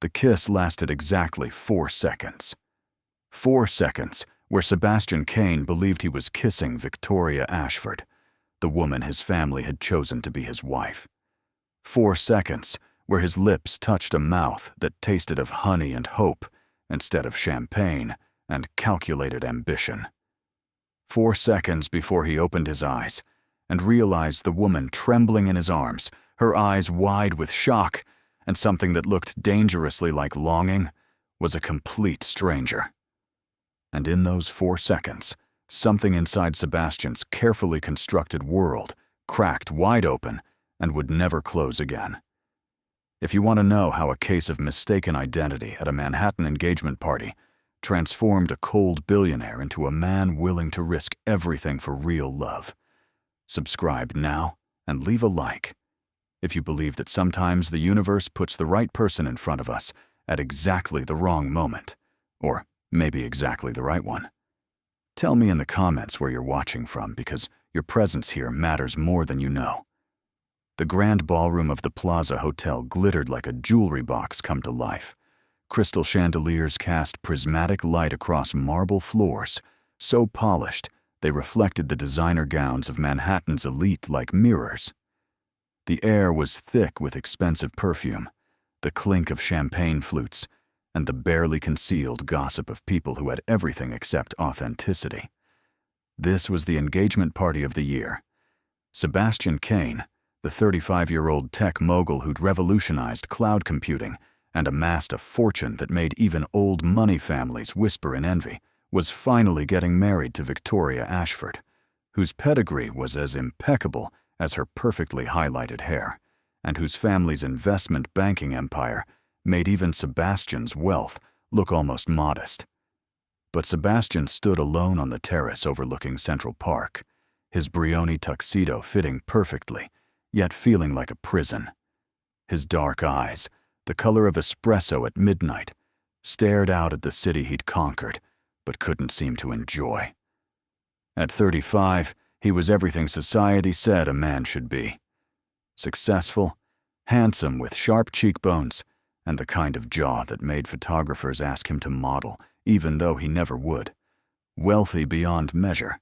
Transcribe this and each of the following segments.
The kiss lasted exactly 4 seconds. 4 seconds where Sebastian Kane believed he was kissing Victoria Ashford, the woman his family had chosen to be his wife. 4 seconds where his lips touched a mouth that tasted of honey and hope instead of champagne and calculated ambition. 4 seconds before he opened his eyes and realized the woman trembling in his arms, her eyes wide with shock and something that looked dangerously like longing, was a complete stranger. And in those 4 seconds, something inside Sebastian's carefully constructed world cracked wide open and would never close again. If you want to know how a case of mistaken identity at a Manhattan engagement party transformed a cold billionaire into a man willing to risk everything for real love, subscribe now and leave a like. If you believe that sometimes the universe puts the right person in front of us at exactly the wrong moment, or maybe exactly the right one. Tell me in the comments where you're watching from, because your presence here matters more than you know. The grand ballroom of the Plaza Hotel glittered like a jewelry box come to life. Crystal chandeliers cast prismatic light across marble floors, so polished they reflected the designer gowns of Manhattan's elite like mirrors. The air was thick with expensive perfume, the clink of champagne flutes, and the barely concealed gossip of people who had everything except authenticity. This was the engagement party of the year. Sebastian Kane, the 35-year-old tech mogul who'd revolutionized cloud computing and amassed a fortune that made even old money families whisper in envy, was finally getting married to Victoria Ashford, whose pedigree was as impeccable as her perfectly highlighted hair, and whose family's investment banking empire made even Sebastian's wealth look almost modest. But Sebastian stood alone on the terrace overlooking Central Park, his Brioni tuxedo fitting perfectly, yet feeling like a prison. His dark eyes, the color of espresso at midnight, stared out at the city he'd conquered, but couldn't seem to enjoy. At 35, he was everything society said a man should be. Successful, handsome with sharp cheekbones, and the kind of jaw that made photographers ask him to model, even though he never would. Wealthy beyond measure,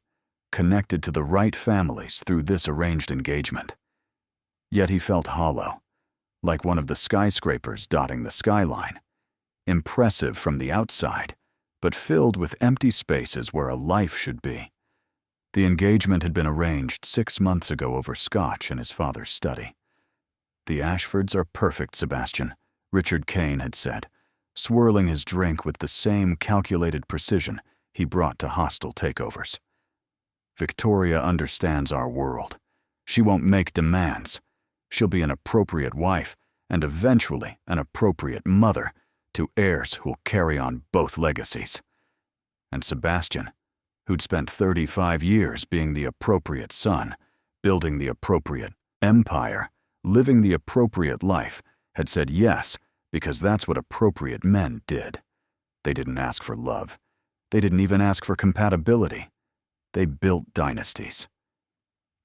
connected to the right families through this arranged engagement. Yet he felt hollow, like one of the skyscrapers dotting the skyline. Impressive from the outside, but filled with empty spaces where a life should be. The engagement had been arranged 6 months ago over scotch in his father's study. "The Ashfords are perfect, Sebastian," Richard Kane had said, swirling his drink with the same calculated precision he brought to hostile takeovers. "Victoria understands our world. She won't make demands. She'll be an appropriate wife and eventually an appropriate mother to heirs who'll carry on both legacies." And Sebastian, who'd spent 35 years being the appropriate son, building the appropriate empire, living the appropriate life, had said yes because that's what appropriate men did. They didn't ask for love. They didn't even ask for compatibility. They built dynasties.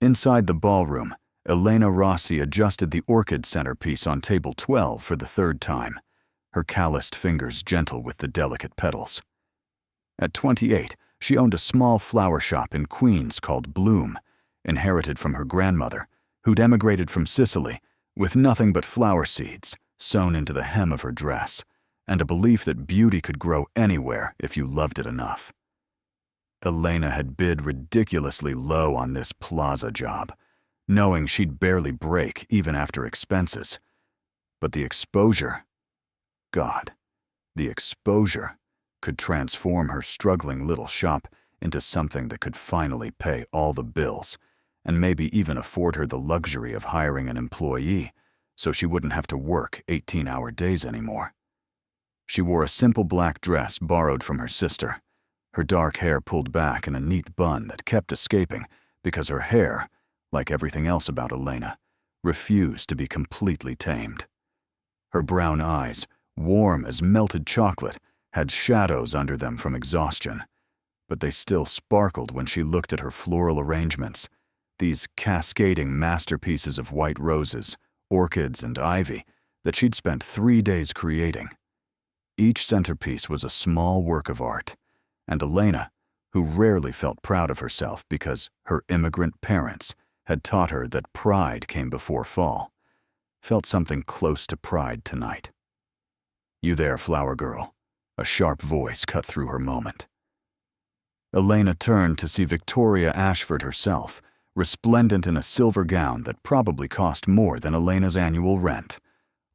Inside the ballroom, Elena Rossi adjusted the orchid centerpiece on table 12 for the 3rd time, her calloused fingers gentle with the delicate petals. At 28, she owned a small flower shop in Queens called Bloom, inherited from her grandmother, who'd emigrated from Sicily with nothing but flower seeds sewn into the hem of her dress, and a belief that beauty could grow anywhere if you loved it enough. Elena had bid ridiculously low on this plaza job, knowing she'd barely break even after expenses. But the exposure, God, the exposure could transform her struggling little shop into something that could finally pay all the bills, and maybe even afford her the luxury of hiring an employee so she wouldn't have to work 18-hour days anymore. She wore a simple black dress borrowed from her sister, her dark hair pulled back in a neat bun that kept escaping because her hair, like everything else about Elena, refused to be completely tamed. Her brown eyes, warm as melted chocolate, had shadows under them from exhaustion, but they still sparkled when she looked at her floral arrangements, these cascading masterpieces of white roses, orchids, and ivy that she'd spent 3 days creating. Each centerpiece was a small work of art, and Elena, who rarely felt proud of herself because her immigrant parents had taught her that pride came before fall, felt something close to pride tonight. "You there, flower girl?" A sharp voice cut through her moment. Elena turned to see Victoria Ashford herself, resplendent in a silver gown that probably cost more than Elena's annual rent,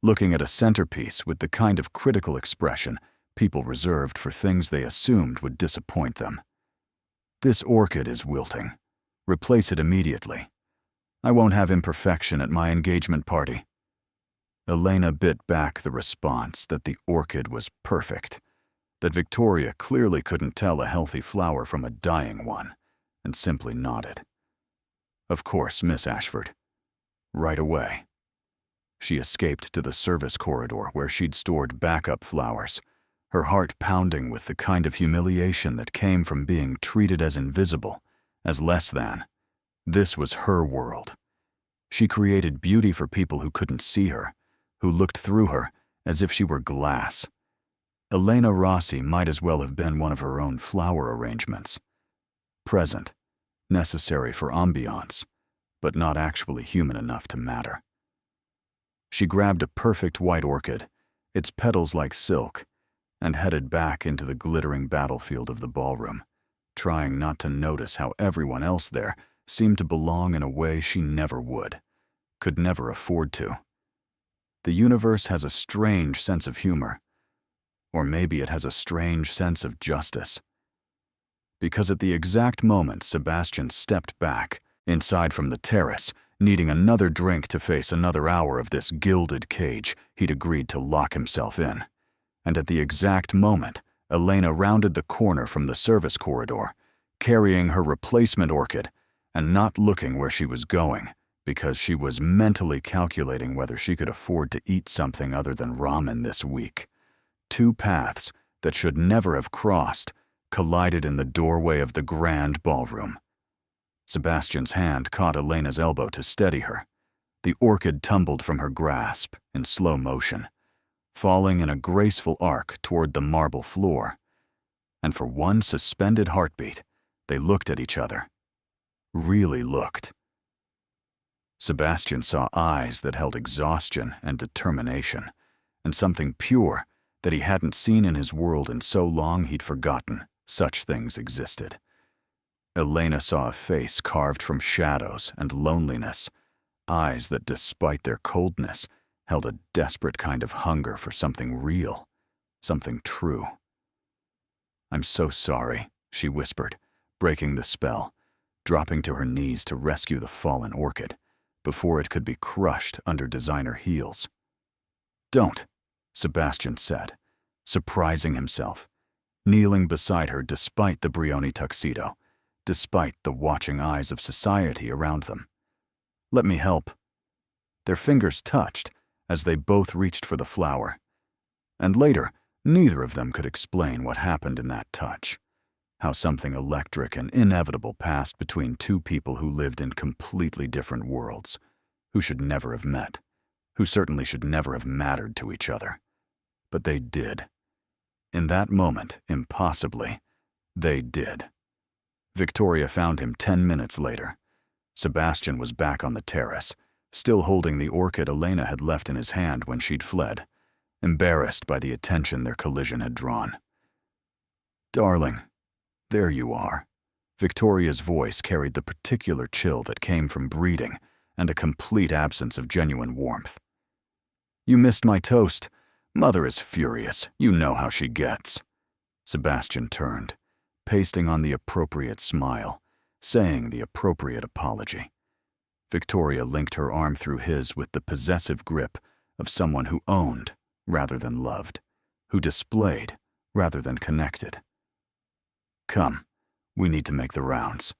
looking at a centerpiece with the kind of critical expression people reserved for things they assumed would disappoint them. "This orchid is wilting. Replace it immediately. I won't have imperfection at my engagement party." Elena bit back the response that the orchid was perfect, that Victoria clearly couldn't tell a healthy flower from a dying one, and simply nodded. "Of course, Miss Ashford. Right away." She escaped to the service corridor where she'd stored backup flowers, her heart pounding with the kind of humiliation that came from being treated as invisible, as less than. This was her world. She created beauty for people who couldn't see her, who looked through her as if she were glass. Elena Rossi might as well have been one of her own flower arrangements. Present, necessary for ambiance, but not actually human enough to matter. She grabbed a perfect white orchid, its petals like silk, and headed back into the glittering battlefield of the ballroom, trying not to notice how everyone else there seemed to belong in a way she never would, could never afford to. The universe has a strange sense of humor, or maybe it has a strange sense of justice. Because at the exact moment Sebastian stepped back, inside from the terrace, needing another drink to face another hour of this gilded cage he'd agreed to lock himself in, and at the exact moment Elena rounded the corner from the service corridor, carrying her replacement orchid, and not looking where she was going, because she was mentally calculating whether she could afford to eat something other than ramen this week. Two paths that should never have crossed collided in the doorway of the grand ballroom. Sebastian's hand caught Elena's elbow to steady her. The orchid tumbled from her grasp in slow motion, falling in a graceful arc toward the marble floor. And for one suspended heartbeat, they looked at each other. Really looked. Sebastian saw eyes that held exhaustion and determination, and something pure that he hadn't seen in his world in so long he'd forgotten such things existed. Elena saw a face carved from shadows and loneliness, eyes that, despite their coldness, held a desperate kind of hunger for something real, something true. "I'm so sorry," she whispered, breaking the spell, dropping to her knees to rescue the fallen orchid before it could be crushed under designer heels. "Don't," Sebastian said, surprising himself, kneeling beside her despite the Brioni tuxedo, despite the watching eyes of society around them. "Let me help." Their fingers touched as they both reached for the flower. And later, neither of them could explain what happened in that touch, how something electric and inevitable passed between two people who lived in completely different worlds, who should never have met, who certainly should never have mattered to each other. But they did. In that moment, impossibly, they did. Victoria found him 10 minutes later. Sebastian was back on the terrace, still holding the orchid Elena had left in his hand when she'd fled, embarrassed by the attention their collision had drawn. "Darling, there you are." Victoria's voice carried the particular chill that came from breeding and a complete absence of genuine warmth. "You missed my toast. Mother is furious. You know how she gets." Sebastian turned, pasting on the appropriate smile, saying the appropriate apology. Victoria linked her arm through his with the possessive grip of someone who owned rather than loved, who displayed rather than connected. "Come, we need to make the rounds.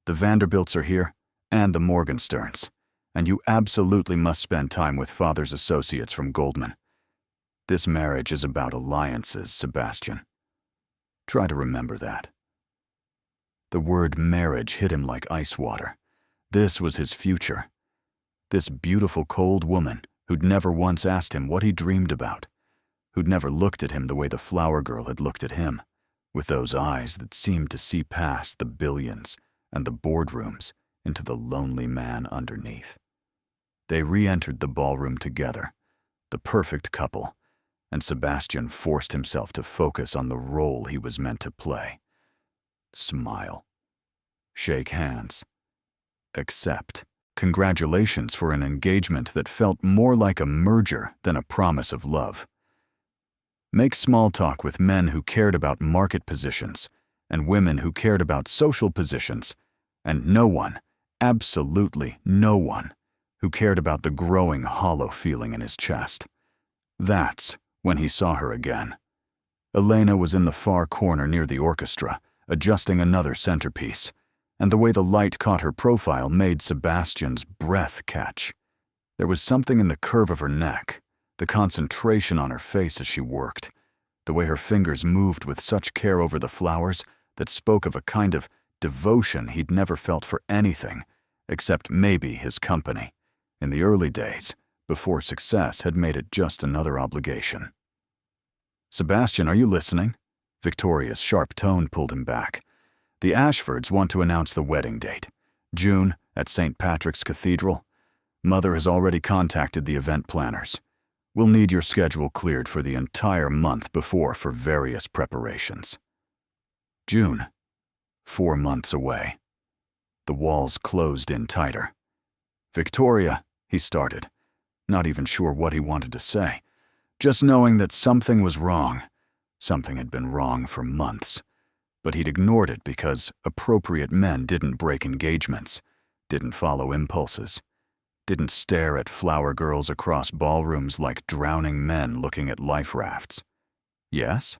The Vanderbilts are here, and the Morgensterns, and you absolutely must spend time with Father's associates from Goldman. This marriage is about alliances, Sebastian. Try to remember that." The word marriage hit him like ice water. This was his future. This beautiful, cold woman who'd never once asked him what he dreamed about, who'd never looked at him the way the flower girl had looked at him, with those eyes that seemed to see past the billions and the boardrooms into the lonely man underneath. They re-entered the ballroom together, the perfect couple, and Sebastian forced himself to focus on the role he was meant to play. Smile. Shake hands. Accept. Congratulations for an engagement that felt more like a merger than a promise of love. Make small talk with men who cared about market positions and women who cared about social positions, and no one, absolutely no one, who cared about the growing hollow feeling in his chest. That's when he saw her again. Elena was in the far corner near the orchestra, adjusting another centerpiece, and the way the light caught her profile made Sebastian's breath catch. There was something in the curve of her neck, the concentration on her face as she worked, the way her fingers moved with such care over the flowers that spoke of a kind of devotion he'd never felt for anything, except maybe his company, in the early days, before success had made it just another obligation. "Sebastian, are you listening?" Victoria's sharp tone pulled him back. "The Ashfords want to announce the wedding date. June, at St. Patrick's Cathedral. Mother has already contacted the event planners. We'll need your schedule cleared for the entire month before for various preparations." June. 4 months away. The walls closed in tighter. "Victoria," he started, not even sure what he wanted to say, just knowing that something was wrong. Something had been wrong for months, but he'd ignored it because appropriate men didn't break engagements, didn't follow impulses, didn't stare at flower girls across ballrooms like drowning men looking at life rafts. Yes?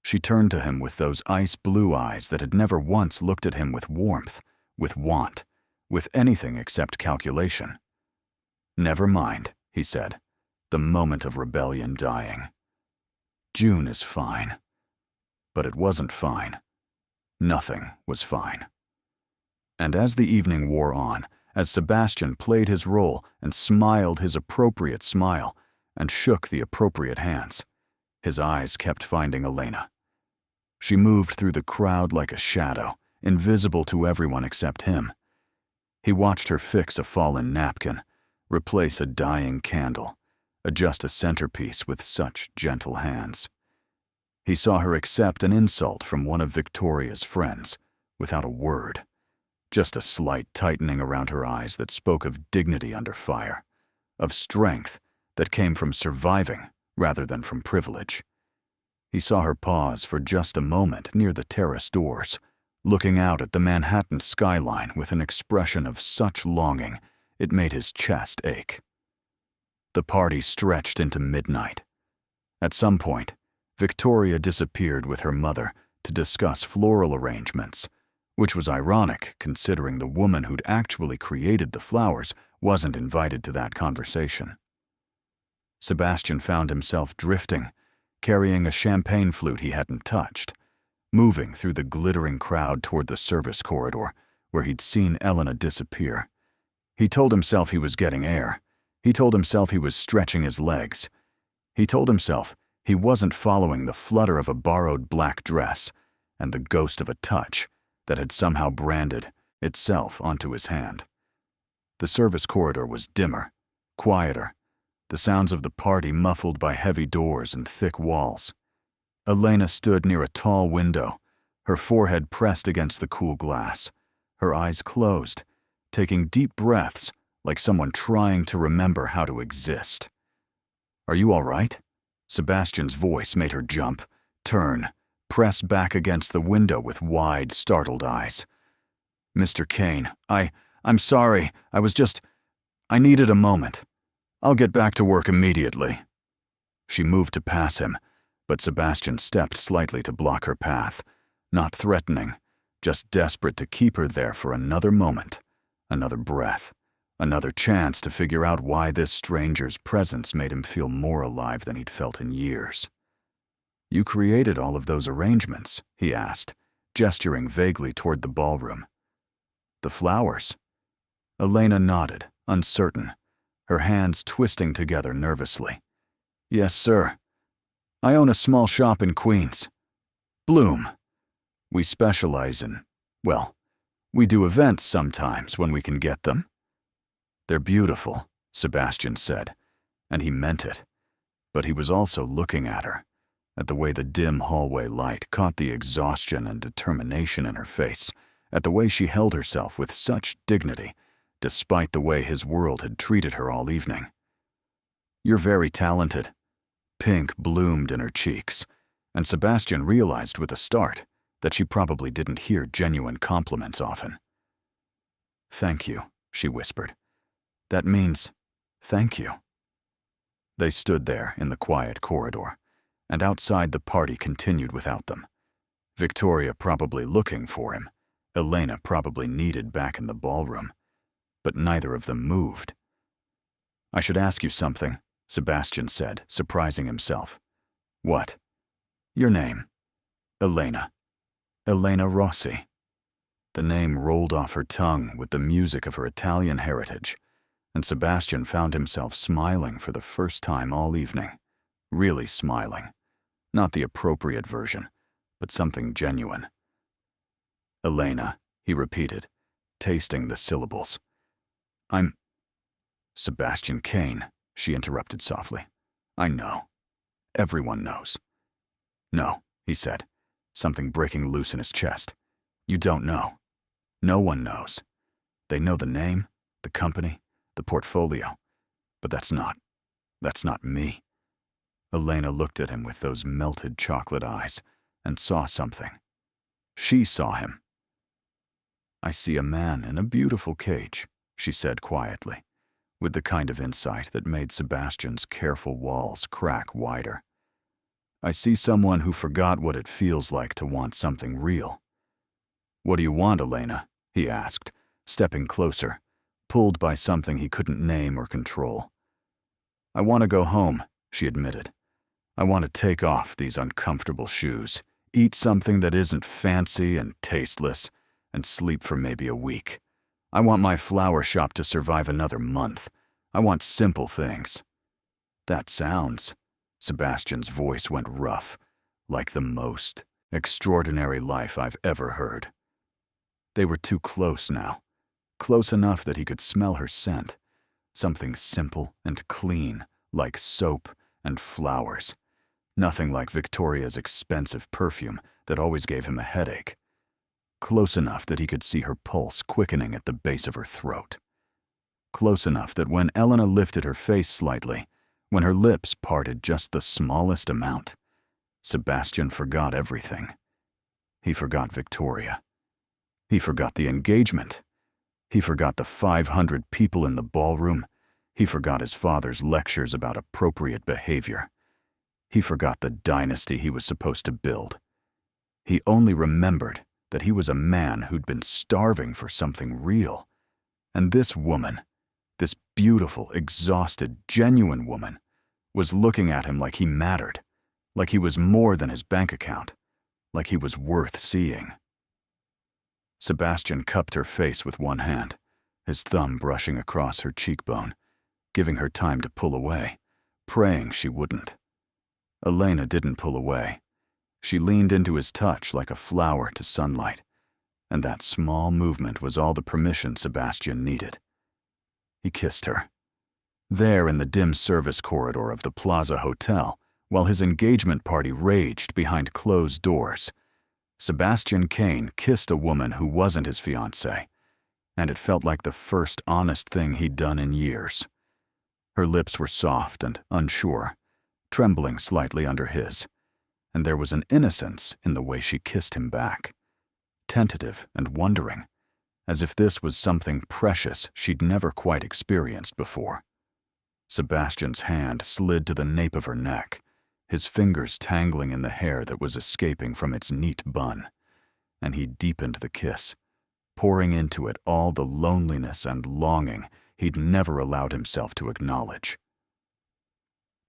She turned to him with those ice-blue eyes that had never once looked at him with warmth, with want, with anything except calculation. "Never mind," he said, the moment of rebellion dying. "June is fine." But it wasn't fine. Nothing was fine. And as the evening wore on, as Sebastian played his role and smiled his appropriate smile and shook the appropriate hands, his eyes kept finding Elena. She moved through the crowd like a shadow, invisible to everyone except him. He watched her fix a fallen napkin, replace a dying candle, adjust a centerpiece with such gentle hands. He saw her accept an insult from one of Victoria's friends, without a word, just a slight tightening around her eyes that spoke of dignity under fire, of strength that came from surviving rather than from privilege. He saw her pause for just a moment near the terrace doors, looking out at the Manhattan skyline with an expression of such longing it made his chest ache. The party stretched into midnight. At some point, Victoria disappeared with her mother to discuss floral arrangements, which was ironic considering the woman who'd actually created the flowers wasn't invited to that conversation. Sebastian found himself drifting, carrying a champagne flute he hadn't touched, moving through the glittering crowd toward the service corridor where he'd seen Elena disappear. He told himself he was getting air. He told himself he was stretching his legs. He told himself he wasn't following the flutter of a borrowed black dress and the ghost of a touch that had somehow branded itself onto his hand. The service corridor was dimmer, quieter, the sounds of the party muffled by heavy doors and thick walls. Elena stood near a tall window, her forehead pressed against the cool glass, her eyes closed, taking deep breaths like someone trying to remember how to exist. "Are you all right?" Sebastian's voice made her jump, turn, press back against the window with wide, startled eyes. "Mr. Kane, I'm sorry, I needed a moment. I'll get back to work immediately." She moved to pass him, but Sebastian stepped slightly to block her path, not threatening, just desperate to keep her there for another moment, another breath, another chance to figure out why this stranger's presence made him feel more alive than he'd felt in years. "You created all of those arrangements?" he asked, gesturing vaguely toward the ballroom. "The flowers?" Elena nodded, uncertain, her hands twisting together nervously. "Yes, sir. I own a small shop in Queens. Bloom. We specialize in, well, we do events sometimes when we can get them. They're beautiful, Sebastian said, and he meant it. But he was also looking at her, at the way the dim hallway light caught the exhaustion and determination in her face, at the way she held herself with such dignity, despite the way his world had treated her all evening. You're very talented. Pink bloomed in her cheeks, and Sebastian realized with a start that she probably didn't hear genuine compliments often. Thank you, she whispered. That means thank you. They stood there in the quiet corridor, and outside the party continued without them. Victoria probably looking for him, Elena probably needed back in the ballroom, but neither of them moved. I should ask you something, Sebastian said, surprising himself. What? Your name. Elena. Elena Rossi. The name rolled off her tongue with the music of her Italian heritage, and Sebastian found himself smiling for the first time all evening. Really smiling. Not the appropriate version, but something genuine. Elena, he repeated, tasting the syllables. I'm Sebastian Kane, she interrupted softly. I know. Everyone knows. No, he said, something breaking loose in his chest. You don't know. No one knows. They know the name, the company, the portfolio, but that's not me. Elena looked at him with those melted chocolate eyes and saw something. She saw him. I see a man in a beautiful cage, she said quietly, with the kind of insight that made Sebastian's careful walls crack wider. I see someone who forgot what it feels like to want something real. What do you want, Elena? He asked, stepping closer, pulled by something he couldn't name or control. I want to go home, she admitted. I want to take off these uncomfortable shoes, eat something that isn't fancy and tasteless, and sleep for maybe a week. I want my flower shop to survive another month. I want simple things. That sounds, Sebastian's voice went rough, like the most extraordinary life I've ever heard. They were too close now, close enough that he could smell her scent, something simple and clean, like soap and flowers. Nothing like Victoria's expensive perfume that always gave him a headache. Close enough that he could see her pulse quickening at the base of her throat. Close enough that when Elena lifted her face slightly, when her lips parted just the smallest amount, Sebastian forgot everything. He forgot Victoria. He forgot the engagement. He forgot the 500 people in the ballroom. He forgot his father's lectures about appropriate behavior. He forgot the dynasty he was supposed to build. He only remembered that he was a man who'd been starving for something real. And this woman, this beautiful, exhausted, genuine woman, was looking at him like he mattered, like he was more than his bank account, like he was worth seeing. Sebastian cupped her face with one hand, his thumb brushing across her cheekbone, giving her time to pull away, praying she wouldn't. Elena didn't pull away. She leaned into his touch like a flower to sunlight, and that small movement was all the permission Sebastian needed. He kissed her. There in the dim service corridor of the Plaza Hotel, while his engagement party raged behind closed doors, Sebastian Kane kissed a woman who wasn't his fiancée, and it felt like the first honest thing he'd done in years. Her lips were soft and unsure, trembling slightly under his, and there was an innocence in the way she kissed him back, tentative and wondering, as if this was something precious she'd never quite experienced before. Sebastian's hand slid to the nape of her neck, his fingers tangling in the hair that was escaping from its neat bun, and he deepened the kiss, pouring into it all the loneliness and longing he'd never allowed himself to acknowledge.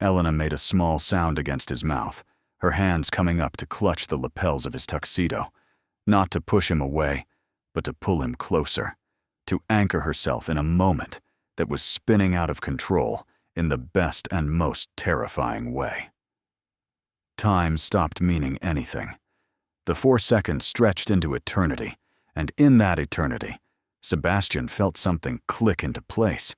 Elena made a small sound against his mouth, her hands coming up to clutch the lapels of his tuxedo, not to push him away, but to pull him closer, to anchor herself in a moment that was spinning out of control in the best and most terrifying way. Time stopped meaning anything. The 4 seconds stretched into eternity, and in that eternity, Sebastian felt something click into place,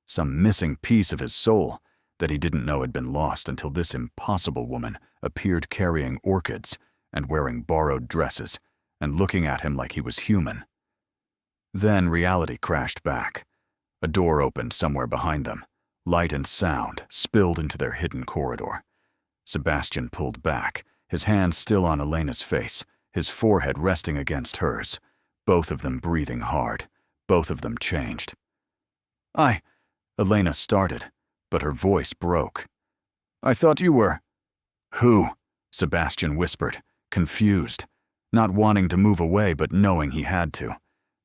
some missing piece of his soul that he didn't know had been lost until this impossible woman appeared carrying orchids and wearing borrowed dresses and looking at him like he was human. Then reality crashed back. A door opened somewhere behind them. Light and sound spilled into their hidden corridor. Sebastian pulled back, his hand still on Elena's face, his forehead resting against hers, both of them breathing hard, both of them changed. Elena started, but her voice broke. "I thought you were—" "Who?" Sebastian whispered, confused, not wanting to move away but knowing he had to,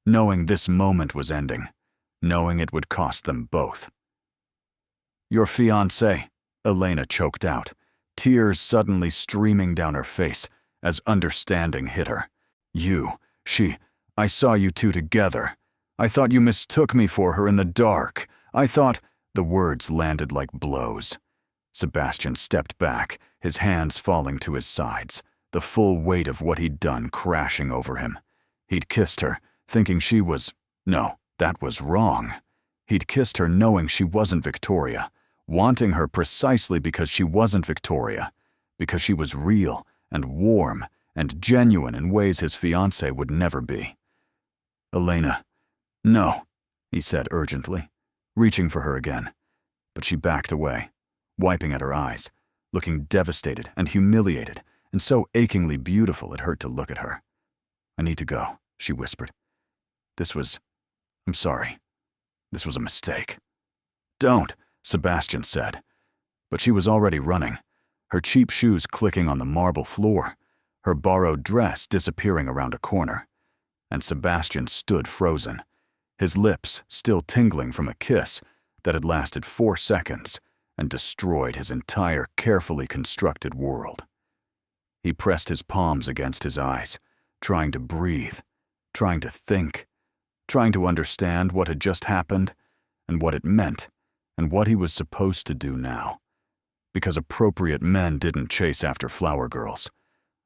knowing this moment was ending, knowing it would cost them both. "Your fiancé," Elena choked out, tears suddenly streaming down her face as understanding hit her. I saw you two together. I thought you mistook me for her in the dark. I thought—" The words landed like blows. Sebastian stepped back, his hands falling to his sides, the full weight of what he'd done crashing over him. He'd kissed her, thinking she was— No, that was wrong. He'd kissed her knowing she wasn't Victoria, wanting her precisely because she wasn't Victoria, because she was real and warm and genuine in ways his fiancée would never be. "Elena." "No," he said urgently, reaching for her again, but she backed away, wiping at her eyes, looking devastated and humiliated and so achingly beautiful it hurt to look at her. "I need to go," she whispered. I'm sorry. This was a mistake." "Don't," Sebastian said, but she was already running, her cheap shoes clicking on the marble floor, her borrowed dress disappearing around a corner, and Sebastian stood frozen, his lips still tingling from a kiss that had lasted 4 seconds and destroyed his entire carefully constructed world. He pressed his palms against his eyes, trying to breathe, trying to think, trying to understand what had just happened and what it meant and what he was supposed to do now. Because appropriate men didn't chase after flower girls.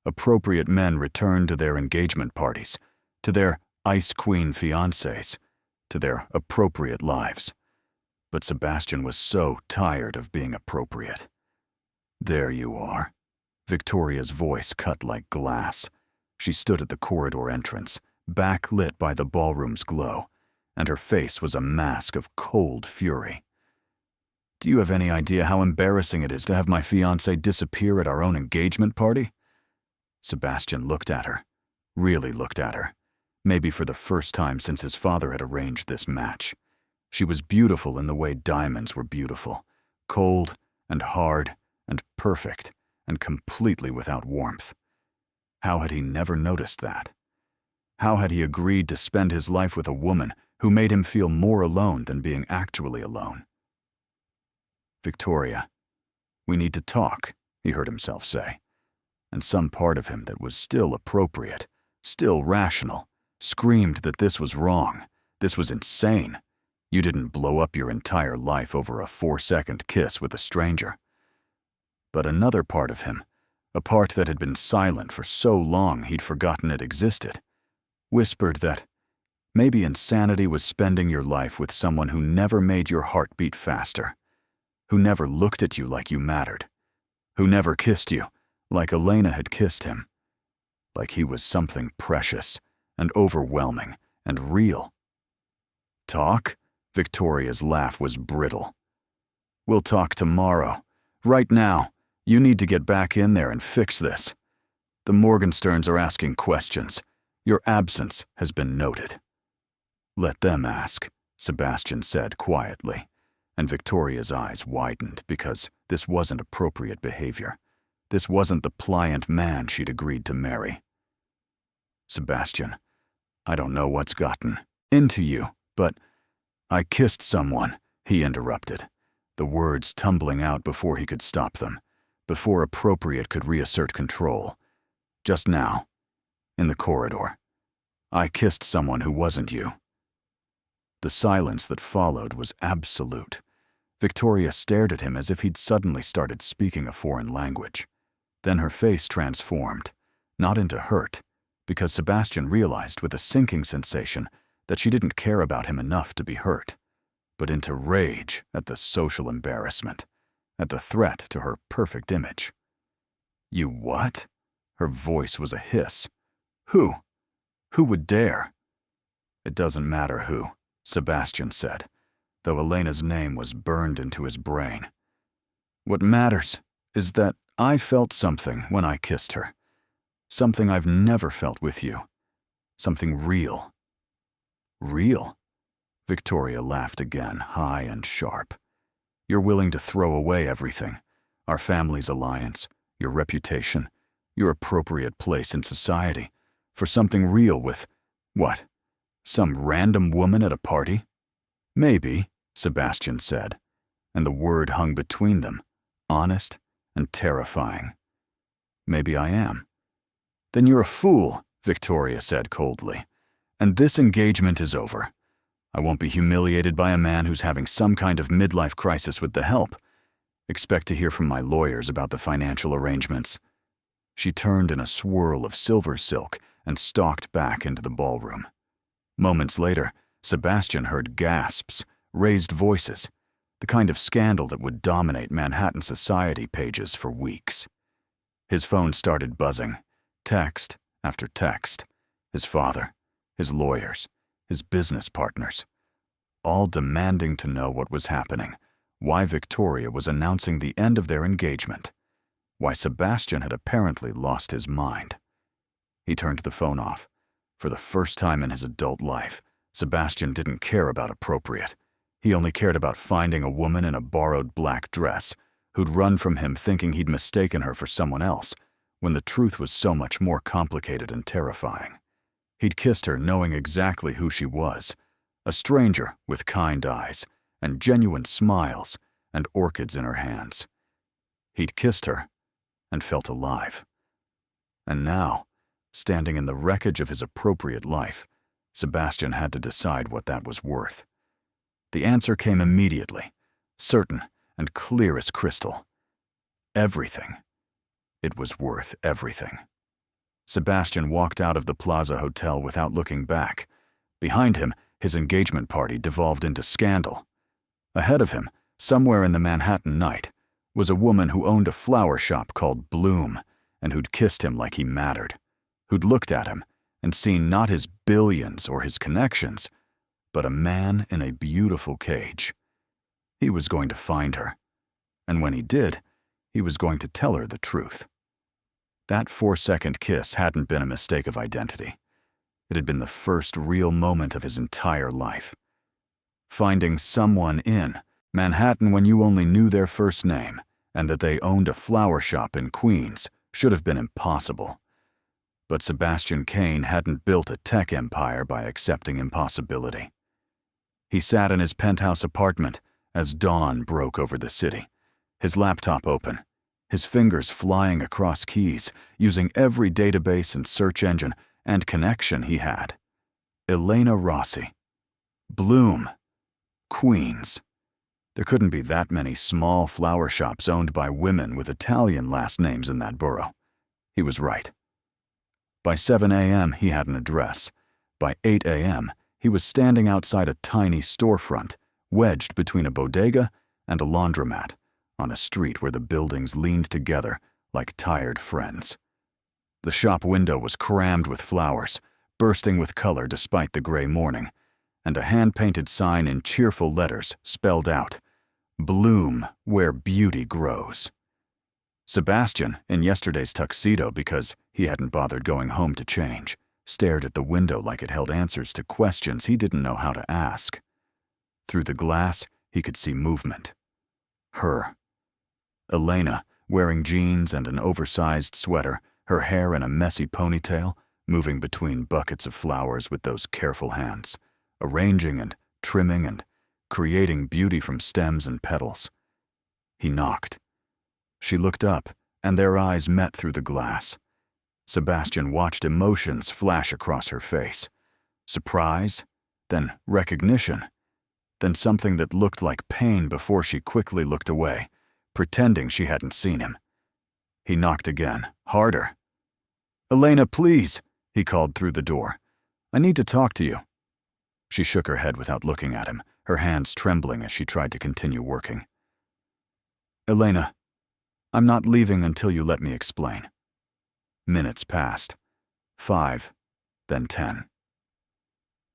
Appropriate men returned to their engagement parties, to their Ice Queen fiancés, to their appropriate lives. But Sebastian was so tired of being appropriate. "There you are." Victoria's voice cut like glass. She stood at the corridor entrance, backlit by the ballroom's glow, and her face was a mask of cold fury. "Do you have any idea how embarrassing it is to have my fiancé disappear at our own engagement party?" Sebastian looked at her, really looked at her, maybe for the first time since his father had arranged this match. She was beautiful in the way diamonds were beautiful, cold and hard and perfect and completely without warmth. How had he never noticed that? How had he agreed to spend his life with a woman who made him feel more alone than being actually alone? "Victoria, we need to talk," he heard himself say, and some part of him that was still appropriate, still rational, screamed that this was wrong, this was insane. You didn't blow up your entire life over a 4-second kiss with a stranger. But another part of him, a part that had been silent for so long he'd forgotten it existed, whispered that maybe insanity was spending your life with someone who never made your heart beat faster, who never looked at you like you mattered, who never kissed you like Elena had kissed him, like he was something precious and overwhelming and real. "Talk?" Victoria's laugh was brittle. "We'll talk tomorrow. Right now, you need to get back in there and fix this. The Morgensterns are asking questions. Your absence has been noted." "Let them ask," Sebastian said quietly, and Victoria's eyes widened because this wasn't appropriate behavior. This wasn't the pliant man she'd agreed to marry. "Sebastian, I don't know what's gotten into you, but I kissed someone," he interrupted, the words tumbling out before he could stop them, before appropriate could reassert control. "Just now, in the corridor. I kissed someone who wasn't you." The silence that followed was absolute. Victoria stared at him as if he'd suddenly started speaking a foreign language. Then her face transformed, not into hurt, because Sebastian realized with a sinking sensation that she didn't care about him enough to be hurt, but into rage at the social embarrassment, at the threat to her perfect image. "You what?" Her voice was a hiss. "Who? Who would dare?" "It doesn't matter who," Sebastian said, though Elena's name was burned into his brain. "What matters is that I felt something when I kissed her. Something I've never felt with you. Something real." "Real?" Victoria laughed again, high and sharp. "You're willing to throw away everything, our family's alliance, your reputation, your appropriate place in society, for something real with, what, some random woman at a party?" "Maybe," Sebastian said, and the word hung between them, honest and terrifying. "Maybe I am." "Then you're a fool," Victoria said coldly, "and this engagement is over. I won't be humiliated by a man who's having some kind of midlife crisis with the help. Expect to hear from my lawyers about the financial arrangements." She turned in a swirl of silver silk and stalked back into the ballroom. Moments later, Sebastian heard gasps, raised voices, the kind of scandal that would dominate Manhattan society pages for weeks. His phone started buzzing, text after text. His father, his lawyers, his business partners, all demanding to know what was happening, why Victoria was announcing the end of their engagement, why Sebastian had apparently lost his mind. He turned the phone off. For the first time in his adult life, Sebastian didn't care about appropriate. He only cared about finding a woman in a borrowed black dress who'd run from him thinking he'd mistaken her for someone else, when the truth was so much more complicated and terrifying. He'd kissed her knowing exactly who she was, a stranger with kind eyes and genuine smiles and orchids in her hands. He'd kissed her and felt alive. And now, standing in the wreckage of his appropriate life, Sebastian had to decide what that was worth. The answer came immediately, certain and clear as crystal. Everything. It was worth everything. Sebastian walked out of the Plaza Hotel without looking back. Behind him, his engagement party devolved into scandal. Ahead of him, somewhere in the Manhattan night, was a woman who owned a flower shop called Bloom and who'd kissed him like he mattered, who'd looked at him and seen not his billions or his connections, but a man in a beautiful cage. He was going to find her, and when he did, he was going to tell her the truth. That 4-second kiss hadn't been a mistake of identity. It had been the first real moment of his entire life. Finding someone in Manhattan when you only knew their first name and that they owned a flower shop in Queens should have been impossible. But Sebastian Kane hadn't built a tech empire by accepting impossibility. He sat in his penthouse apartment as dawn broke over the city, his laptop open, his fingers flying across keys, using every database and search engine and connection he had. Elena Rossi. Bloom. Queens. There couldn't be that many small flower shops owned by women with Italian last names in that borough. He was right. By 7 a.m., he had an address. By 8 a.m., he was standing outside a tiny storefront, wedged between a bodega and a laundromat, on a street where the buildings leaned together like tired friends. The shop window was crammed with flowers, bursting with color despite the gray morning, and a hand-painted sign in cheerful letters spelled out, "Bloom where beauty grows." Sebastian, in yesterday's tuxedo because he hadn't bothered going home to change, stared at the window like it held answers to questions he didn't know how to ask. Through the glass, he could see movement. Her. Elena, wearing jeans and an oversized sweater, her hair in a messy ponytail, moving between buckets of flowers with those careful hands, arranging and trimming and creating beauty from stems and petals. He knocked. She looked up, and their eyes met through the glass. Sebastian watched emotions flash across her face. Surprise, then recognition, then something that looked like pain before she quickly looked away, pretending she hadn't seen him. He knocked again, harder. "Elena, please," he called through the door. "I need to talk to you." She shook her head without looking at him, her hands trembling as she tried to continue working. "Elena, I'm not leaving until you let me explain." Minutes passed. 5, then 10.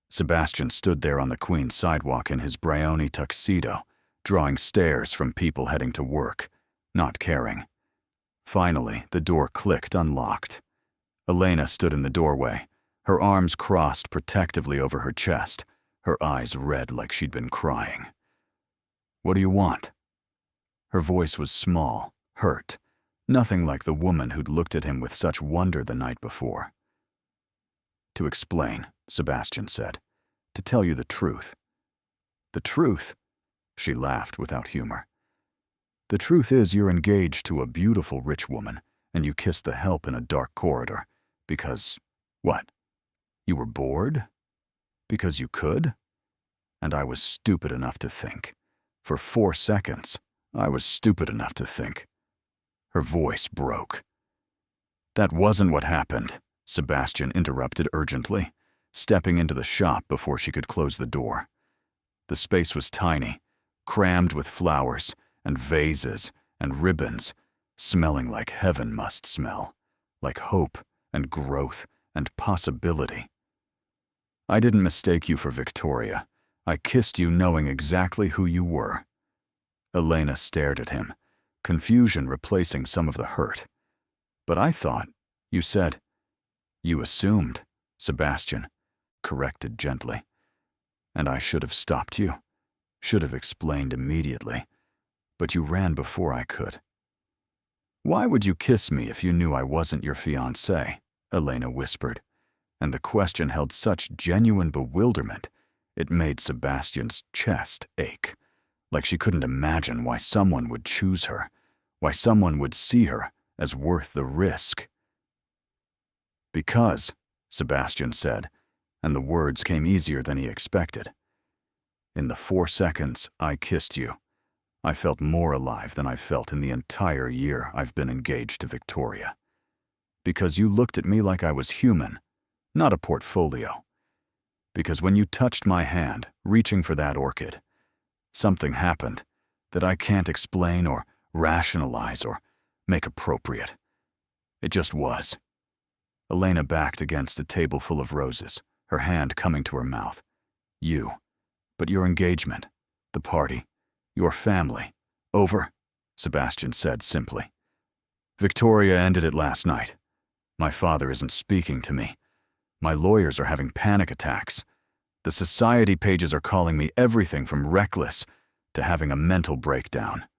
Sebastian stood there on the Queen's sidewalk in his Brioni tuxedo, drawing stares from people heading to work, not caring. Finally, the door clicked unlocked. Elena stood in the doorway, her arms crossed protectively over her chest, her eyes red like she'd been crying. "What do you want?" Her voice was small, hurt, nothing like the woman who'd looked at him with such wonder the night before. "To explain," Sebastian said. "To tell you the truth." "The truth?" She laughed without humor. "The truth is you're engaged to a beautiful rich woman, and you kissed the help in a dark corridor. Because, what? You were bored? Because you could? And I was stupid enough to think. For 4 seconds, I was stupid enough to think." Her voice broke. "That wasn't what happened," Sebastian interrupted urgently, stepping into the shop before she could close the door. The space was tiny, crammed with flowers and vases and ribbons, smelling like heaven must smell, like hope and growth and possibility. "I didn't mistake you for Victoria. I kissed you knowing exactly who you were." Elena stared at him, confusion replacing some of the hurt. "But I thought, you said—" "You assumed," Sebastian corrected gently. "And I should have stopped you, should have explained immediately. But you ran before I could." "Why would you kiss me if you knew I wasn't your fiancé?" Elena whispered, and the question held such genuine bewilderment it made Sebastian's chest ache, like she couldn't imagine why someone would choose her, why someone would see her as worth the risk. "Because," Sebastian said, and the words came easier than he expected. "In the 4 seconds I kissed you, I felt more alive than I've felt in the entire year I've been engaged to Victoria. Because you looked at me like I was human, not a portfolio. Because when you touched my hand, reaching for that orchid, something happened that I can't explain or rationalize or make appropriate. It just was." Elena backed against a table full of roses, her hand coming to her mouth. "You. But your engagement, the party, your family, over," Sebastian said simply. "Victoria ended it last night. My father isn't speaking to me. My lawyers are having panic attacks. The society pages are calling me everything from reckless to having a mental breakdown.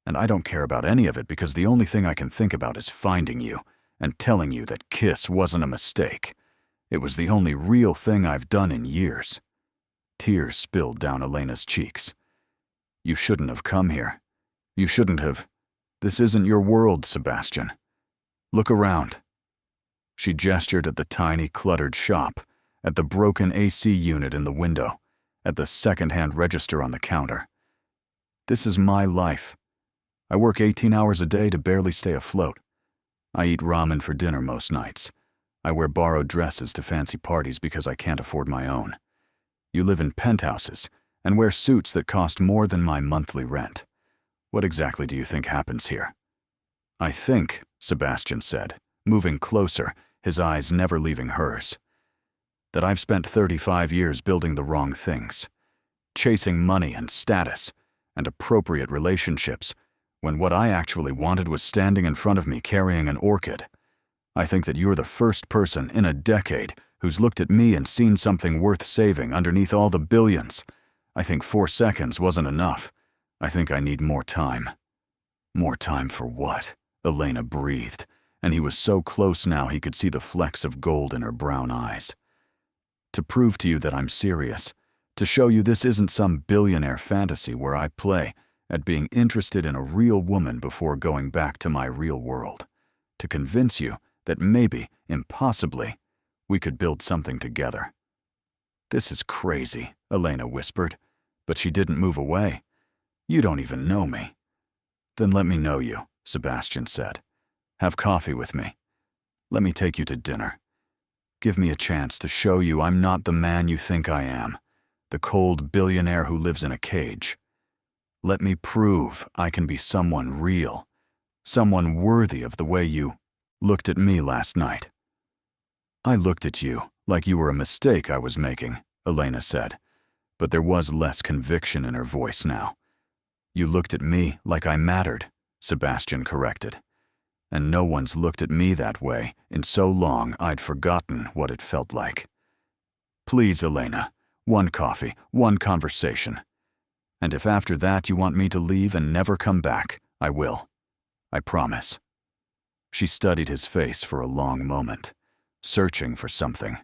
And I don't care about any of it because the only thing I can think about is finding you and telling you that kiss wasn't a mistake. It was the only real thing I've done in years." Tears spilled down Elena's cheeks. "You shouldn't have come here. You shouldn't have. This isn't your world, Sebastian. Look around." She gestured at the tiny, cluttered shop, at the broken AC unit in the window, at the second-hand register on the counter. "This is my life. I work 18 hours a day to barely stay afloat. I eat ramen for dinner most nights. I wear borrowed dresses to fancy parties because I can't afford my own. You live in penthouses and wear suits that cost more than my monthly rent. What exactly do you think happens here?" "I think," Sebastian said, moving closer, his eyes never leaving hers, "that I've spent 35 years building the wrong things, chasing money and status and appropriate relationships, when what I actually wanted was standing in front of me carrying an orchid. I think that you're the first person in a decade who's looked at me and seen something worth saving underneath all the billions. I think 4 seconds wasn't enough. I think I need more time." "More time for what?" Elena breathed, and he was so close now he could see the flecks of gold in her brown eyes. "To prove to you that I'm serious. To show you this isn't some billionaire fantasy where I play at being interested in a real woman before going back to my real world. To convince you that maybe, impossibly, we could build something together." "This is crazy," Elena whispered, but she didn't move away. "You don't even know me." "Then let me know you," Sebastian said. Have coffee with me. Let me take you to dinner. Give me a chance to show you I'm not the man you think I am, the cold billionaire who lives in a cage. Let me prove I can be someone real, someone worthy of the way you looked at me last night." "I looked at you like you were a mistake I was making," Elena said, but there was less conviction in her voice now. "You looked at me like I mattered," Sebastian corrected. "And no one's looked at me that way in so long I'd forgotten what it felt like. Please, Elena, one coffee, one conversation. And if after that you want me to leave and never come back, I will. I promise." She studied his face for a long moment, searching for something.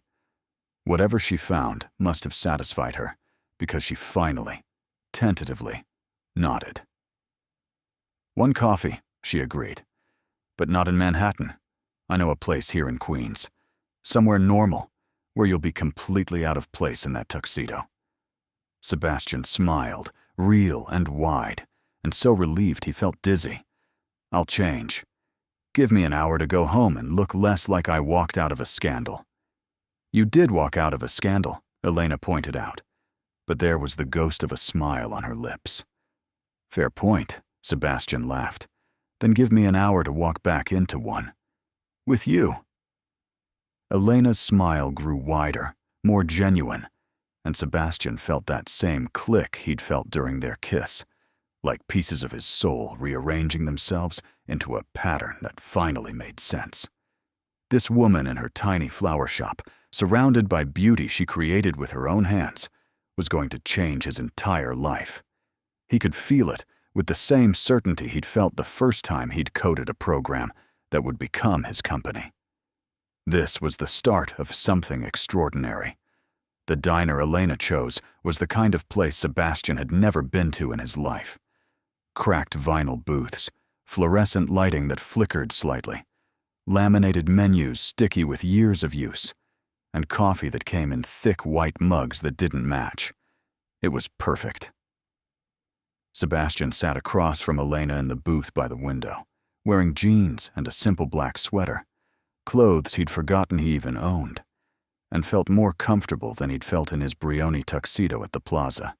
Whatever she found must have satisfied her, because she finally, tentatively, nodded. "One coffee," she agreed. "But not in Manhattan. I know a place here in Queens. Somewhere normal, where you'll be completely out of place in that tuxedo." Sebastian smiled, real and wide, and so relieved he felt dizzy. "I'll change. Give me an hour to go home and look less like I walked out of a scandal." "You did walk out of a scandal," Elena pointed out, but there was the ghost of a smile on her lips. "Fair point," Sebastian laughed. "Then give me an hour to walk back into one. With you." Elena's smile grew wider, more genuine, and Sebastian felt that same click he'd felt during their kiss, like pieces of his soul rearranging themselves into a pattern that finally made sense. This woman in her tiny flower shop, surrounded by beauty she created with her own hands, was going to change his entire life. He could feel it with the same certainty he'd felt the first time he'd coded a program that would become his company. This was the start of something extraordinary. The diner Elena chose was the kind of place Sebastian had never been to in his life. Cracked vinyl booths, fluorescent lighting that flickered slightly, laminated menus sticky with years of use, and coffee that came in thick white mugs that didn't match. It was perfect. Sebastian sat across from Elena in the booth by the window, wearing jeans and a simple black sweater, clothes he'd forgotten he even owned, and felt more comfortable than he'd felt in his Brioni tuxedo at the plaza.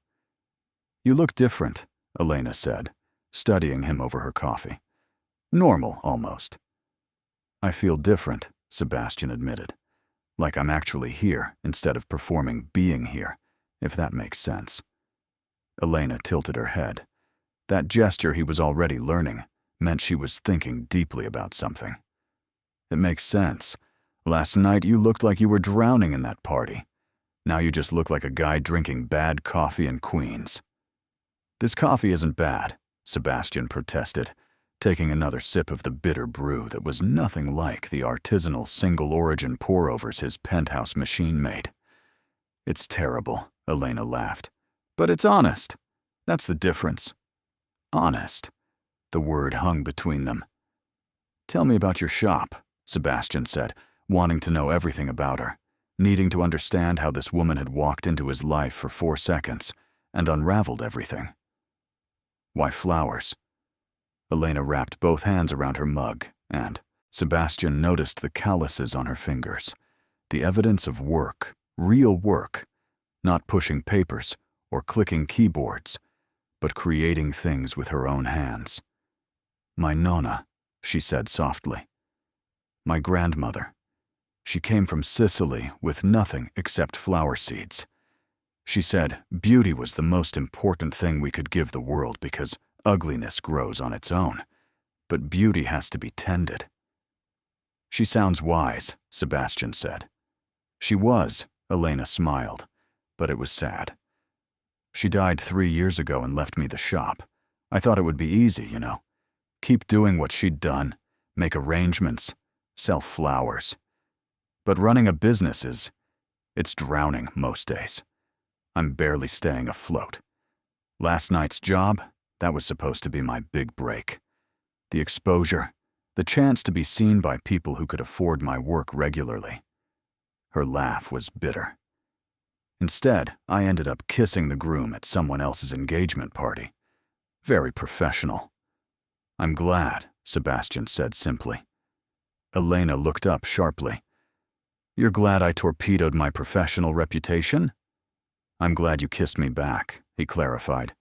"You look different," Elena said, studying him over her coffee. "Normal, almost." "I feel different," Sebastian admitted. "Like I'm actually here instead of performing being here, if that makes sense." Elena tilted her head. That gesture he was already learning meant she was thinking deeply about something. "It makes sense. Last night you looked like you were drowning in that party. Now you just look like a guy drinking bad coffee in Queens." "This coffee isn't bad," Sebastian protested, taking another sip of the bitter brew that was nothing like the artisanal single-origin pour-overs his penthouse machine made. "It's terrible," Elena laughed. "But it's honest. That's the difference." Honest. The word hung between them. "Tell me about your shop," Sebastian said, wanting to know everything about her, needing to understand how this woman had walked into his life for 4 seconds and unraveled everything. "Why flowers?" Elena wrapped both hands around her mug, and Sebastian noticed the calluses on her fingers, the evidence of work, real work, not pushing papers or clicking keyboards, but creating things with her own hands. "My nonna," she said softly. "My grandmother. She came from Sicily with nothing except flower seeds. She said beauty was the most important thing we could give the world because ugliness grows on its own, but beauty has to be tended." "She sounds wise," Sebastian said. "She was," Elena smiled, but it was sad. "She died 3 years ago and left me the shop. I thought it would be easy, you know. Keep doing what she'd done, make arrangements, sell flowers. But running a business it's drowning most days. I'm barely staying afloat. Last night's job, that was supposed to be my big break. The exposure, the chance to be seen by people who could afford my work regularly." Her laugh was bitter. "Instead, I ended up kissing the groom at someone else's engagement party. Very professional." "I'm glad," Sebastian said simply. Elena looked up sharply. You're glad I torpedoed my professional reputation? I'm glad you kissed me back, he clarified.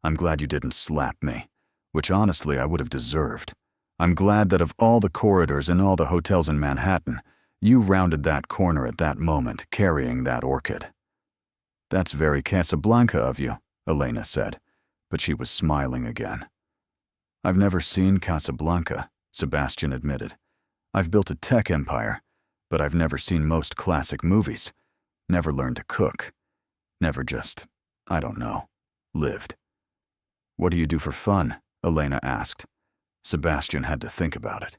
I'm glad you didn't slap me, which honestly I would have deserved. I'm glad that of all the corridors in all the hotels in Manhattan, you rounded that corner at that moment, carrying that orchid. That's very Casablanca of you, Elena said, but she was smiling again. I've never seen Casablanca, Sebastian admitted. I've built a tech empire, but I've never seen most classic movies, never learned to cook, never just, I don't know, lived. What do you do for fun? Elena asked. Sebastian had to think about it.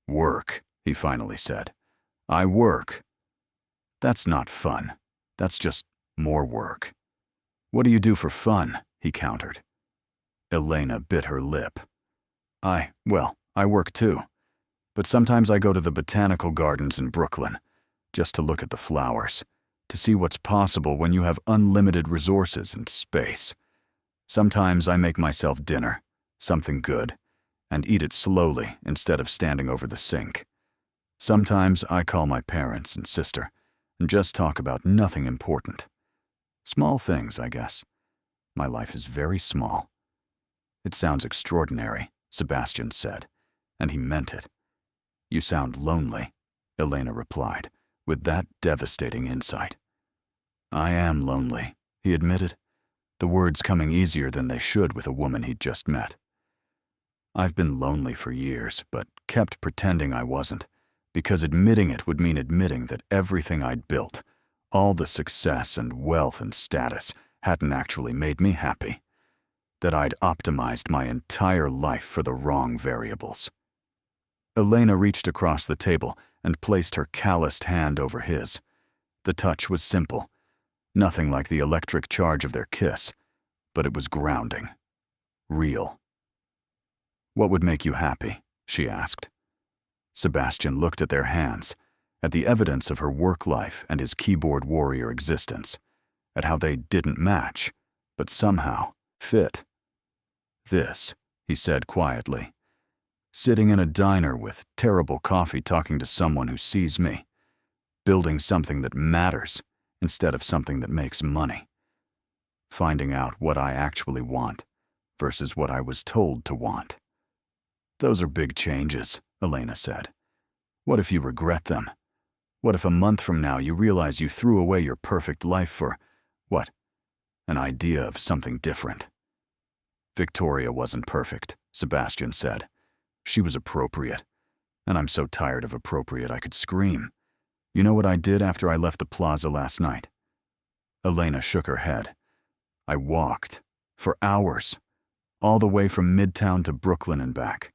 Work, he finally said. I work. That's not fun. That's just more work. What do you do for fun? He countered. Elena bit her lip. I work too. But sometimes I go to the botanical gardens in Brooklyn, just to look at the flowers, to see what's possible when you have unlimited resources and space. Sometimes I make myself dinner, something good, and eat it slowly instead of standing over the sink. Sometimes I call my parents and sister and just talk about nothing important. Small things, I guess. My life is very small. It sounds extraordinary, Sebastian said, and he meant it. You sound lonely, Elena replied, with that devastating insight. I am lonely, he admitted, the words coming easier than they should with a woman he'd just met. I've been lonely for years, but kept pretending I wasn't, because admitting it would mean admitting that everything I'd built, all the success and wealth and status, hadn't actually made me happy. That I'd optimized my entire life for the wrong variables. Elena reached across the table and placed her calloused hand over his. The touch was simple, nothing like the electric charge of their kiss, but it was grounding, real. What would make you happy? She asked. Sebastian looked at their hands, at the evidence of her work life and his keyboard warrior existence, at how they didn't match, but somehow fit. This, he said quietly. Sitting in a diner with terrible coffee talking to someone who sees me. Building something that matters instead of something that makes money. Finding out what I actually want versus what I was told to want. Those are big changes, Elena said. What if you regret them? What if a month from now you realize you threw away your perfect life for, what? An idea of something different. Victoria wasn't perfect, Sebastian said. She was appropriate, and I'm so tired of appropriate I could scream. You know what I did after I left the plaza last night? Elena shook her head. I walked, for hours, all the way from Midtown to Brooklyn and back.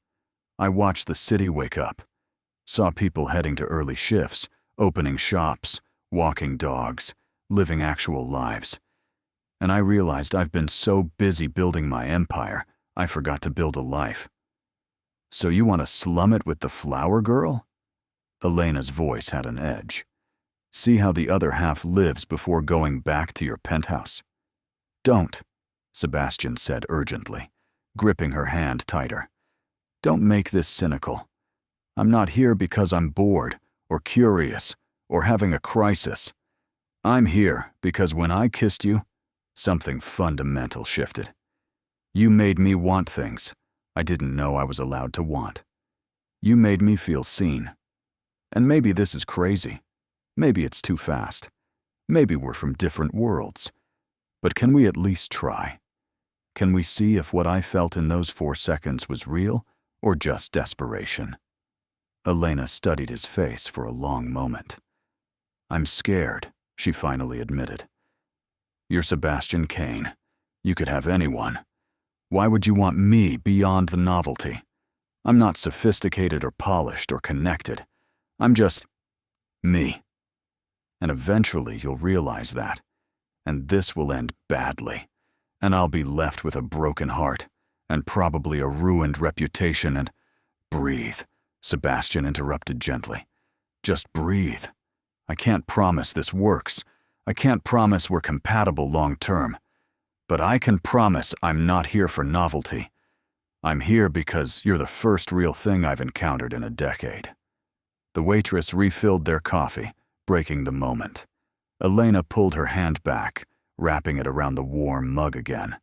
I watched the city wake up, saw people heading to early shifts, opening shops, walking dogs, living actual lives. And I realized I've been so busy building my empire, I forgot to build a life. So you want to slum it with the flower girl? Elena's voice had an edge. See how the other half lives before going back to your penthouse? Don't, Sebastian said urgently, gripping her hand tighter. Don't make this cynical. I'm not here because I'm bored, or curious, or having a crisis. I'm here because when I kissed you, something fundamental shifted. You made me want things I didn't know I was allowed to want. You made me feel seen. And maybe this is crazy. Maybe it's too fast. Maybe we're from different worlds. But can we at least try? Can we see if what I felt in those 4 seconds was real or just desperation? Elena studied his face for a long moment. I'm scared, she finally admitted. You're Sebastian Kane. You could have anyone. Why would you want me beyond the novelty? I'm not sophisticated or polished or connected. I'm just me. And eventually you'll realize that. And this will end badly. And I'll be left with a broken heart and probably a ruined reputation and— Breathe, Sebastian interrupted gently. Just breathe. I can't promise this works. I can't promise we're compatible long term. But I can promise I'm not here for novelty. I'm here because you're the first real thing I've encountered in a decade. The waitress refilled their coffee, breaking the moment. Elena pulled her hand back, wrapping it around the warm mug again.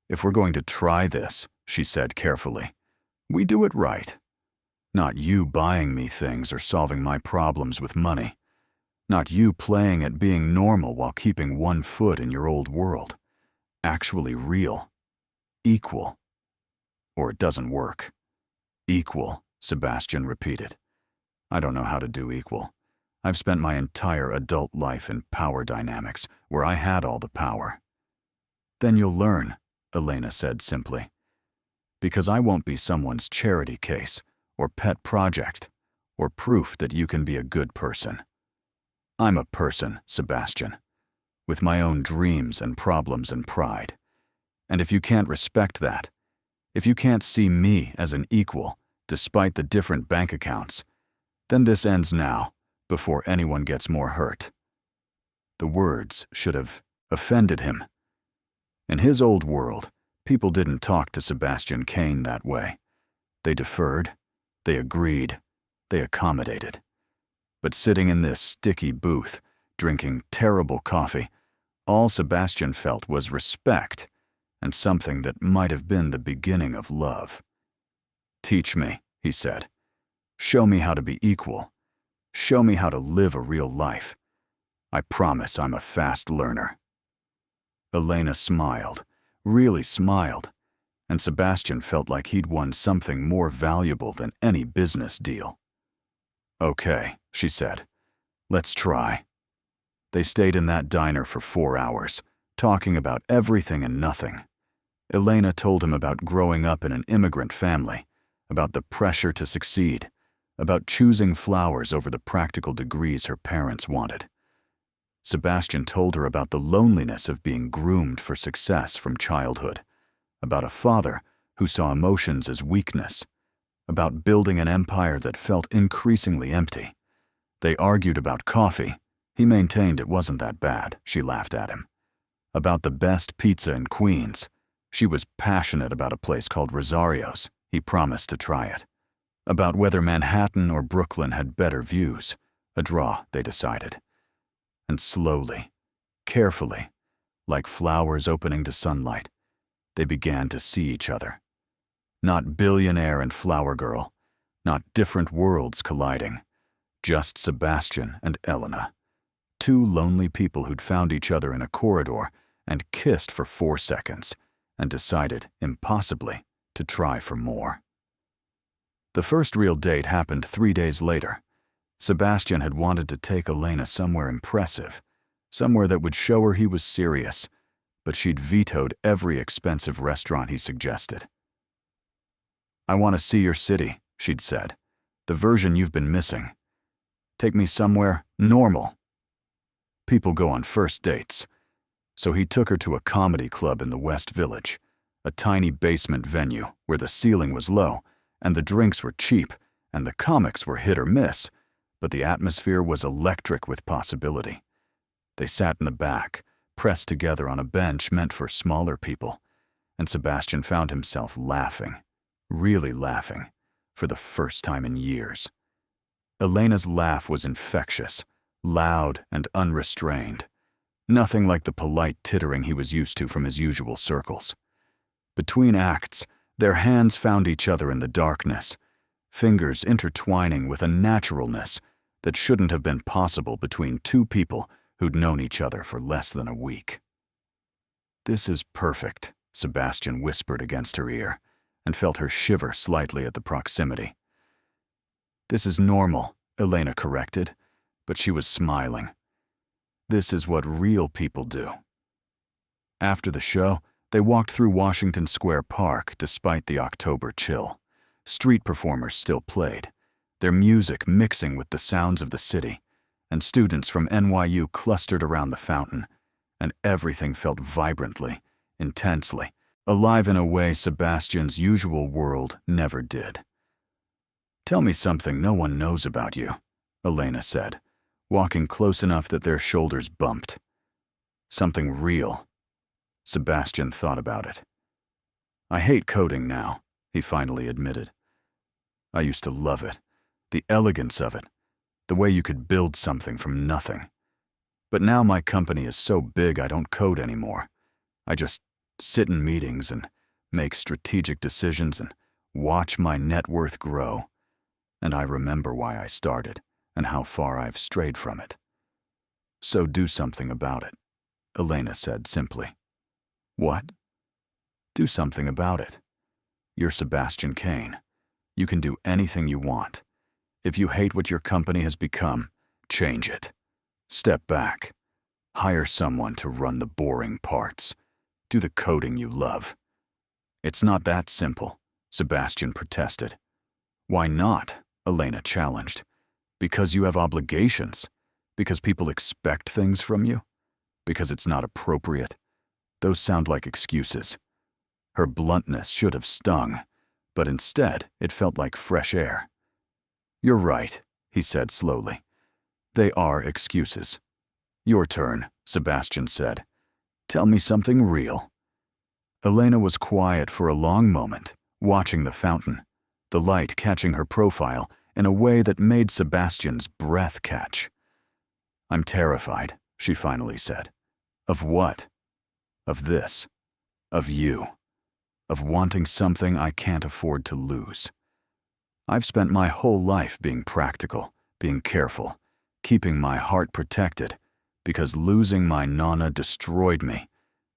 "If we're going to try this," she said carefully, "we do it right. Not you buying me things or solving my problems with money. Not you playing at being normal while keeping one foot in your old world. Actually real. Equal. Or it doesn't work." "Equal," Sebastian repeated. "I don't know how to do equal. I've spent my entire adult life in power dynamics, where I had all the power." "Then you'll learn," Elena said simply. "Because I won't be someone's charity case, or pet project, or proof that you can be a good person. I'm a person, Sebastian, with my own dreams and problems and pride. And if you can't respect that, if you can't see me as an equal, despite the different bank accounts, then this ends now, before anyone gets more hurt." The words should have offended him. In his old world, people didn't talk to Sebastian Kane that way. They deferred, they agreed, they accommodated. But sitting in this sticky booth, drinking terrible coffee, all Sebastian felt was respect and something that might have been the beginning of love. "Teach me," he said. "Show me how to be equal. Show me how to live a real life. I promise I'm a fast learner." Elena smiled, really smiled, and Sebastian felt like he'd won something more valuable than any business deal. "Okay," she said. "Let's try." They stayed in that diner for 4 hours, talking about everything and nothing. Elena told him about growing up in an immigrant family, about the pressure to succeed, about choosing flowers over the practical degrees her parents wanted. Sebastian told her about the loneliness of being groomed for success from childhood, about a father who saw emotions as weakness, about building an empire that felt increasingly empty. They argued about coffee. He maintained it wasn't that bad. She laughed at him. About the best pizza in Queens. She was passionate about a place called Rosario's. He promised to try it. About whether Manhattan or Brooklyn had better views. A draw, they decided. And slowly, carefully, like flowers opening to sunlight, they began to see each other. Not billionaire and flower girl, not different worlds colliding, just Sebastian and Elena, two lonely people who'd found each other in a corridor and kissed for 4 seconds and decided, impossibly, to try for more. The first real date happened 3 days later. Sebastian had wanted to take Elena somewhere impressive, somewhere that would show her he was serious, but she'd vetoed every expensive restaurant he suggested. "I want to see your city," she'd said, "the version you've been missing. Take me somewhere normal." People go on first dates, so he took her to a comedy club in the West Village, a tiny basement venue where the ceiling was low and the drinks were cheap and the comics were hit or miss, but the atmosphere was electric with possibility. They sat in the back, pressed together on a bench meant for smaller people, and Sebastian found himself laughing, really laughing, for the first time in years. Elena's laugh was infectious, loud and unrestrained, nothing like the polite tittering he was used to from his usual circles. Between acts, their hands found each other in the darkness, fingers intertwining with a naturalness that shouldn't have been possible between two people who'd known each other for less than a week. "This is perfect," Sebastian whispered against her ear, and felt her shiver slightly at the proximity. "This is normal," Elena corrected, but she was smiling. "This is what real people do." After the show, they walked through Washington Square Park despite the October chill. Street performers still played, their music mixing with the sounds of the city, and students from NYU clustered around the fountain, and everything felt vibrantly, intensely, alive in a way Sebastian's usual world never did. "Tell me something no one knows about you," Elena said, walking close enough that their shoulders bumped. "Something real." Sebastian thought about it. "I hate coding now," he finally admitted. "I used to love it. the elegance of it, the way you could build something from nothing. But now my company is so big I don't code anymore. I just sit in meetings and make strategic decisions and watch my net worth grow. And I remember why I started and how far I've strayed from it. So do something about it, Elena said simply. What? Do something about it. You're Sebastian Kane. You can do anything you want. If you hate what your company has become, change it. Step back. Hire someone to run the boring parts. Do the coding you love. It's not that simple, Sebastian protested. Why not? Elena challenged. Because you have obligations. Because people expect things from you. Because it's not appropriate. Those sound like excuses. Her bluntness should have stung, but instead it felt like fresh air. You're right, he said slowly. They are excuses. Your turn, Sebastian said. Tell me something real. Elena was quiet for a long moment, watching the fountain, the light catching her profile in a way that made Sebastian's breath catch. I'm terrified, she finally said. Of what? Of this. Of you. Of wanting something I can't afford to lose. I've spent my whole life being practical, being careful, keeping my heart protected, because losing my Nana destroyed me,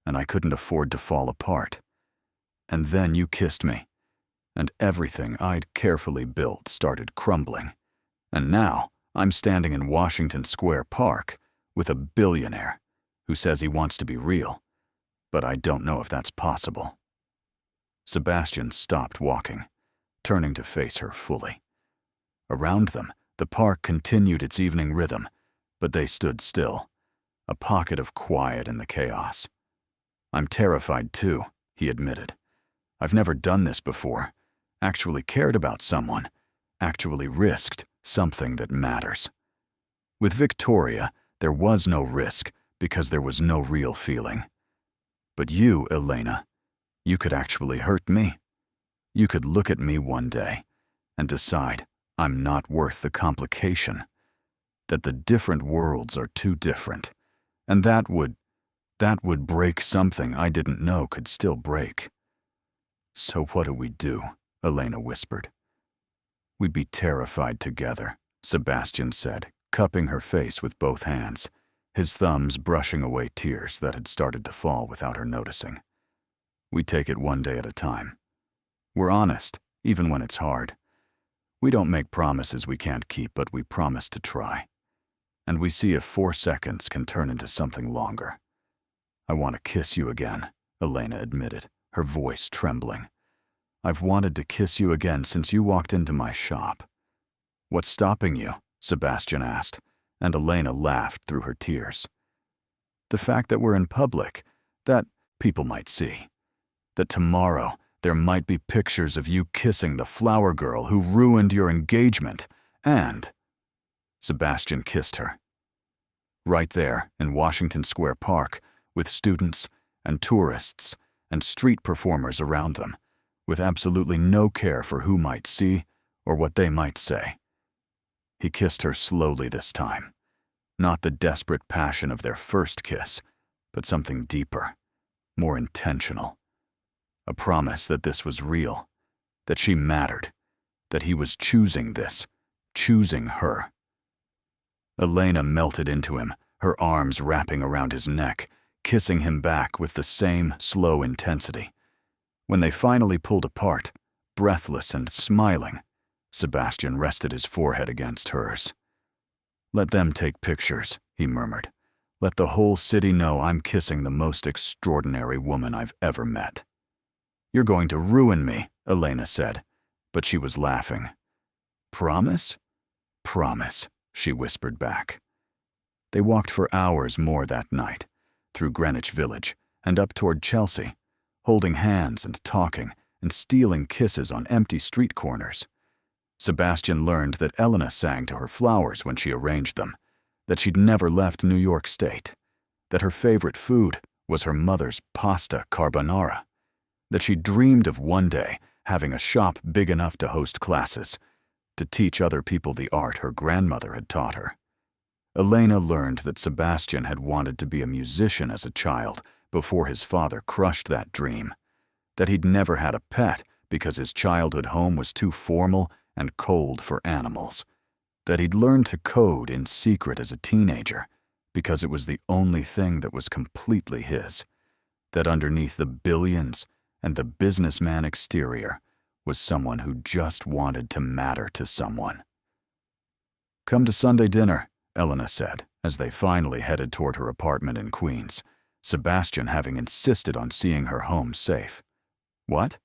and I couldn't afford to fall apart. And then you kissed me, and everything I'd carefully built started crumbling. And now I'm standing in Washington Square Park with a billionaire who says he wants to be real, but I don't know if that's possible. Sebastian stopped walking, turning to face her fully. Around them, the park continued its evening rhythm, but they stood still, a pocket of quiet in the chaos. I'm terrified too, he admitted. I've never done this before, actually cared about someone, actually risked something that matters. With Victoria, there was no risk because there was no real feeling. But you, Elena, you could actually hurt me. You could look at me one day and decide I'm not worth the complication, that the different worlds are too different, and that would break something I didn't know could still break. So what do we do? Elena whispered. We'd be terrified together, Sebastian said, cupping her face with both hands, his thumbs brushing away tears that had started to fall without her noticing. We take it one day at a time. We're honest, even when it's hard. We don't make promises we can't keep, but we promise to try. And we see if 4 seconds can turn into something longer. I want to kiss you again, Elena admitted, her voice trembling. I've wanted to kiss you again since you walked into my shop. What's stopping you? Sebastian asked, and Elena laughed through her tears. The fact that we're in public, that people might see. That tomorrow there might be pictures of you kissing the flower girl who ruined your engagement, and Sebastian kissed her. Right there in Washington Square Park, with students and tourists and street performers around them, with absolutely no care for who might see or what they might say. He kissed her slowly this time, not the desperate passion of their first kiss, but something deeper, more intentional. A promise that this was real, that she mattered, that he was choosing this, choosing her. Elena melted into him, her arms wrapping around his neck, kissing him back with the same slow intensity. When they finally pulled apart, breathless and smiling, Sebastian rested his forehead against hers. Let them take pictures, he murmured. Let the whole city know I'm kissing the most extraordinary woman I've ever met. You're going to ruin me, Elena said, but she was laughing. Promise? Promise, she whispered back. They walked for hours more that night, through Greenwich Village and up toward Chelsea, holding hands and talking and stealing kisses on empty street corners. Sebastian learned that Elena sang to her flowers when she arranged them, that she'd never left New York State, that her favorite food was her mother's pasta carbonara, that she dreamed of one day having a shop big enough to host classes, to teach other people the art her grandmother had taught her. Elena learned that Sebastian had wanted to be a musician as a child before his father crushed that dream, that he'd never had a pet because his childhood home was too formal and cold for animals, that he'd learned to code in secret as a teenager because it was the only thing that was completely his, that underneath the billions and the businessman exterior was someone who just wanted to matter to someone. "Come to Sunday dinner," Elena said, as they finally headed toward her apartment in Queens, Sebastian having insisted on seeing her home safe. "What?"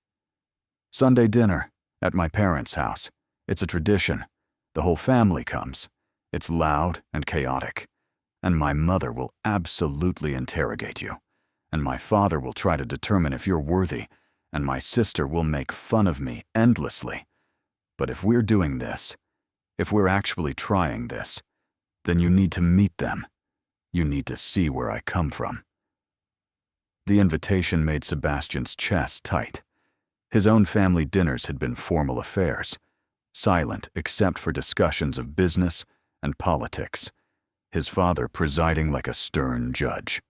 "Sunday dinner, at my parents' house. It's a tradition. The whole family comes. It's loud and chaotic. And my mother will absolutely interrogate you. And my father will try to determine if you're worthy, and my sister will make fun of me endlessly. But if we're doing this, if we're actually trying this, then you need to meet them. You need to see where I come from." The invitation made Sebastian's chest tight. His own family dinners had been formal affairs, silent except for discussions of business and politics, his father presiding like a stern judge.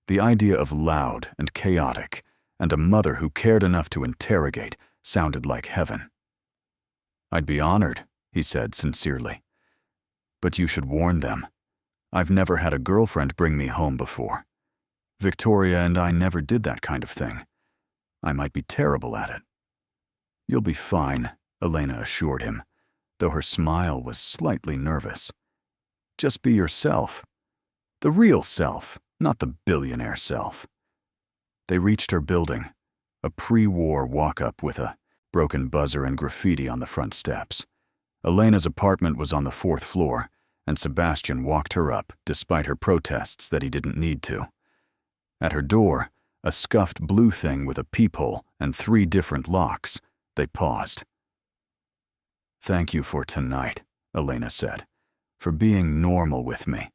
The idea of loud and chaotic and a mother who cared enough to interrogate sounded like heaven. "I'd be honored," he said sincerely. "But you should warn them. I've never had a girlfriend bring me home before. Victoria and I never did that kind of thing. I might be terrible at it." "You'll be fine," Elena assured him, though her smile was slightly nervous. "Just be yourself. The real self, not the billionaire self." They reached her building, a pre-war walk-up with a broken buzzer and graffiti on the front steps. Elena's apartment was on the 4th floor, and Sebastian walked her up despite her protests that he didn't need to. At her door, a scuffed blue thing with a peephole and 3 different locks, they paused. "Thank you for tonight," Elena said, "for being normal with me."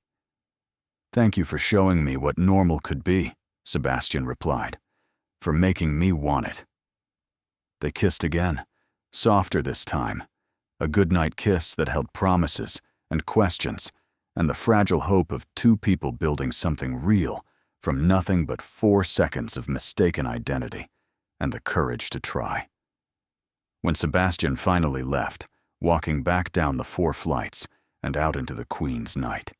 "Thank you for showing me what normal could be," Sebastian replied, "for making me want it." They kissed again, softer this time, a goodnight kiss that held promises and questions and the fragile hope of 2 people building something real from nothing but 4 seconds of mistaken identity and the courage to try. When Sebastian finally left, walking back down the 4 flights and out into the Queen's night,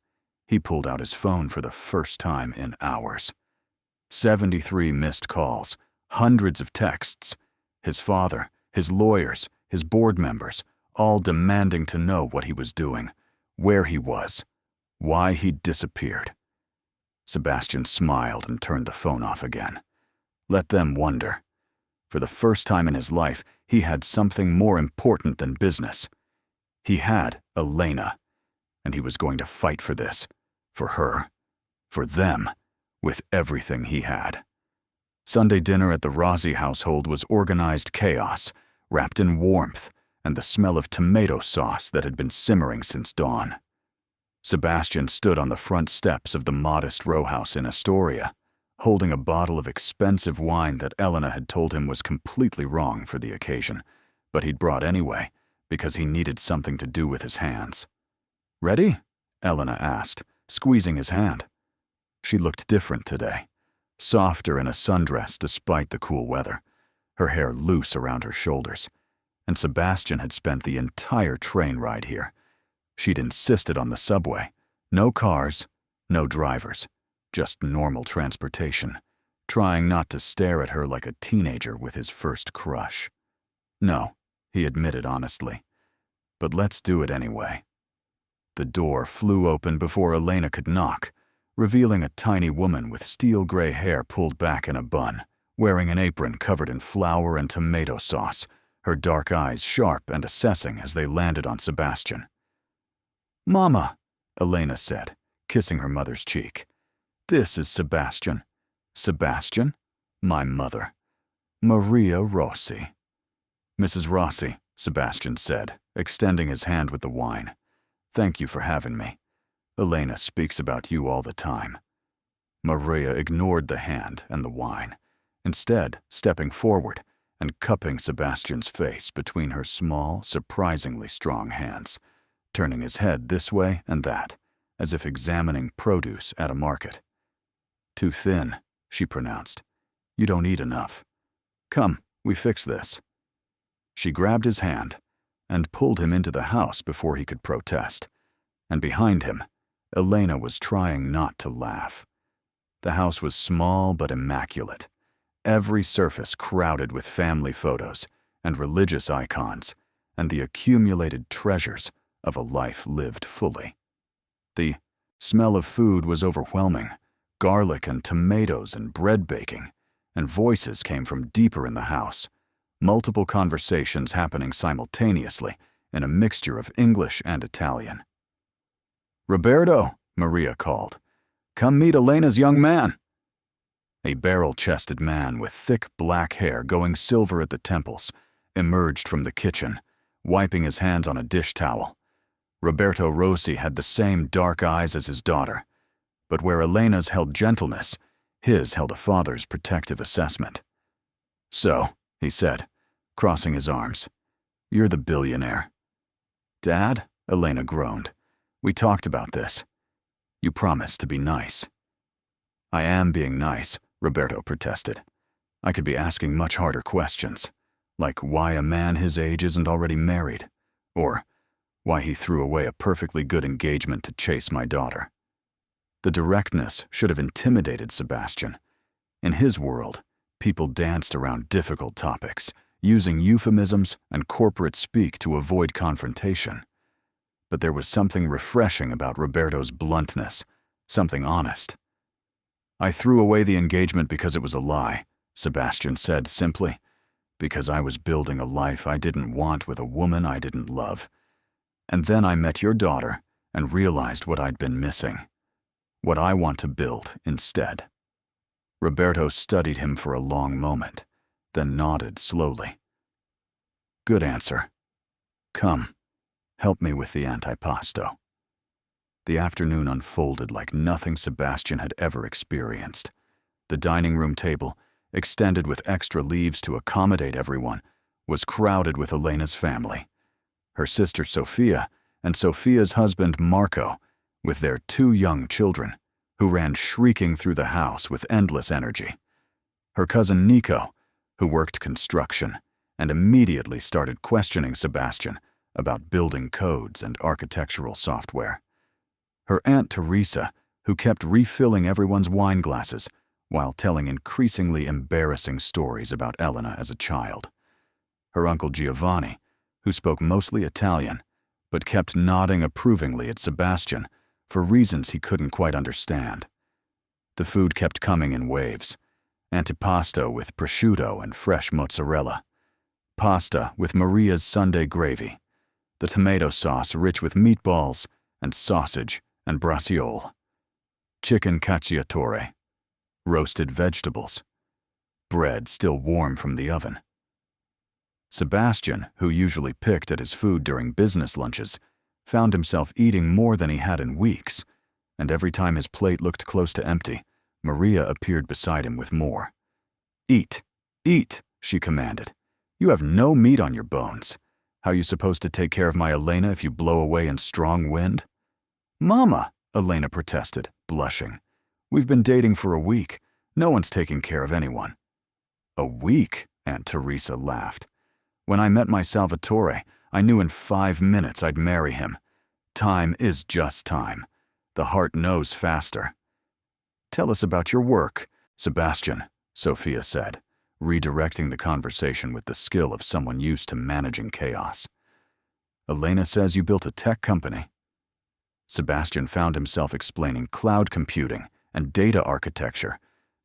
he pulled out his phone for the first time in hours. 73 missed calls, hundreds of texts, his father, his lawyers, his board members, all demanding to know what he was doing, where he was, why he'd disappeared. Sebastian smiled and turned the phone off again. Let them wonder. For the first time in his life, he had something more important than business. He had Elena, and he was going to fight for this, for her, for them, with everything he had. Sunday dinner at the Rossi household was organized chaos, wrapped in warmth and the smell of tomato sauce that had been simmering since dawn. Sebastian stood on the front steps of the modest row house in Astoria, holding a bottle of expensive wine that Elena had told him was completely wrong for the occasion, but he'd brought anyway because he needed something to do with his hands. "Ready?" Elena asked, squeezing his hand. She looked different today, softer in a sundress despite the cool weather, her hair loose around her shoulders. And Sebastian had spent the entire train ride here. She'd insisted on the subway. No cars, no drivers, just normal transportation, trying not to stare at her like a teenager with his first crush. "No," he admitted honestly, "but let's do it anyway." The door flew open before Elena could knock, revealing a tiny woman with steel gray hair pulled back in a bun, wearing an apron covered in flour and tomato sauce, her dark eyes sharp and assessing as they landed on Sebastian. "Mama," Elena said, kissing her mother's cheek. "This is Sebastian." "Sebastian?" "My mother. Maria Rossi." "Mrs. Rossi," Sebastian said, extending his hand with the wine. "Thank you for having me. Elena speaks about you all the time." Maria ignored the hand and the wine, instead stepping forward and cupping Sebastian's face between her small, surprisingly strong hands, turning his head this way and that, as if examining produce at a market. "Too thin," she pronounced. "You don't eat enough. Come, we fix this." She grabbed his hand and pulled him into the house before he could protest, and behind him, Elena was trying not to laugh. The house was small but immaculate, every surface crowded with family photos and religious icons and the accumulated treasures of a life lived fully. The smell of food was overwhelming, garlic and tomatoes and bread baking, and voices came from deeper in the house, multiple conversations happening simultaneously in a mixture of English and Italian. "Roberto," Maria called, "come meet Elena's young man." A barrel-chested man with thick black hair going silver at the temples emerged from the kitchen, wiping his hands on a dish towel. Roberto Rossi had the same dark eyes as his daughter, but where Elena's held gentleness, his held a father's protective assessment. "So," he said, crossing his arms, "you're the billionaire." "Dad," Elena groaned, "we talked about this. You promised to be nice." "I am being nice," Roberto protested. "I could be asking much harder questions, like why a man his age isn't already married, or why he threw away a perfectly good engagement to chase my daughter." The directness should have intimidated Sebastian. In his world, people danced around difficult topics, using euphemisms and corporate speak to avoid confrontation. But there was something refreshing about Roberto's bluntness, something honest. "I threw away the engagement because it was a lie," Sebastian said simply, "because I was building a life I didn't want with a woman I didn't love. And then I met your daughter and realized what I'd been missing, what I want to build instead." Roberto studied him for a long moment, then nodded slowly. "Good answer. Come, help me with the antipasto." The afternoon unfolded like nothing Sebastian had ever experienced. The dining room table, extended with extra leaves to accommodate everyone, was crowded with Elena's family. Her sister Sophia and Sophia's husband Marco, with their 2 young children, who ran shrieking through the house with endless energy. Her cousin Nico, who worked construction and immediately started questioning Sebastian about building codes and architectural software. Her Aunt Teresa, who kept refilling everyone's wine glasses while telling increasingly embarrassing stories about Elena as a child. Her Uncle Giovanni, who spoke mostly Italian, but kept nodding approvingly at Sebastian for reasons he couldn't quite understand. The food kept coming in waves: antipasto with prosciutto and fresh mozzarella, pasta with Maria's Sunday gravy, the tomato sauce rich with meatballs and sausage and braciole, chicken cacciatore, roasted vegetables, bread still warm from the oven. Sebastian, who usually picked at his food during business lunches, found himself eating more than he had in weeks, and every time his plate looked close to empty, Maria appeared beside him with more. "Eat, eat," she commanded. "You have no meat on your bones. How are you supposed to take care of my Elena if you blow away in strong wind?" "Mama," Elena protested, blushing. "We've been dating for a week. No one's taking care of anyone." "A week?" Aunt Teresa laughed. "When I met my Salvatore, I knew in 5 minutes I'd marry him. Time is just time. The heart knows faster." "Tell us about your work, Sebastian," Sophia said, redirecting the conversation with the skill of someone used to managing chaos. "Elena says you built a tech company." Sebastian found himself explaining cloud computing and data architecture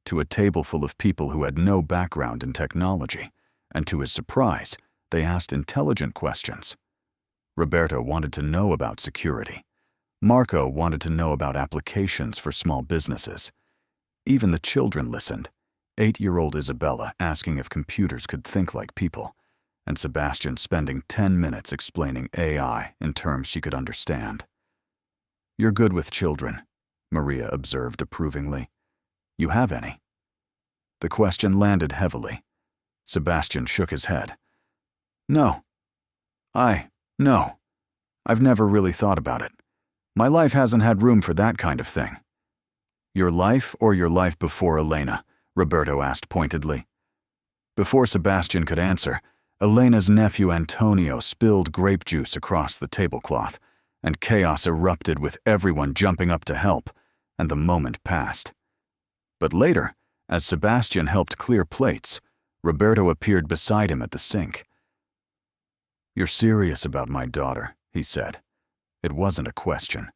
to a table full of people who had no background in technology, and to his surprise, they asked intelligent questions. Roberto wanted to know about security. Marco wanted to know about applications for small businesses. Even the children listened, 8-year-old Isabella asking if computers could think like people, and Sebastian spending 10 minutes explaining AI in terms she could understand. "You're good with children," Maria observed approvingly. "You have any?" The question landed heavily. Sebastian shook his head. No. No. I've never really thought about it. My life hasn't had room for that kind of thing. Your life or your life before Elena? Roberto asked pointedly. Before Sebastian could answer, Elena's nephew Antonio spilled grape juice across the tablecloth, and chaos erupted with everyone jumping up to help, and the moment passed. But later, as Sebastian helped clear plates, Roberto appeared beside him at the sink. You're serious about my daughter, he said. It wasn't a question.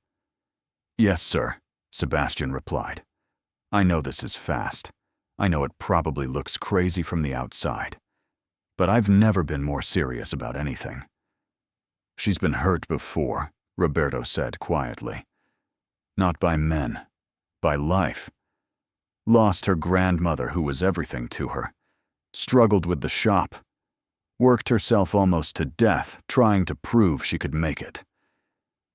Yes, sir, Sebastian replied. I know this is fast. I know it probably looks crazy from the outside. But I've never been more serious about anything. She's been hurt before, Roberto said quietly. Not by men, by life. Lost her grandmother who was everything to her. Struggled with the shop. Worked herself almost to death trying to prove she could make it.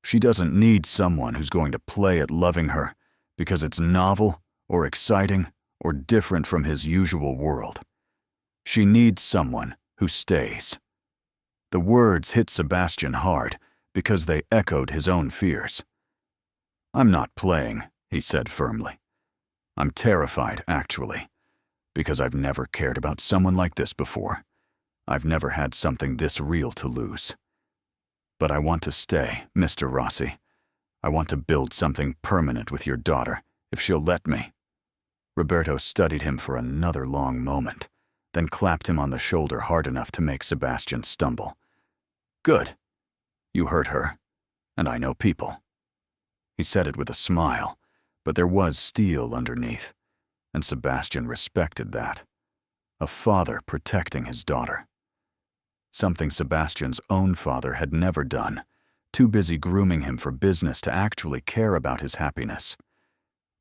She doesn't need someone who's going to play at loving her because it's novel or exciting or different from his usual world. She needs someone who stays. The words hit Sebastian hard because they echoed his own fears. I'm not playing, he said firmly. I'm terrified, actually, because I've never cared about someone like this before. I've never had something this real to lose. But I want to stay, Mr. Rossi. I want to build something permanent with your daughter, if she'll let me. Roberto studied him for another long moment, then clapped him on the shoulder hard enough to make Sebastian stumble. Good. You hurt her, and I know people. He said it with a smile, but there was steel underneath, and Sebastian respected that. A father protecting his daughter. Something Sebastian's own father had never done, too busy grooming him for business to actually care about his happiness.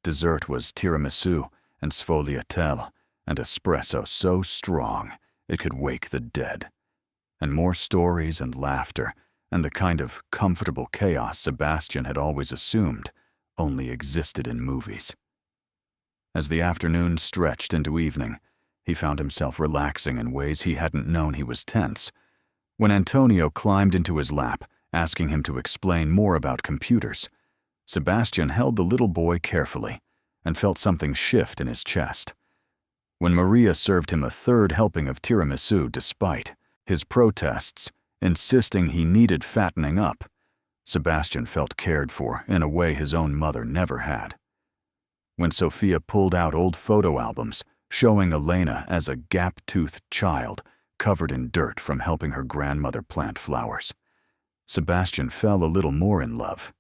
Dessert was tiramisu and sfogliatelle, and espresso so strong it could wake the dead. And more stories and laughter, and the kind of comfortable chaos Sebastian had always assumed only existed in movies. As the afternoon stretched into evening, he found himself relaxing in ways he hadn't known he was tense. When Antonio climbed into his lap, asking him to explain more about computers, Sebastian held the little boy carefully and felt something shift in his chest. When Maria served him a third helping of tiramisu despite his protests, insisting he needed fattening up, Sebastian felt cared for in a way his own mother never had. When Sophia pulled out old photo albums showing Elena as a gap-toothed child covered in dirt from helping her grandmother plant flowers, Sebastian fell a little more in love.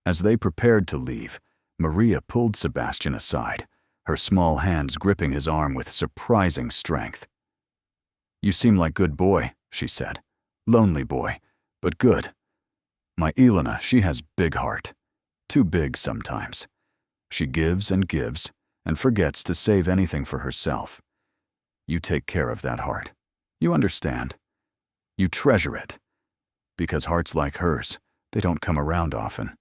As they prepared to leave, Maria pulled Sebastian aside, her small hands gripping his arm with surprising strength. You seem like good boy, she said. Lonely boy, but good. My Elena, she has big heart. Too big sometimes. She gives and forgets to save anything for herself. You take care of that heart. You understand. You treasure it. Because hearts like hers, they don't come around often.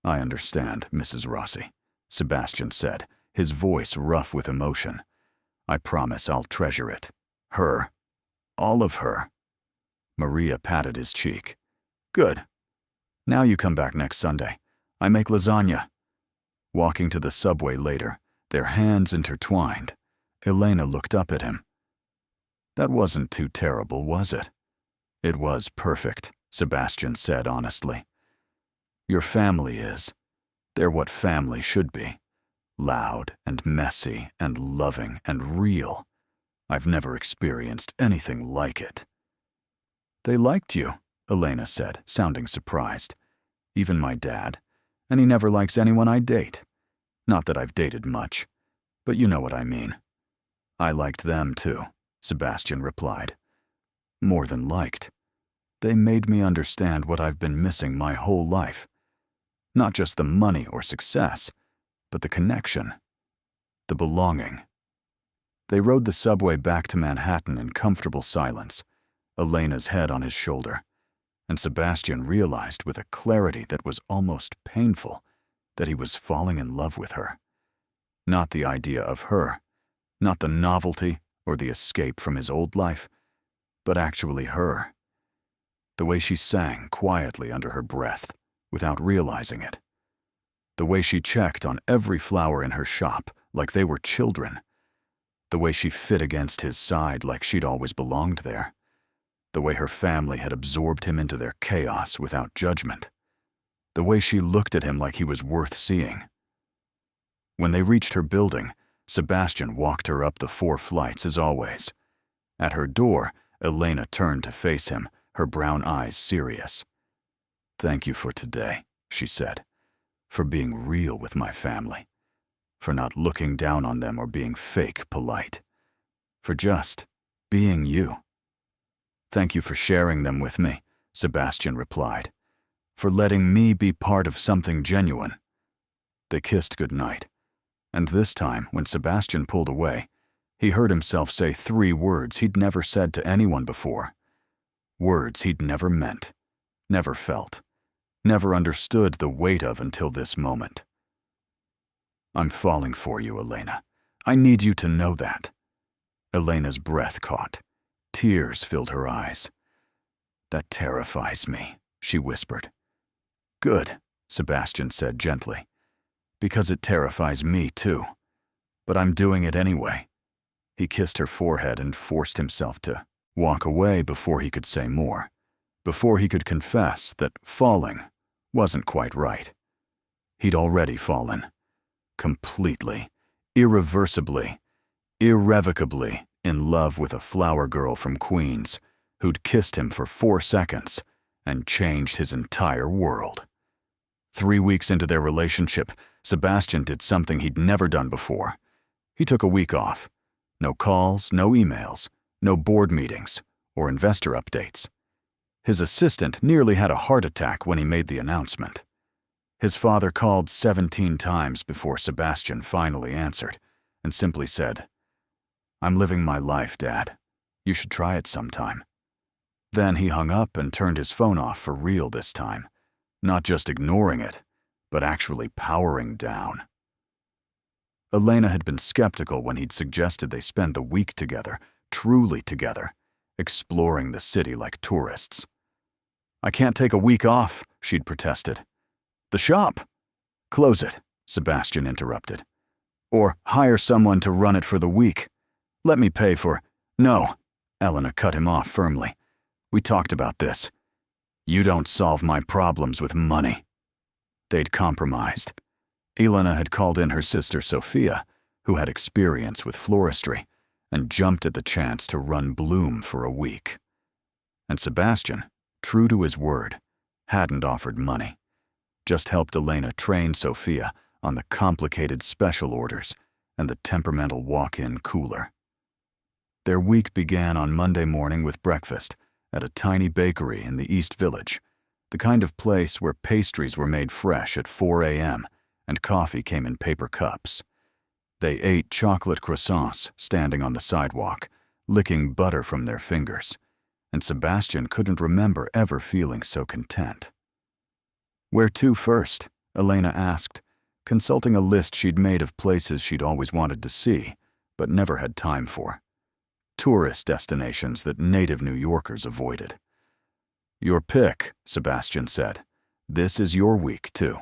I understand, Mrs. Rossi, Sebastian said, his voice rough with emotion. I promise I'll treasure it. Her. All of her. Maria patted his cheek. Good. Now you come back next Sunday. I make lasagna. Walking to the subway later, their hands intertwined, Elena looked up at him. That wasn't too terrible, was it? It was perfect, Sebastian said honestly. Your family is. They're what family should be. Loud and messy and loving and real. I've never experienced anything like it. They liked you, Elena said, sounding surprised. Even my dad. And he never likes anyone I date. Not that I've dated much, but you know what I mean. I liked them too, Sebastian replied. More than liked. They made me understand what I've been missing my whole life. Not just the money or success, but the connection, the belonging. They rode the subway back to Manhattan in comfortable silence, Elena's head on his shoulder, and Sebastian realized with a clarity that was almost painful that he was falling in love with her. Not the idea of her, not the novelty or the escape from his old life, but actually her. The way she sang quietly under her breath, without realizing it. The way she checked on every flower in her shop like they were children. The way she fit against his side like she'd always belonged there. The way her family had absorbed him into their chaos without judgment. The way she looked at him like he was worth seeing. When they reached her building, Sebastian walked her up the 4 flights as always. At her door, Elena turned to face him, her brown eyes serious. "Thank you for today," she said, "for being real with my family, for not looking down on them or being fake polite, for just being you." "Thank you for sharing them with me," Sebastian replied, "for letting me be part of something genuine." They kissed goodnight, and this time, when Sebastian pulled away, he heard himself say 3 words he'd never said to anyone before. Words he'd never meant, never felt, never understood the weight of until this moment. "I'm falling for you, Elena. I need you to know that." Elena's breath caught. Tears filled her eyes. "That terrifies me," she whispered. "Good," Sebastian said gently, "because it terrifies me too. But I'm doing it anyway." He kissed her forehead and forced himself to walk away before he could say more, before he could confess that falling wasn't quite right. He'd already fallen. Completely, irreversibly, irrevocably in love with a flower girl from Queens who'd kissed him for 4 seconds and changed his entire world. 3 weeks into their relationship, Sebastian did something he'd never done before. He took a week off. No calls, no emails, no board meetings or investor updates. His assistant nearly had a heart attack when he made the announcement. His father called 17 times before Sebastian finally answered and simply said, "I'm living my life, Dad. You should try it sometime." Then he hung up and turned his phone off for real this time, not just ignoring it, but actually powering down. Elena had been skeptical when he'd suggested they spend the week together, truly together, exploring the city like tourists. "I can't take a week off," she'd protested. "The shop." "Close it," Sebastian interrupted. "Or hire someone to run it for the week. Let me pay for—" "No," Elena cut him off firmly. "We talked about this. You don't solve my problems with money." They'd compromised. Elena had called in her sister Sophia, who had experience with floristry, and jumped at the chance to run Bloom for a week. And Sebastian, true to his word, hadn't offered money, just helped Elena train Sophia on the complicated special orders and the temperamental walk-in cooler. Their week began on Monday morning with breakfast at a tiny bakery in the East Village, the kind of place where pastries were made fresh at 4 a.m. and coffee came in paper cups. They ate chocolate croissants standing on the sidewalk, licking butter from their fingers, and Sebastian couldn't remember ever feeling so content. "Where to first?" Elena asked, consulting a list she'd made of places she'd always wanted to see, but never had time for. Tourist destinations that native New Yorkers avoided. "Your pick," Sebastian said. "This is your week, too."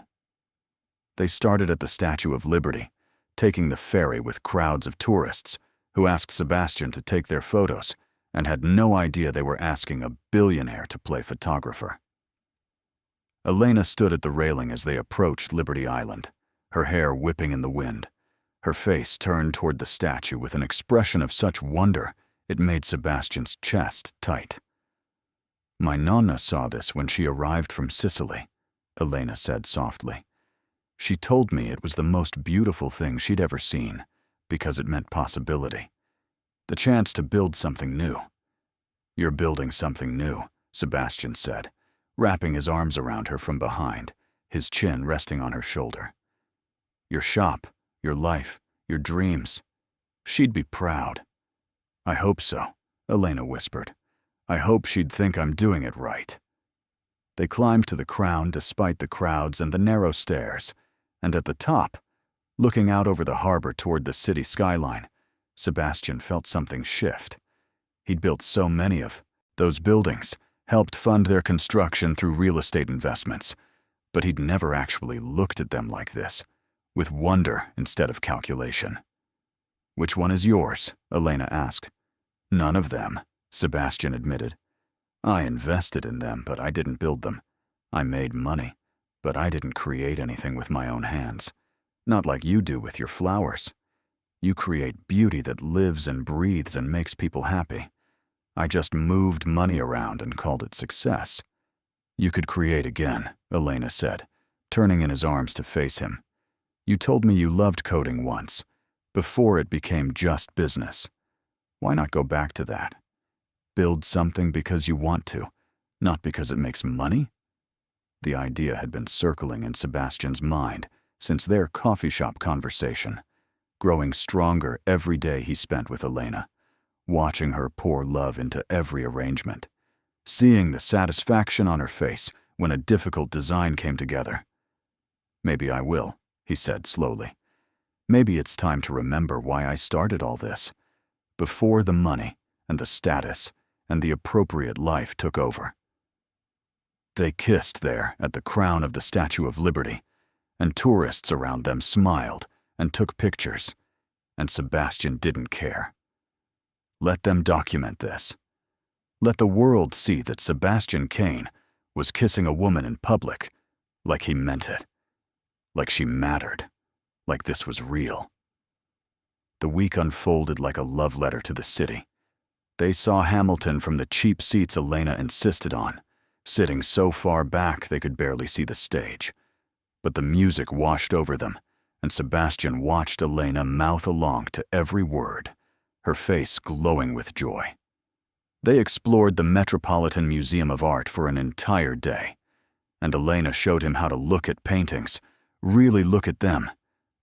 They started at the Statue of Liberty, taking the ferry with crowds of tourists who asked Sebastian to take their photos and had no idea they were asking a billionaire to play photographer. Elena stood at the railing as they approached Liberty Island, her hair whipping in the wind, her face turned toward the statue with an expression of such wonder it made Sebastian's chest tight. "My nonna saw this when she arrived from Sicily," Elena said softly. "She told me it was the most beautiful thing she'd ever seen because it meant possibility, the chance to build something new." "You're building something new," Sebastian said, wrapping his arms around her from behind, his chin resting on her shoulder. "Your shop, your life, your dreams. She'd be proud." "I hope so," Elena whispered. "I hope she'd think I'm doing it right." They climbed to the crown despite the crowds and the narrow stairs, and at the top, looking out over the harbor toward the city skyline, Sebastian felt something shift. He'd built so many of those buildings, helped fund their construction through real estate investments, but he'd never actually looked at them like this, with wonder instead of calculation. "Which one is yours?" Elena asked. "None of them," Sebastian admitted. "I invested in them, but I didn't build them. I made money, but I didn't create anything with my own hands. Not like you do with your flowers. You create beauty that lives and breathes and makes people happy. I just moved money around and called it success." "You could create again," Elena said, turning in his arms to face him. "You told me you loved coding once, before it became just business. Why not go back to that? Build something because you want to, not because it makes money?" The idea had been circling in Sebastian's mind since their coffee shop conversation, growing stronger every day he spent with Elena, watching her pour love into every arrangement, seeing the satisfaction on her face when a difficult design came together. "Maybe I will," he said slowly. "Maybe it's time to remember why I started all this, before the money and the status and the appropriate life took over." They kissed there at the crown of the Statue of Liberty, and tourists around them smiled and took pictures, and Sebastian didn't care. Let them document this. Let the world see that Sebastian Kane was kissing a woman in public like he meant it, like she mattered, like this was real. The week unfolded like a love letter to the city. They saw Hamilton from the cheap seats Elena insisted on, sitting so far back they could barely see the stage. But the music washed over them, and Sebastian watched Elena mouth along to every word, her face glowing with joy. They explored the Metropolitan Museum of Art for an entire day, and Elena showed him how to look at paintings, really look at them,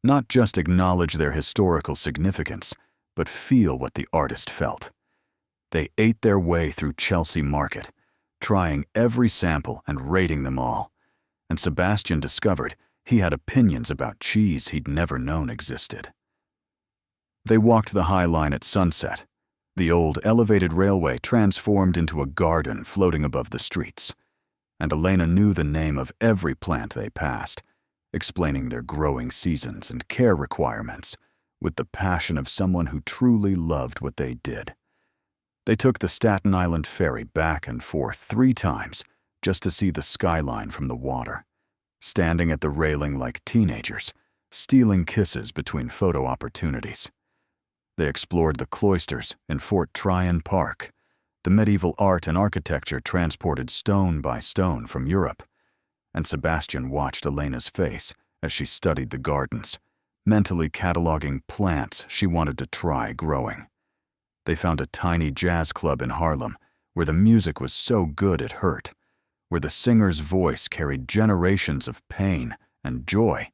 not just acknowledge their historical significance, but feel what the artist felt. They ate their way through Chelsea Market, trying every sample and rating them all, and Sebastian discovered he had opinions about cheese he'd never known existed. They walked the High Line at sunset, the old elevated railway transformed into a garden floating above the streets, and Elena knew the name of every plant they passed, explaining their growing seasons and care requirements with the passion of someone who truly loved what they did. They took the Staten Island ferry back and forth 3 times just to see the skyline from the water, standing at the railing like teenagers, stealing kisses between photo opportunities. They explored the cloisters in Fort Tryon Park, the medieval art and architecture transported stone by stone from Europe, and Sebastian watched Elena's face as she studied the gardens, mentally cataloging plants she wanted to try growing. They found a tiny jazz club in Harlem where the music was so good it hurt, where the singer's voice carried generations of pain and joy,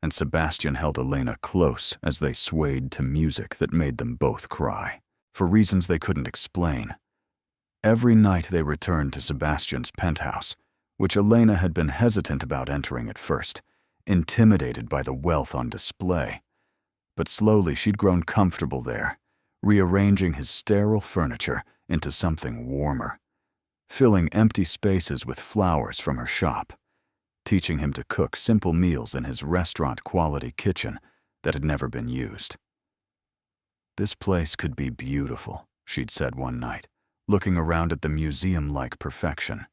and Sebastian held Elena close as they swayed to music that made them both cry, for reasons they couldn't explain. Every night they returned to Sebastian's penthouse, which Elena had been hesitant about entering at first, intimidated by the wealth on display. But slowly she'd grown comfortable there, rearranging his sterile furniture into something warmer, filling empty spaces with flowers from her shop, teaching him to cook simple meals in his restaurant-quality kitchen that had never been used. "This place could be beautiful," she'd said one night, looking around at the museum-like perfection,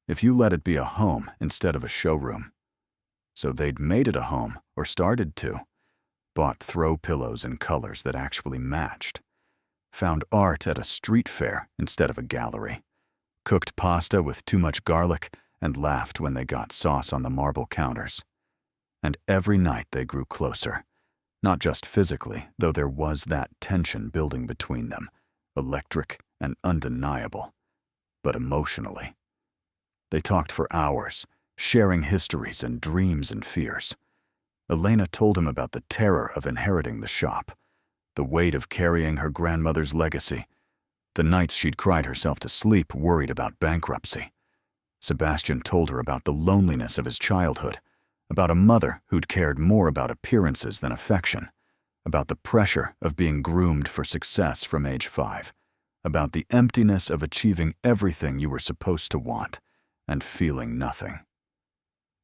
"if you let it be a home instead of a showroom." So they'd made it a home, or started to, bought throw pillows in colors that actually matched, found art at a street fair instead of a gallery, cooked pasta with too much garlic, and laughed when they got sauce on the marble counters. And every night they grew closer, not just physically, though there was that tension building between them, electric and undeniable, but emotionally. They talked for hours, sharing histories and dreams and fears. Elena told him about the terror of inheriting the shop, the weight of carrying her grandmother's legacy, the nights she'd cried herself to sleep worried about bankruptcy. Sebastian told her about the loneliness of his childhood, about a mother who'd cared more about appearances than affection, about the pressure of being groomed for success from age 5, about the emptiness of achieving everything you were supposed to want and feeling nothing.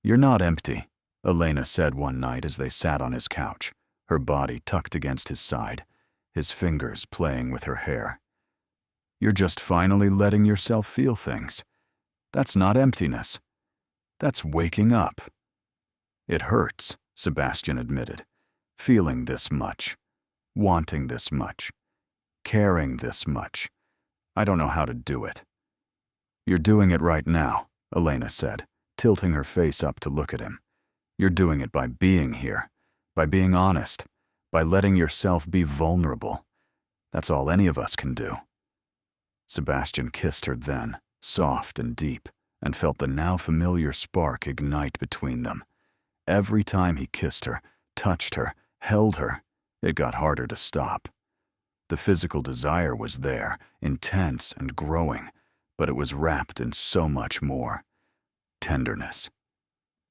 "You're not empty," Elena said one night as they sat on his couch, her body tucked against his side, his fingers playing with her hair. "You're just finally letting yourself feel things. That's not emptiness. That's waking up." "It hurts," Sebastian admitted, "feeling this much, wanting this much, caring this much. I don't know how to do it." "You're doing it right now," Elena said, tilting her face up to look at him. "You're doing it by being here, by being honest, by letting yourself be vulnerable. That's all any of us can do." Sebastian kissed her then, soft and deep, and felt the now familiar spark ignite between them. Every time he kissed her, touched her, held her, it got harder to stop. The physical desire was there, intense and growing, but it was wrapped in so much more. Tenderness,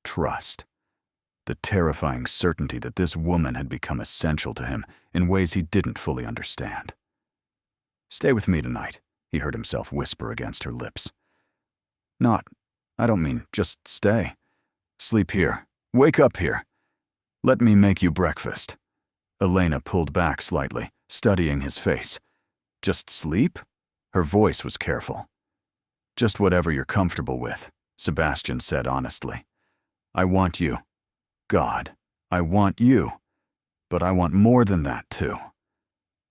trust, the terrifying certainty that this woman had become essential to him in ways he didn't fully understand. "Stay with me tonight," he heard himself whisper against her lips. I don't mean just stay. Sleep here. Wake up here. Let me make you breakfast." Elena pulled back slightly, studying his face. "Just sleep?" Her voice was careful. "Just whatever you're comfortable with," Sebastian said honestly. "I want you. God, I want you. But I want more than that, too.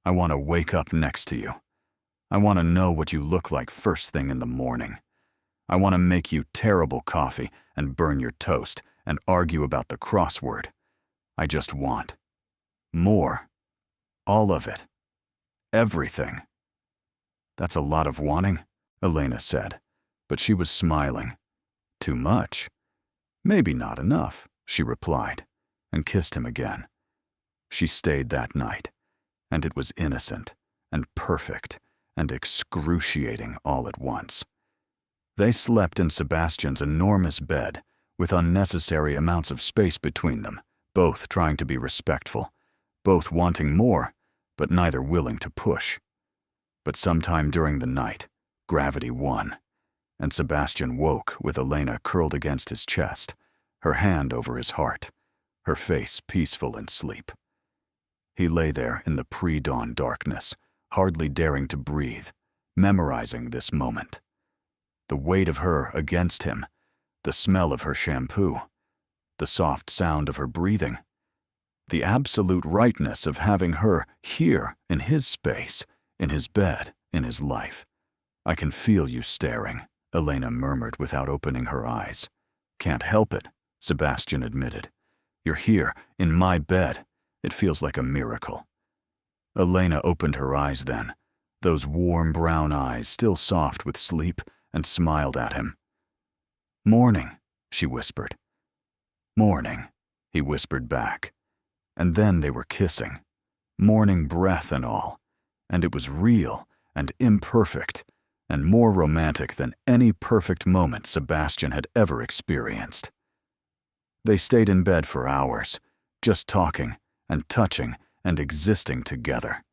I want to wake up next to you. I want to know what you look like first thing in the morning. I want to make you terrible coffee and burn your toast and argue about the crossword. I just want more. All of it. Everything." "That's a lot of wanting," Elena said, but she was smiling. "Too much?" "Maybe not enough," she replied, and kissed him again. She stayed that night, and it was innocent and perfect and excruciating all at once. They slept in Sebastian's enormous bed, with unnecessary amounts of space between them, both trying to be respectful, both wanting more, but neither willing to push. But sometime during the night, gravity won, and Sebastian woke with Elena curled against his chest, her hand over his heart, her face peaceful in sleep. He lay there in the pre-dawn darkness, hardly daring to breathe, memorizing this moment. The weight of her against him, the smell of her shampoo, the soft sound of her breathing, the absolute rightness of having her here in his space, in his bed, in his life. "I can feel you staring," Elena murmured without opening her eyes. "Can't help it," Sebastian admitted. "You're here, in my bed. It feels like a miracle." Elena opened her eyes then, those warm brown eyes still soft with sleep, and smiled at him. "Morning," she whispered. "Morning," he whispered back. And then they were kissing, morning breath and all, and it was real and imperfect and more romantic than any perfect moment Sebastian had ever experienced. They stayed in bed for hours, just talking and touching and existing together.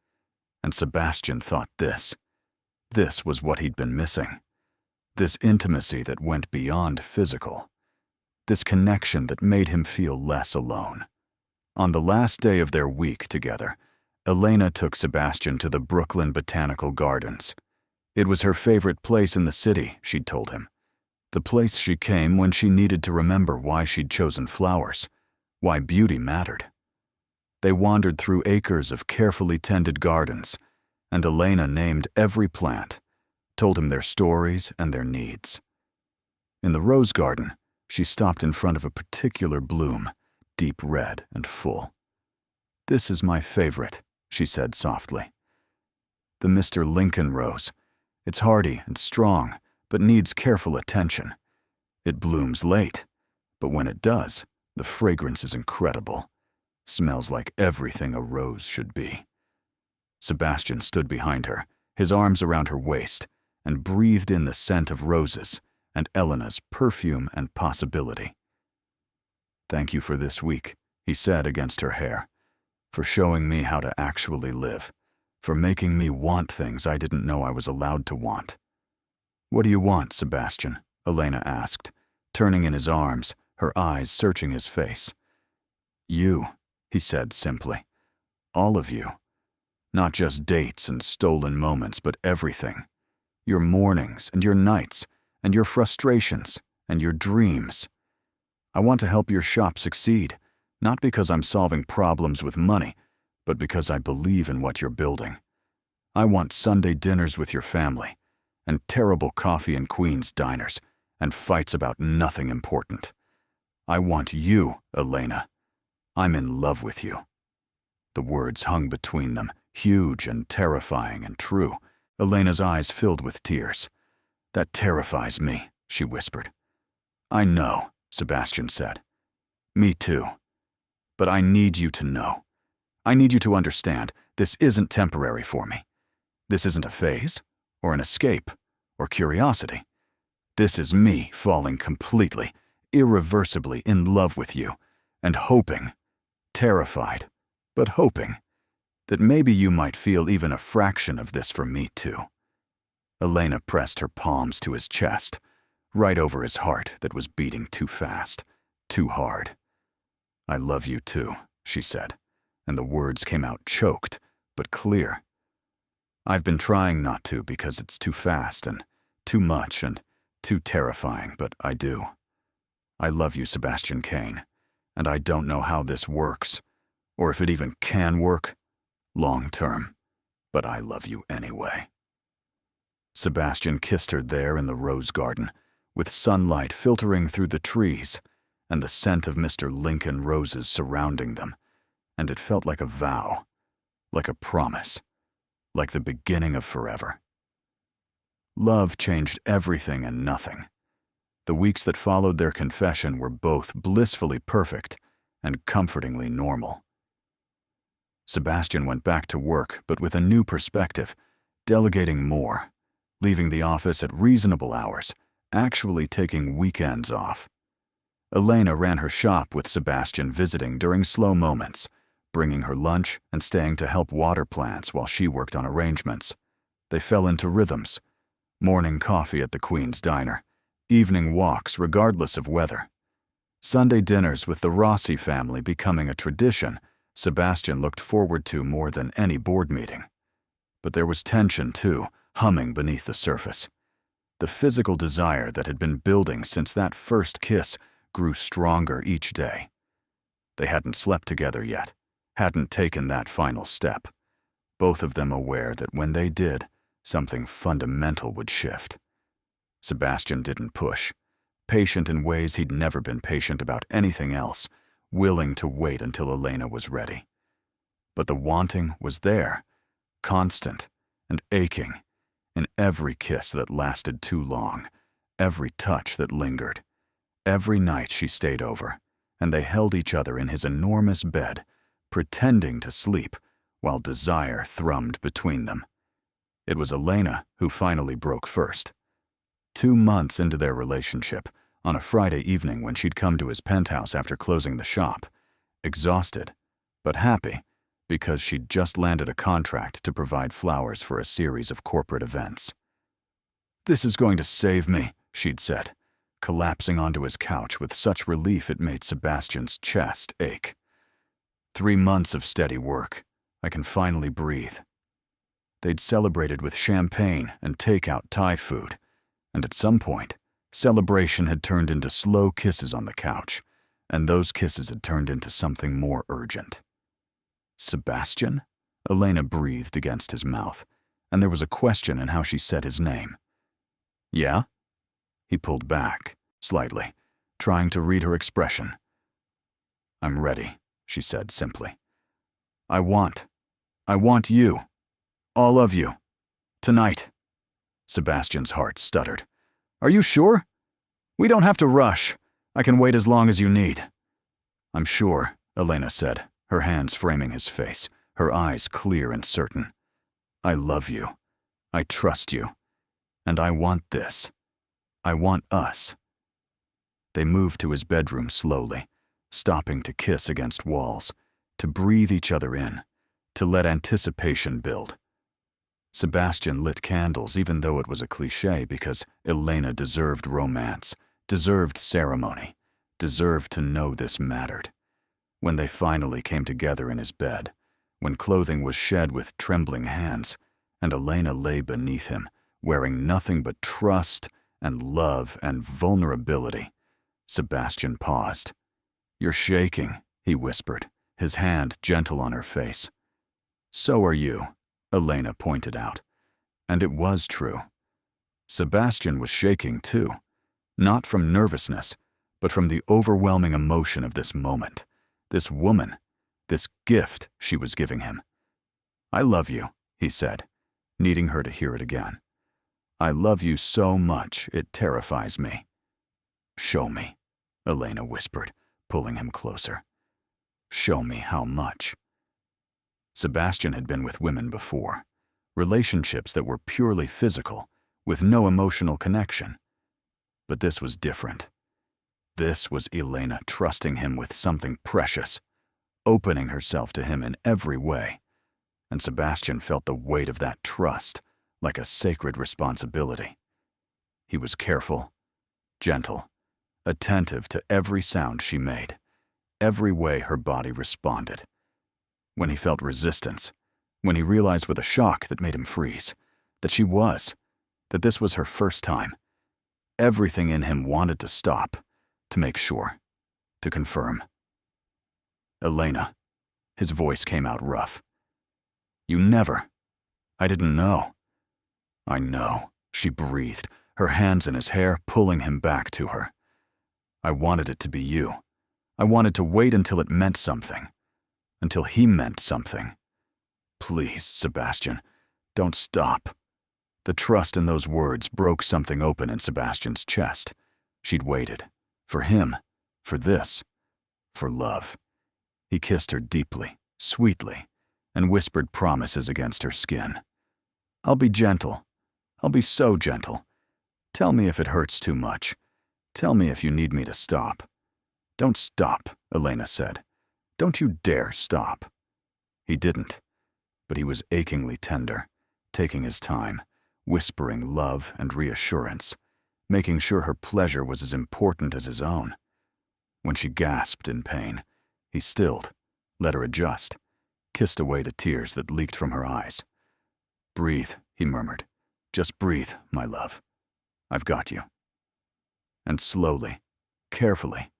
And Sebastian thought this was what he'd been missing. This intimacy that went beyond physical. This connection that made him feel less alone. On the last day of their week together, Elena took Sebastian to the Brooklyn Botanical Gardens. It was her favorite place in the city, she'd told him. The place she came when she needed to remember why she'd chosen flowers, why beauty mattered. They wandered through acres of carefully tended gardens, and Elena named every plant, told him their stories and their needs. In the rose garden, she stopped in front of a particular bloom, deep red and full. "This is my favorite," she said softly. "The Mr. Lincoln rose. It's hardy and strong, but needs careful attention. It blooms late, but when it does, the fragrance is incredible. Smells like everything a rose should be." Sebastian stood behind her, his arms around her waist, and breathed in the scent of roses and Elena's perfume and possibility. "Thank you for this week," he said against her hair. for showing me how to actually live, for making me want things I didn't know I was allowed to want. What do you want, Sebastian? Elena asked, turning in his arms, her eyes searching his face. You, he said simply. All of you. Not just dates and stolen moments, but everything. Your mornings and your nights and your frustrations and your dreams. I want to help your shop succeed, not because I'm solving problems with money, but because I believe in what you're building. I want Sunday dinners with your family, and terrible coffee in Queen's diners, and fights about nothing important. I want you, Elena. I'm in love with you. The words hung between them, huge and terrifying and true. Elena's eyes filled with tears. That terrifies me, she whispered. I know, Sebastian said. Me too. But I need you to know. I need you to understand this isn't temporary for me. This isn't a phase, or an escape, or curiosity. This is me falling completely, irreversibly in love with you, and hoping, terrified, but hoping, that maybe you might feel even a fraction of this for me too. Elena pressed her palms to his chest, right over his heart that was beating too fast, too hard. I love you too, she said, and the words came out choked, but clear. I've been trying not to because it's too fast and too much and too terrifying, but I do. I love you, Sebastian Kane, and I don't know how this works, or if it even can work, long term, but I love you anyway. Sebastian kissed her there in the rose garden, with sunlight filtering through the trees and the scent of Mr. Lincoln roses surrounding them, and it felt like a vow, like a promise, like the beginning of forever. Love changed everything and nothing. The weeks that followed their confession were both blissfully perfect and comfortingly normal. Sebastian went back to work, but with a new perspective, delegating more, leaving the office at reasonable hours, actually taking weekends off. Elena ran her shop with Sebastian visiting during slow moments, bringing her lunch and staying to help water plants while she worked on arrangements. They fell into rhythms. Morning coffee at the Queen's diner, evening walks regardless of weather. Sunday dinners with the Rossi family becoming a tradition Sebastian looked forward to more than any board meeting. But there was tension, too, humming beneath the surface. The physical desire that had been building since that first kiss grew stronger each day. They hadn't slept together yet, hadn't taken that final step, both of them aware that when they did, something fundamental would shift. Sebastian didn't push, patient in ways he'd never been patient about anything else, willing to wait until Elena was ready. But the wanting was there, constant and aching, in every kiss that lasted too long, every touch that lingered. Every night she stayed over, and they held each other in his enormous bed, pretending to sleep, while desire thrummed between them. It was Elena who finally broke first. 2 months into their relationship, on a Friday evening when she'd come to his penthouse after closing the shop, exhausted, but happy, because she'd just landed a contract to provide flowers for a series of corporate events. "This is going to save me," she'd said, collapsing onto his couch with such relief it made Sebastian's chest ache. 3 months of steady work. I can finally breathe. They'd celebrated with champagne and takeout Thai food, and at some point, celebration had turned into slow kisses on the couch, and those kisses had turned into something more urgent. "Sebastian?" Elena breathed against his mouth, and there was a question in how she said his name. "Yeah?" He pulled back, slightly, trying to read her expression. "I'm ready," she said simply. I want you. All of you. Tonight." Sebastian's heart stuttered. "Are you sure? We don't have to rush. I can wait as long as you need." "I'm sure," Elena said, her hands framing his face, her eyes clear and certain. "I love you. I trust you. And I want this. I want us." They moved to his bedroom slowly, stopping to kiss against walls, to breathe each other in, to let anticipation build. Sebastian lit candles even though it was a cliché because Elena deserved romance, deserved ceremony, deserved to know this mattered. When they finally came together in his bed, when clothing was shed with trembling hands, and Elena lay beneath him, wearing nothing but trust and love and vulnerability, Sebastian paused. "You're shaking," he whispered, his hand gentle on her face. "So are you," Elena pointed out. And it was true. Sebastian was shaking too, not from nervousness, but from the overwhelming emotion of this moment, this woman, this gift she was giving him. "I love you," he said, needing her to hear it again. "I love you so much it terrifies me." "Show me," Elena whispered, pulling him closer. "Show me how much." Sebastian had been with women before, relationships that were purely physical, with no emotional connection. But this was different. This was Elena trusting him with something precious, opening herself to him in every way, and Sebastian felt the weight of that trust like a sacred responsibility. He was careful, gentle, attentive to every sound she made, every way her body responded. When he felt resistance, when he realized with a shock that made him freeze, that this was her first time, everything in him wanted to stop, to make sure, to confirm. "Elena," his voice came out rough. "You never. I didn't know." "I know," she breathed, her hands in his hair pulling him back to her. "I wanted it to be you. I wanted to wait until it meant something, until he meant something. Please, Sebastian, don't stop." The trust in those words broke something open in Sebastian's chest. She'd waited. For him. For this. For love. He kissed her deeply, sweetly, and whispered promises against her skin. "I'll be gentle. I'll be so gentle. Tell me if it hurts too much. Tell me if you need me to stop." "Don't stop," Elena said. "Don't you dare stop." He didn't, but he was achingly tender, taking his time, whispering love and reassurance, making sure her pleasure was as important as his own. When she gasped in pain, he stilled, let her adjust, kissed away the tears that leaked from her eyes. "Breathe," he murmured. "Just breathe, my love. I've got you." And slowly, carefully,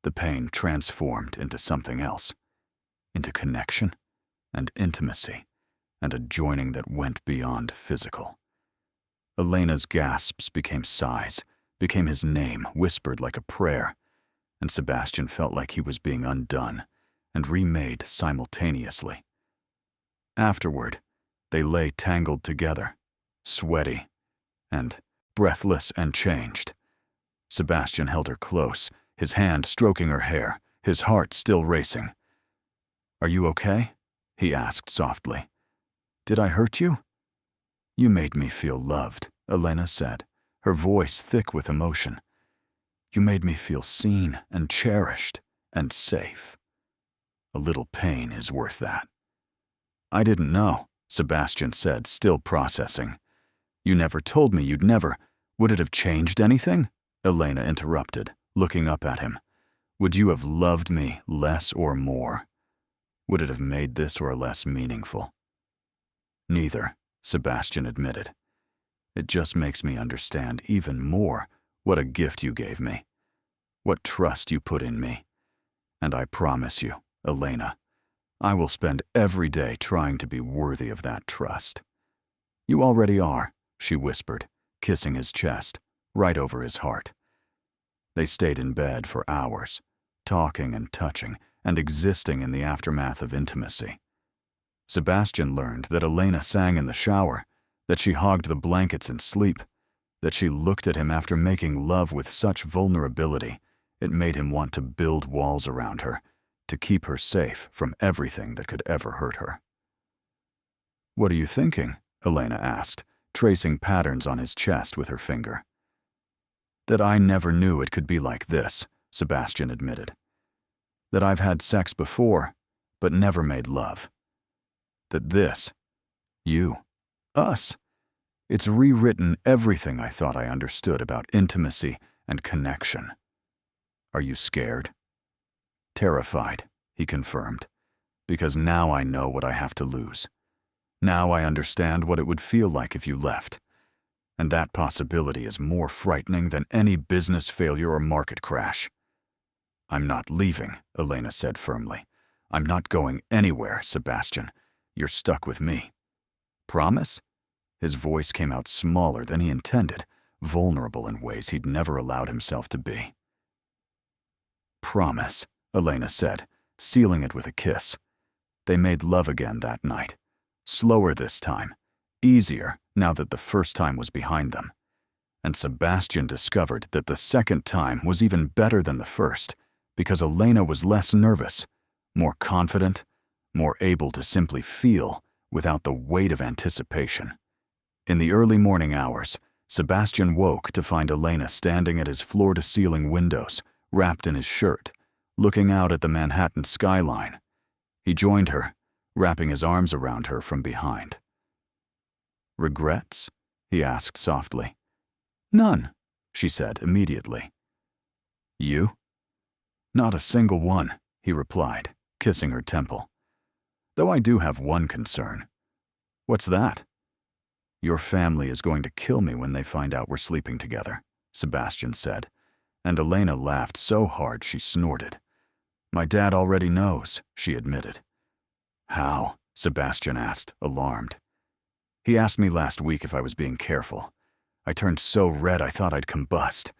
the pain transformed into something else, into connection and intimacy and a joining that went beyond physical. Elena's gasps became sighs, became his name whispered like a prayer, and Sebastian felt like he was being undone and remade simultaneously. Afterward, they lay tangled together, sweaty and breathless and changed. Sebastian held her close, his hand stroking her hair, his heart still racing. "Are you okay?" he asked softly. "Did I hurt you?" "You made me feel loved," Elena said, her voice thick with emotion. "You made me feel seen and cherished and safe. A little pain is worth that." "I didn't know," Sebastian said, still processing. "You never told me you'd never. Would it have changed anything?" Elena interrupted, looking up at him. "Would you have loved me less or more? Would it have made this or less meaningful?" "Neither," Sebastian admitted. "It just makes me understand even more what a gift you gave me, what trust you put in me. And I promise you, Elena, I will spend every day trying to be worthy of that trust." "You already are," she whispered, kissing his chest, right over his heart. They stayed in bed for hours, talking and touching and existing in the aftermath of intimacy. Sebastian learned that Elena sang in the shower, that she hogged the blankets in sleep, that she looked at him after making love with such vulnerability, it made him want to build walls around her, to keep her safe from everything that could ever hurt her. "What are you thinking?" Elena asked, tracing patterns on his chest with her finger. "That I never knew it could be like this," Sebastian admitted. "That I've had sex before, but never made love. That this, you, us, it's rewritten everything I thought I understood about intimacy and connection. Are you scared? Terrified, he confirmed, because now I know what I have to lose. Now I understand what it would feel like if you left. And that possibility is more frightening than any business failure or market crash. I'm not leaving, Elena said firmly. I'm not going anywhere, Sebastian. You're stuck with me. Promise? His voice came out smaller than he intended, vulnerable in ways he'd never allowed himself to be. Promise, Elena said, sealing it with a kiss. They made love again that night. Slower this time, easier now that the first time was behind them. And Sebastian discovered that the second time was even better than the first, because Elena was less nervous, more confident, more able to simply feel without the weight of anticipation. In the early morning hours, Sebastian woke to find Elena standing at his floor-to-ceiling windows, wrapped in his shirt, looking out at the Manhattan skyline. He joined her, wrapping his arms around her from behind. Regrets? He asked softly. None, she said immediately. You? Not a single one, he replied, kissing her temple. Though I do have one concern. What's that? Your family is going to kill me when they find out we're sleeping together, Sebastian said, and Elena laughed so hard she snorted. My dad already knows, she admitted. How? Sebastian asked, alarmed. He asked me last week if I was being careful. I turned so red I thought I'd combust.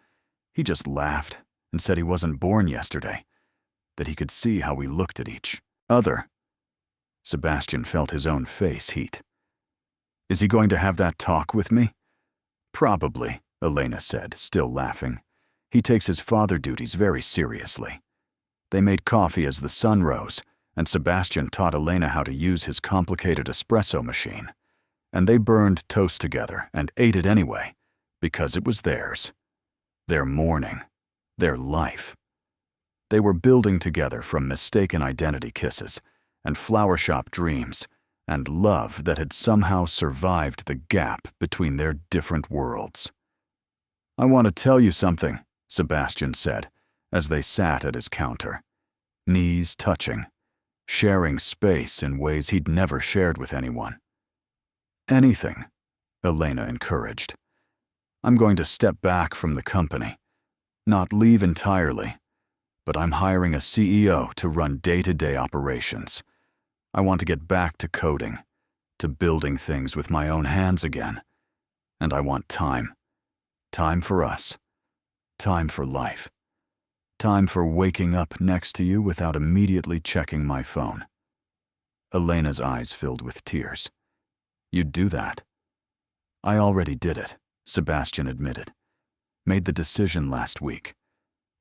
He just laughed and said he wasn't born yesterday, that he could see how we looked at each other. Sebastian felt his own face heat. Is he going to have that talk with me? Probably, Elena said, still laughing. He takes his father duties very seriously. They made coffee as the sun rose, and Sebastian taught Elena how to use his complicated espresso machine. And they burned toast together and ate it anyway, because it was theirs. Their morning, their life. They were building together from mistaken identity kisses and flower shop dreams and love that had somehow survived the gap between their different worlds. I want to tell you something, Sebastian said, as they sat at his counter, knees touching, sharing space in ways he'd never shared with anyone. Anything, Elena encouraged. I'm going to step back from the company, not leave entirely, but I'm hiring a CEO to run day-to-day operations. I want to get back to coding, to building things with my own hands again. And I want time. Time for us. Time for life. Time for waking up next to you without immediately checking my phone. Elena's eyes filled with tears. You'd do that? I already did it, Sebastian admitted. Made the decision last week.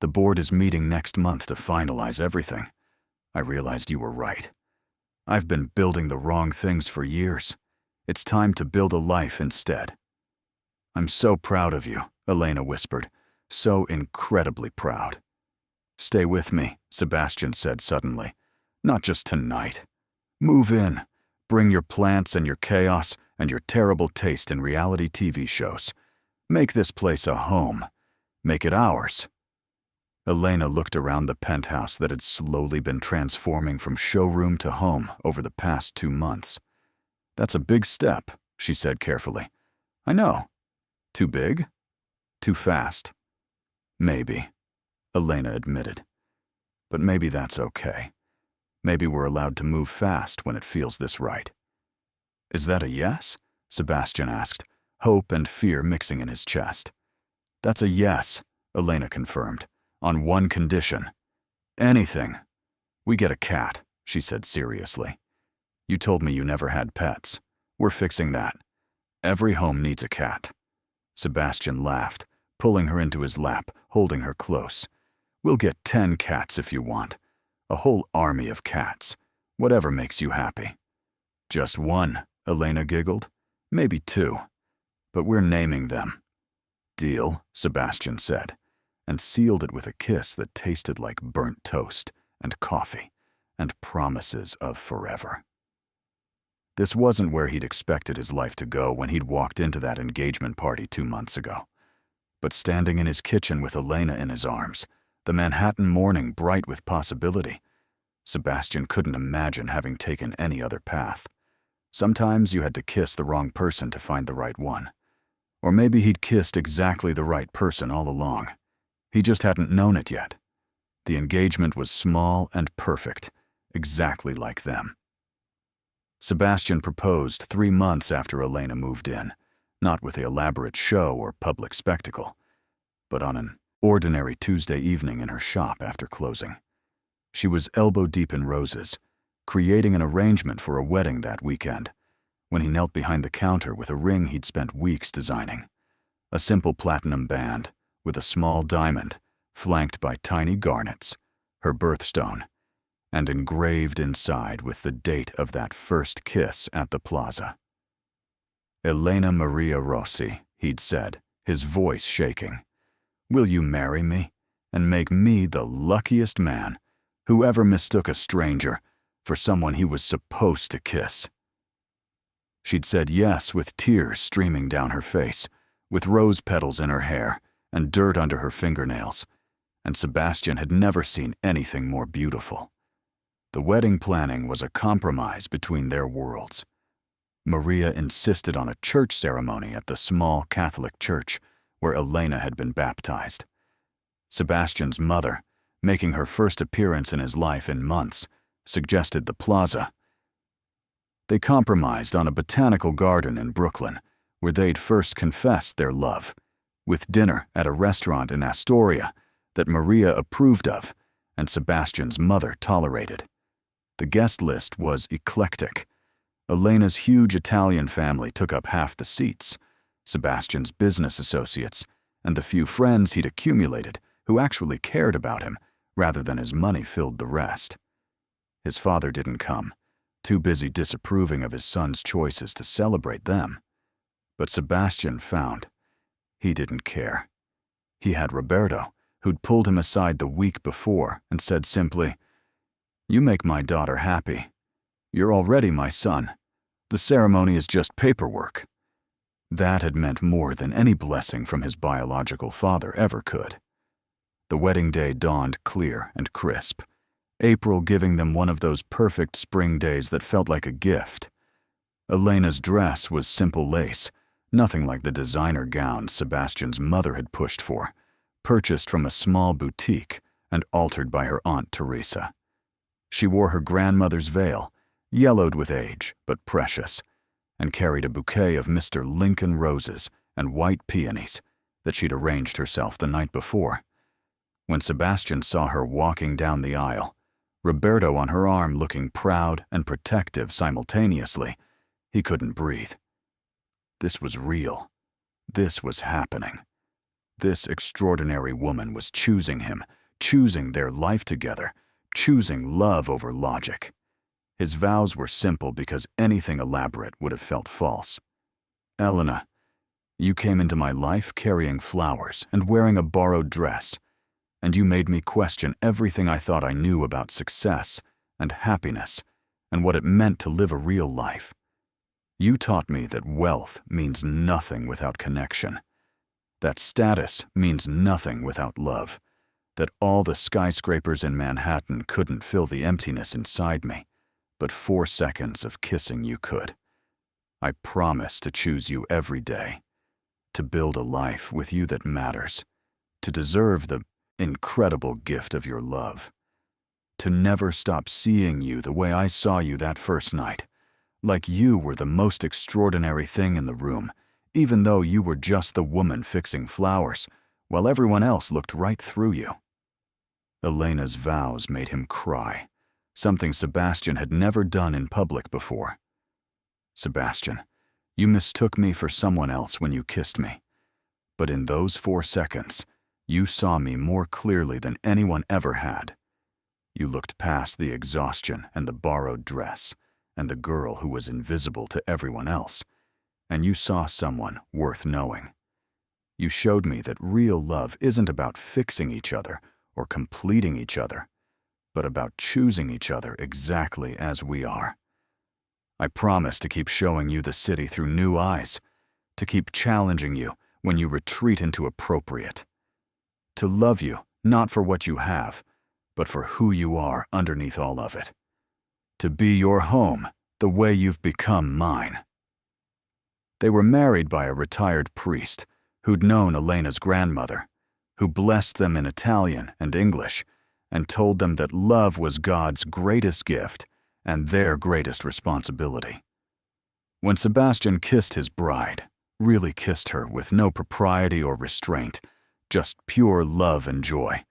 The board is meeting next month to finalize everything. I realized you were right. I've been building the wrong things for years. It's time to build a life instead. I'm so proud of you, Elena whispered. So incredibly proud. Stay with me, Sebastian said suddenly. Not just tonight. Move in. Bring your plants and your chaos and your terrible taste in reality TV shows. Make this place a home. Make it ours. Elena looked around the penthouse that had slowly been transforming from showroom to home over the past 2 months. That's a big step, she said carefully. I know. Too big? Too fast? Maybe, Elena admitted. But maybe that's okay. Maybe we're allowed to move fast when it feels this right. Is that a yes? Sebastian asked, hope and fear mixing in his chest. That's a yes, Elena confirmed, on one condition. Anything. We get a cat, she said seriously. You told me you never had pets. We're fixing that. Every home needs a cat. Sebastian laughed, pulling her into his lap, holding her close. We'll get 10 cats if you want. A whole army of cats. Whatever makes you happy. Just one, Elena giggled. Maybe 2. But we're naming them. Deal, Sebastian said, and sealed it with a kiss that tasted like burnt toast and coffee and promises of forever. This wasn't where he'd expected his life to go when he'd walked into that engagement party 2 months ago. But standing in his kitchen with Elena in his arms, the Manhattan morning bright with possibility, Sebastian couldn't imagine having taken any other path. Sometimes you had to kiss the wrong person to find the right one. Or maybe he'd kissed exactly the right person all along. He just hadn't known it yet. The engagement was small and perfect, exactly like them. Sebastian proposed 3 months after Elena moved in, not with the elaborate show or public spectacle, but on an ordinary Tuesday evening in her shop after closing. She was elbow-deep in roses, creating an arrangement for a wedding that weekend, when he knelt behind the counter with a ring he'd spent weeks designing. A simple platinum band with a small diamond, flanked by tiny garnets, her birthstone, and engraved inside with the date of that first kiss at the plaza. Elena Maria Rossi, he'd said, his voice shaking. Will you marry me and make me the luckiest man who ever mistook a stranger for someone he was supposed to kiss? She'd said yes with tears streaming down her face, with rose petals in her hair and dirt under her fingernails, and Sebastian had never seen anything more beautiful. The wedding planning was a compromise between their worlds. Maria insisted on a church ceremony at the small Catholic church where Elena had been baptized. Sebastian's mother, making her first appearance in his life in months, suggested the plaza. They compromised on a botanical garden in Brooklyn, where they'd first confessed their love, with dinner at a restaurant in Astoria that Maria approved of and Sebastian's mother tolerated. The guest list was eclectic. Elena's huge Italian family took up half the seats, Sebastian's business associates, and the few friends he'd accumulated who actually cared about him rather than his money filled the rest. His father didn't come, too busy disapproving of his son's choices to celebrate them. But Sebastian found he didn't care. He had Roberto, who'd pulled him aside the week before and said simply, "You make my daughter happy. You're already my son. The ceremony is just paperwork." That had meant more than any blessing from his biological father ever could. The wedding day dawned clear and crisp, April giving them one of those perfect spring days that felt like a gift. Elena's dress was simple lace, nothing like the designer gowns Sebastian's mother had pushed for, purchased from a small boutique and altered by her Aunt Teresa. She wore her grandmother's veil, yellowed with age but precious, and carried a bouquet of Mr. Lincoln roses and white peonies that she'd arranged herself the night before. When Sebastian saw her walking down the aisle, Roberto on her arm looking proud and protective simultaneously, he couldn't breathe. This was real. This was happening. This extraordinary woman was choosing him, choosing their life together, choosing love over logic. His vows were simple because anything elaborate would have felt false. "Elena, you came into my life carrying flowers and wearing a borrowed dress, and you made me question everything I thought I knew about success and happiness and what it meant to live a real life. You taught me that wealth means nothing without connection, that status means nothing without love, that all the skyscrapers in Manhattan couldn't fill the emptiness inside me, but 4 seconds of kissing you could. I promise to choose you every day, to build a life with you that matters, to deserve the incredible gift of your love, to never stop seeing you the way I saw you that first night, like you were the most extraordinary thing in the room, even though you were just the woman fixing flowers, while everyone else looked right through you." Elena's vows made him cry, something Sebastian had never done in public before. "Sebastian, you mistook me for someone else when you kissed me. But in those 4 seconds, you saw me more clearly than anyone ever had. You looked past the exhaustion and the borrowed dress and the girl who was invisible to everyone else, and you saw someone worth knowing. You showed me that real love isn't about fixing each other or completing each other, but about choosing each other exactly as we are. I promise to keep showing you the city through new eyes, to keep challenging you when you retreat into appropriate, to love you not for what you have, but for who you are underneath all of it, to be your home the way you've become mine. They were married by a retired priest who'd known Elena's grandmother, who blessed them in Italian and English and told them that love was God's greatest gift and their greatest responsibility. When Sebastian kissed his bride, really kissed her with no propriety or restraint, just pure love and joy,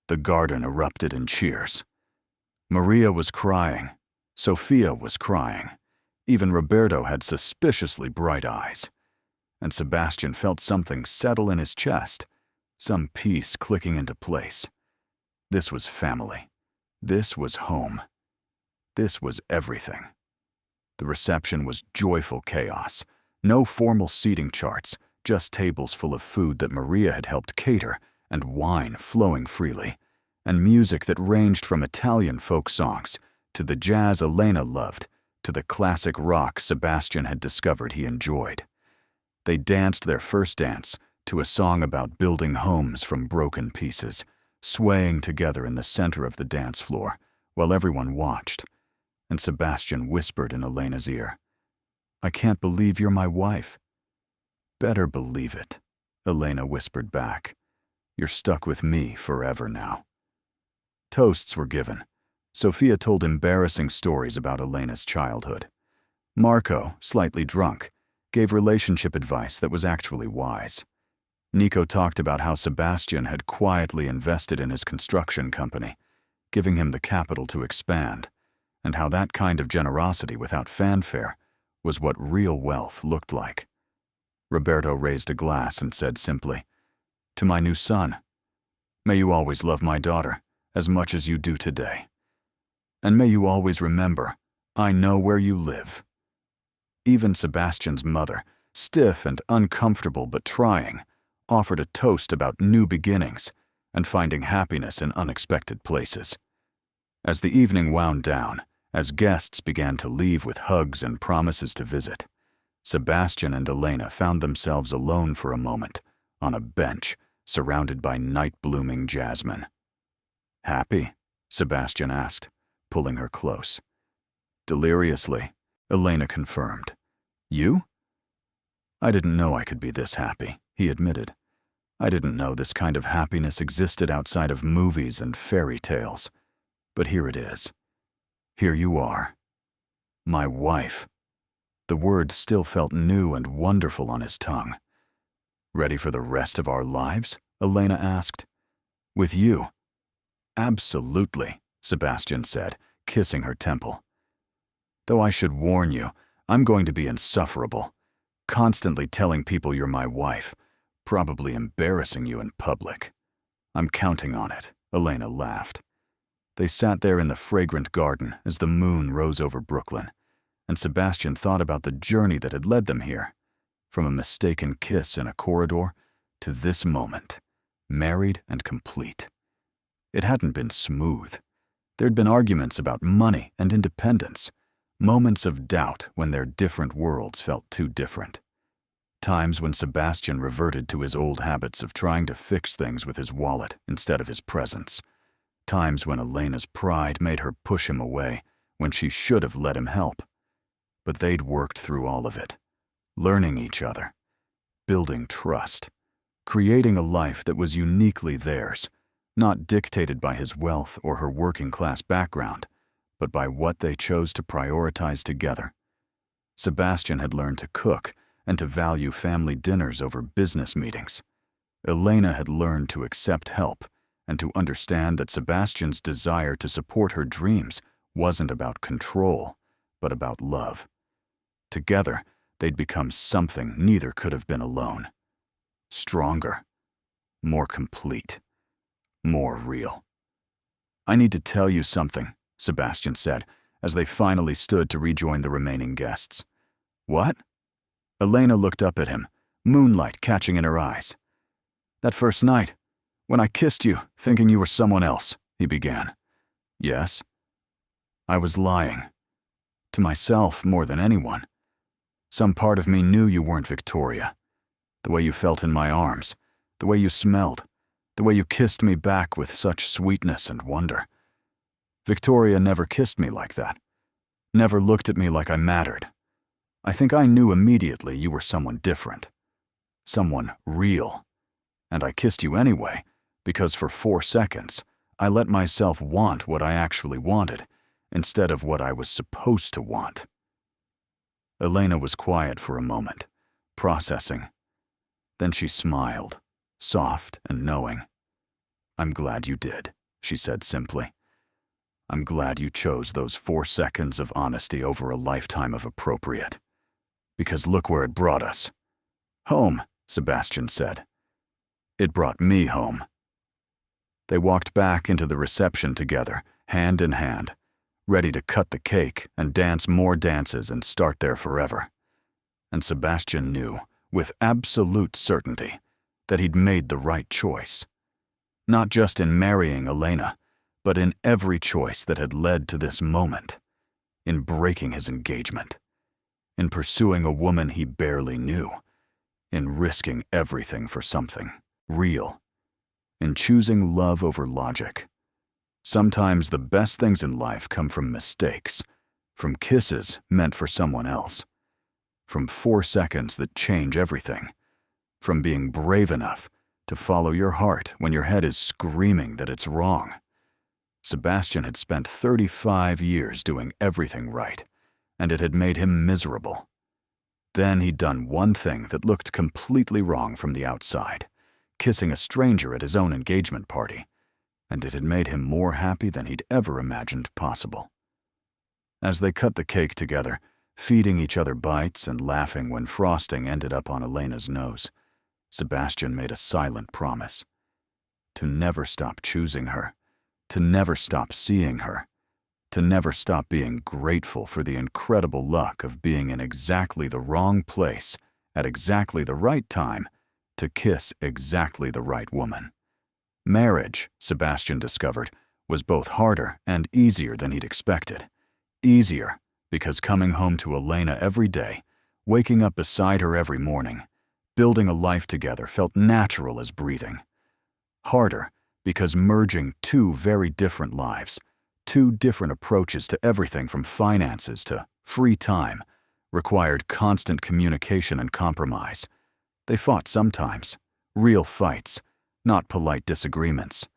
the garden erupted in cheers. Maria was crying. Sophia was crying. Even Roberto had suspiciously bright eyes. And Sebastian felt something settle in his chest, some peace clicking into place. This was family. This was home. This was everything. The reception was joyful chaos. No formal seating charts, just tables full of food that Maria had helped cater, and wine flowing freely, and music that ranged from Italian folk songs to the jazz Elena loved, to the classic rock Sebastian had discovered he enjoyed. They danced their first dance to a song about building homes from broken pieces, swaying together in the center of the dance floor while everyone watched, and Sebastian whispered in Elena's ear, "I can't believe you're my wife." "Better believe it," Elena whispered back. "You're stuck with me forever now." Toasts were given. Sophia told embarrassing stories about Elena's childhood. Marco, slightly drunk, gave relationship advice that was actually wise. Nico talked about how Sebastian had quietly invested in his construction company, giving him the capital to expand, and how that kind of generosity without fanfare was what real wealth looked like. Roberto raised a glass and said simply, "To my new son, may you always love my daughter as much as you do today. And may you always remember, I know where you live." Even Sebastian's mother, stiff and uncomfortable but trying, offered a toast about new beginnings and finding happiness in unexpected places. As the evening wound down, as guests began to leave with hugs and promises to visit, Sebastian and Elena found themselves alone for a moment, on a bench, surrounded by night-blooming jasmine. "Happy?" Sebastian asked, pulling her close. Deliriously, Elena confirmed. "You?" "I didn't know I could be this happy," he admitted. "I didn't know this kind of happiness existed outside of movies and fairy tales. But here it is. Here you are. My wife." The word still felt new and wonderful on his tongue. "Ready for the rest of our lives?" Elena asked. "With you?" "Absolutely," Sebastian said, kissing her temple. "Though I should warn you, I'm going to be insufferable, constantly telling people you're my wife, probably embarrassing you in public." "I'm counting on it," Elena laughed. They sat there in the fragrant garden as the moon rose over Brooklyn, and Sebastian thought about the journey that had led them here, from a mistaken kiss in a corridor to this moment, married and complete. It hadn't been smooth. There'd been arguments about money and independence, moments of doubt when their different worlds felt too different. Times when Sebastian reverted to his old habits of trying to fix things with his wallet instead of his presence. Times when Elena's pride made her push him away when she should have let him help. But they'd worked through all of it, learning each other, building trust, creating a life that was uniquely theirs, not dictated by his wealth or her working-class background, but by what they chose to prioritize together. Sebastian had learned to cook and to value family dinners over business meetings. Elena had learned to accept help and to understand that Sebastian's desire to support her dreams wasn't about control, but about love. Together, they'd become something neither could have been alone. Stronger, more complete, more real. "I need to tell you something," Sebastian said, as they finally stood to rejoin the remaining guests. "What?" Elena looked up at him, moonlight catching in her eyes. "That first night, when I kissed you, thinking you were someone else," he began. Yes. I was lying. To myself more than anyone. Some part of me knew you weren't Victoria. The way you felt in my arms, the way you smelled, the way you kissed me back with such sweetness and wonder. Victoria never kissed me like that. Never looked at me like I mattered. I think I knew immediately you were someone different. Someone real. And I kissed you anyway, because for 4 seconds, I let myself want what I actually wanted, instead of what I was supposed to want. Elena was quiet for a moment, processing. Then she smiled, soft and knowing. "I'm glad you did," she said simply. "I'm glad you chose those 4 seconds of honesty over a lifetime of appropriate. Because look where it brought us." "Home," Sebastian said. "It brought me home." They walked back into the reception together, hand in hand, ready to cut the cake and dance more dances and start there forever. And Sebastian knew, with absolute certainty, that he'd made the right choice. Not just in marrying Elena, but in every choice that had led to this moment. In breaking his engagement. In pursuing a woman he barely knew. In risking everything for something real. In choosing love over logic. Sometimes the best things in life come from mistakes, from kisses meant for someone else, from 4 seconds that change everything, from being brave enough to follow your heart when your head is screaming that it's wrong. Sebastian had spent 35 years doing everything right, and it had made him miserable. Then he'd done one thing that looked completely wrong from the outside, kissing a stranger at his own engagement party, and it had made him more happy than he'd ever imagined possible. As they cut the cake together, feeding each other bites and laughing when frosting ended up on Elena's nose, Sebastian made a silent promise. To never stop choosing her, to never stop seeing her, to never stop being grateful for the incredible luck of being in exactly the wrong place at exactly the right time to kiss exactly the right woman. Marriage, Sebastian discovered, was both harder and easier than he'd expected. Easier because coming home to Elena every day, waking up beside her every morning, building a life together felt natural as breathing. Harder because merging 2 very different lives, 2 different approaches to everything from finances to free time, required constant communication and compromise. They fought sometimes, real fights, not polite disagreements.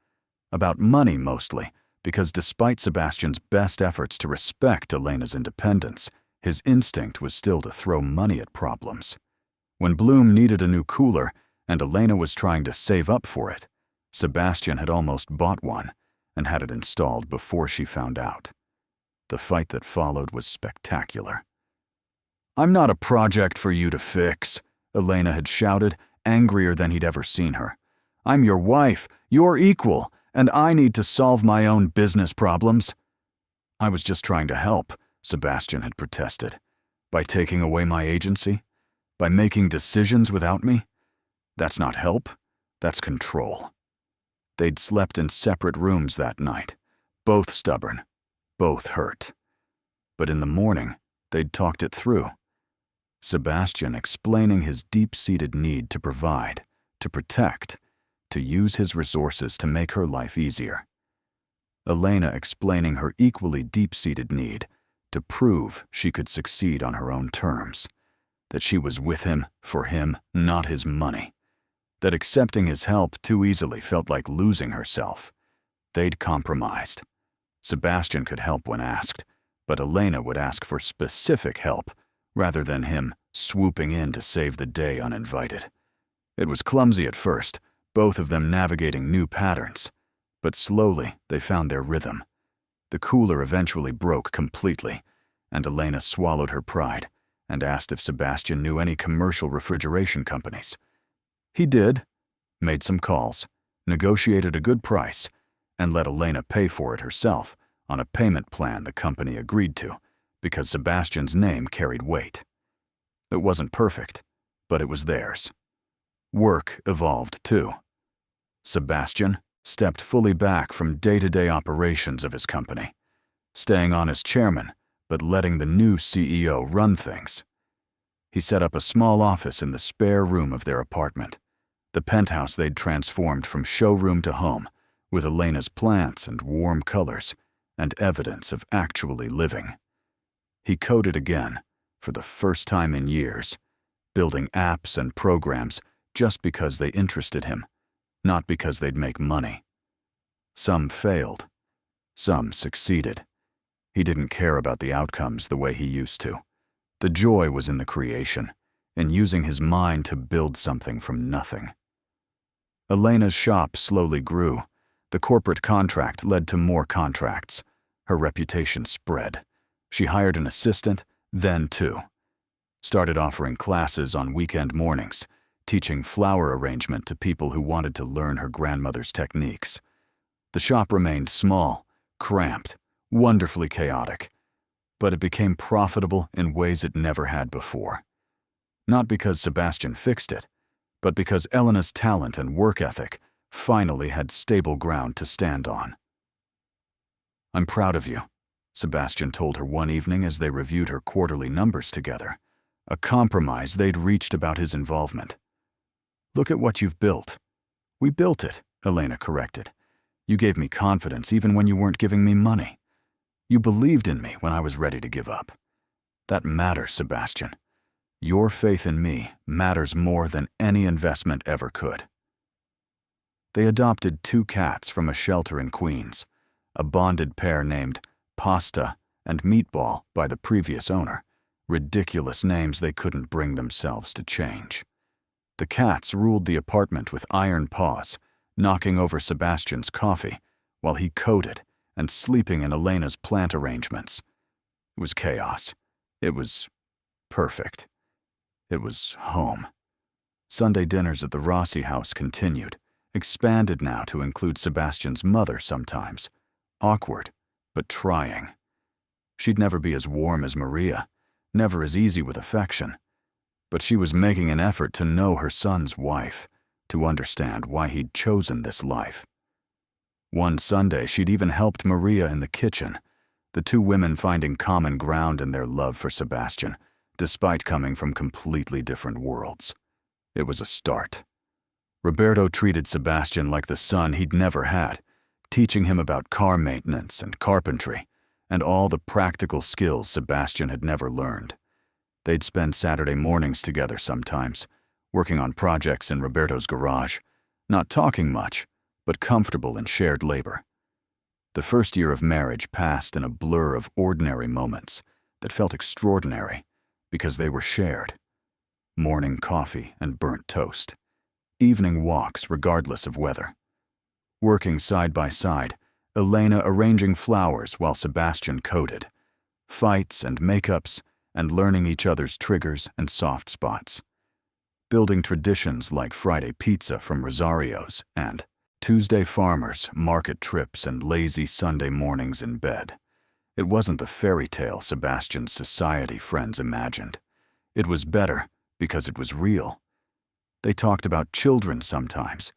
About money mostly, because despite Sebastian's best efforts to respect Elena's independence, his instinct was still to throw money at problems. When Bloom needed a new cooler and Elena was trying to save up for it, Sebastian had almost bought one and had it installed before she found out. The fight that followed was spectacular. "I'm not a project for you to fix," Elena had shouted, angrier than he'd ever seen her. "I'm your wife, your equal, and I need to solve my own business problems." "I was just trying to help," Sebastian had protested. "By taking away my agency? By making decisions without me? That's not help, that's control." They'd slept in separate rooms that night, both stubborn, both hurt. But in the morning, they'd talked it through. Sebastian explaining his deep-seated need to provide, to protect, to use his resources to make her life easier. Elena explaining her equally deep-seated need to prove she could succeed on her own terms, that she was with him, for him, not his money, that accepting his help too easily felt like losing herself. They'd compromised. Sebastian could help when asked, but Elena would ask for specific help rather than him swooping in to save the day uninvited. It was clumsy at first, both of them navigating new patterns, but slowly they found their rhythm. The cooler eventually broke completely, and Elena swallowed her pride and asked if Sebastian knew any commercial refrigeration companies. He did, made some calls, negotiated a good price, and let Elena pay for it herself on a payment plan the company agreed to, because Sebastian's name carried weight. It wasn't perfect, but it was theirs. Work evolved too. Sebastian, stepped fully back from day-to-day operations of his company, staying on as chairman, but letting the new CEO run things. He set up a small office in the spare room of their apartment, the penthouse they'd transformed from showroom to home, with Elena's plants and warm colors and evidence of actually living. He coded again, for the first time in years, building apps and programs just because they interested him, not because they'd make money. Some failed. Some succeeded. He didn't care about the outcomes the way he used to. The joy was in the creation, in using his mind to build something from nothing. Elena's shop slowly grew. The corporate contract led to more contracts. Her reputation spread. She hired an assistant, then two. Started offering classes on weekend mornings, teaching flower arrangement to people who wanted to learn her grandmother's techniques. The shop remained small, cramped, wonderfully chaotic, but it became profitable in ways it never had before. Not because Sebastian fixed it, but because Elena's talent and work ethic finally had stable ground to stand on. "I'm proud of you," Sebastian told her one evening as they reviewed her quarterly numbers together, a compromise they'd reached about his involvement. "Look at what you've built." "We built it," Elena corrected. "You gave me confidence even when you weren't giving me money. You believed in me when I was ready to give up. That matters, Sebastian. Your faith in me matters more than any investment ever could." They adopted 2 cats from a shelter in Queens, a bonded pair named Pasta and Meatball by the previous owner, ridiculous names they couldn't bring themselves to change. The cats ruled the apartment with iron paws, knocking over Sebastian's coffee while he coded and sleeping in Elena's plant arrangements. It was chaos. It was perfect. It was home. Sunday dinners at the Rossi house continued, expanded now to include Sebastian's mother sometimes. Awkward, but trying. She'd never be as warm as Maria, never as easy with affection. But she was making an effort to know her son's wife, to understand why he'd chosen this life. One Sunday, she'd even helped Maria in the kitchen, the 2 women finding common ground in their love for Sebastian, despite coming from completely different worlds. It was a start. Roberto treated Sebastian like the son he'd never had, teaching him about car maintenance and carpentry, and all the practical skills Sebastian had never learned. They'd spend Saturday mornings together sometimes, working on projects in Roberto's garage, not talking much, but comfortable in shared labor. The first year of marriage passed in a blur of ordinary moments that felt extraordinary because they were shared. Morning coffee and burnt toast. Evening walks regardless of weather. Working side by side, Elena arranging flowers while Sebastian coded. Fights and makeups and learning each other's triggers and soft spots. Building traditions like Friday pizza from Rosario's and Tuesday farmers, market trips, and lazy Sunday mornings in bed. It wasn't the fairy tale Sebastian's society friends imagined. It was better because it was real. They talked about children sometimes,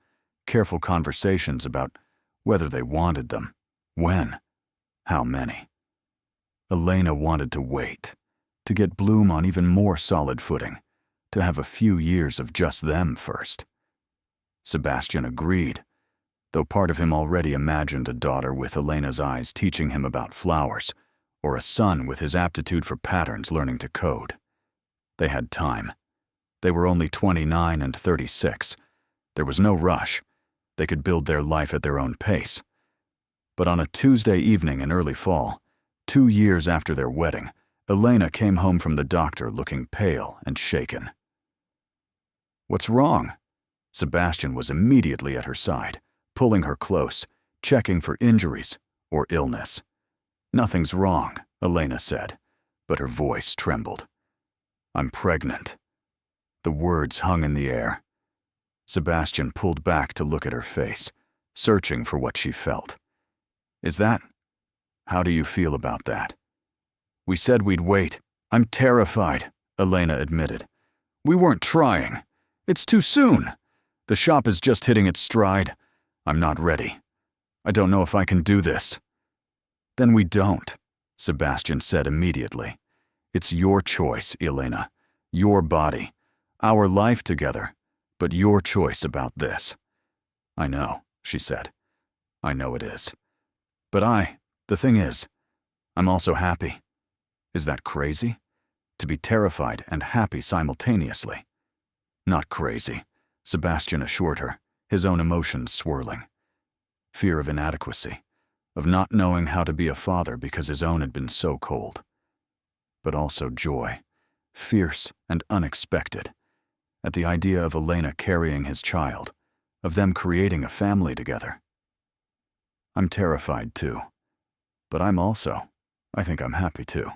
careful conversations about whether they wanted them, when, how many. Elena wanted to wait, to get Bloom on even more solid footing, to have a few years of just them first. Sebastian agreed, though part of him already imagined a daughter with Elena's eyes teaching him about flowers, or a son with his aptitude for patterns learning to code. They had time. They were only 29 and 36. There was no rush. They could build their life at their own pace. But on a Tuesday evening in early fall, 2 years after their wedding, Elena came home from the doctor looking pale and shaken. "What's wrong?" Sebastian was immediately at her side, pulling her close, checking for injuries or illness. "Nothing's wrong," Elena said, but her voice trembled. "I'm pregnant." The words hung in the air. Sebastian pulled back to look at her face, searching for what she felt. "Is that? How do you feel about that?" "We said we'd wait. I'm terrified," Elena admitted. "We weren't trying. It's too soon. The shop is just hitting its stride. I'm not ready. I don't know if I can do this." "Then we don't," Sebastian said immediately. "It's your choice, Elena. Your body. Our life together. But your choice about this." "I know," she said. "I know it is. But the thing is, I'm also happy. Is that crazy? To be terrified and happy simultaneously?" "Not crazy," Sebastian assured her, his own emotions swirling. Fear of inadequacy, of not knowing how to be a father because his own had been so cold. But also joy, fierce and unexpected, at the idea of Elena carrying his child, of them creating a family together. "I'm terrified too. But I think I'm happy too."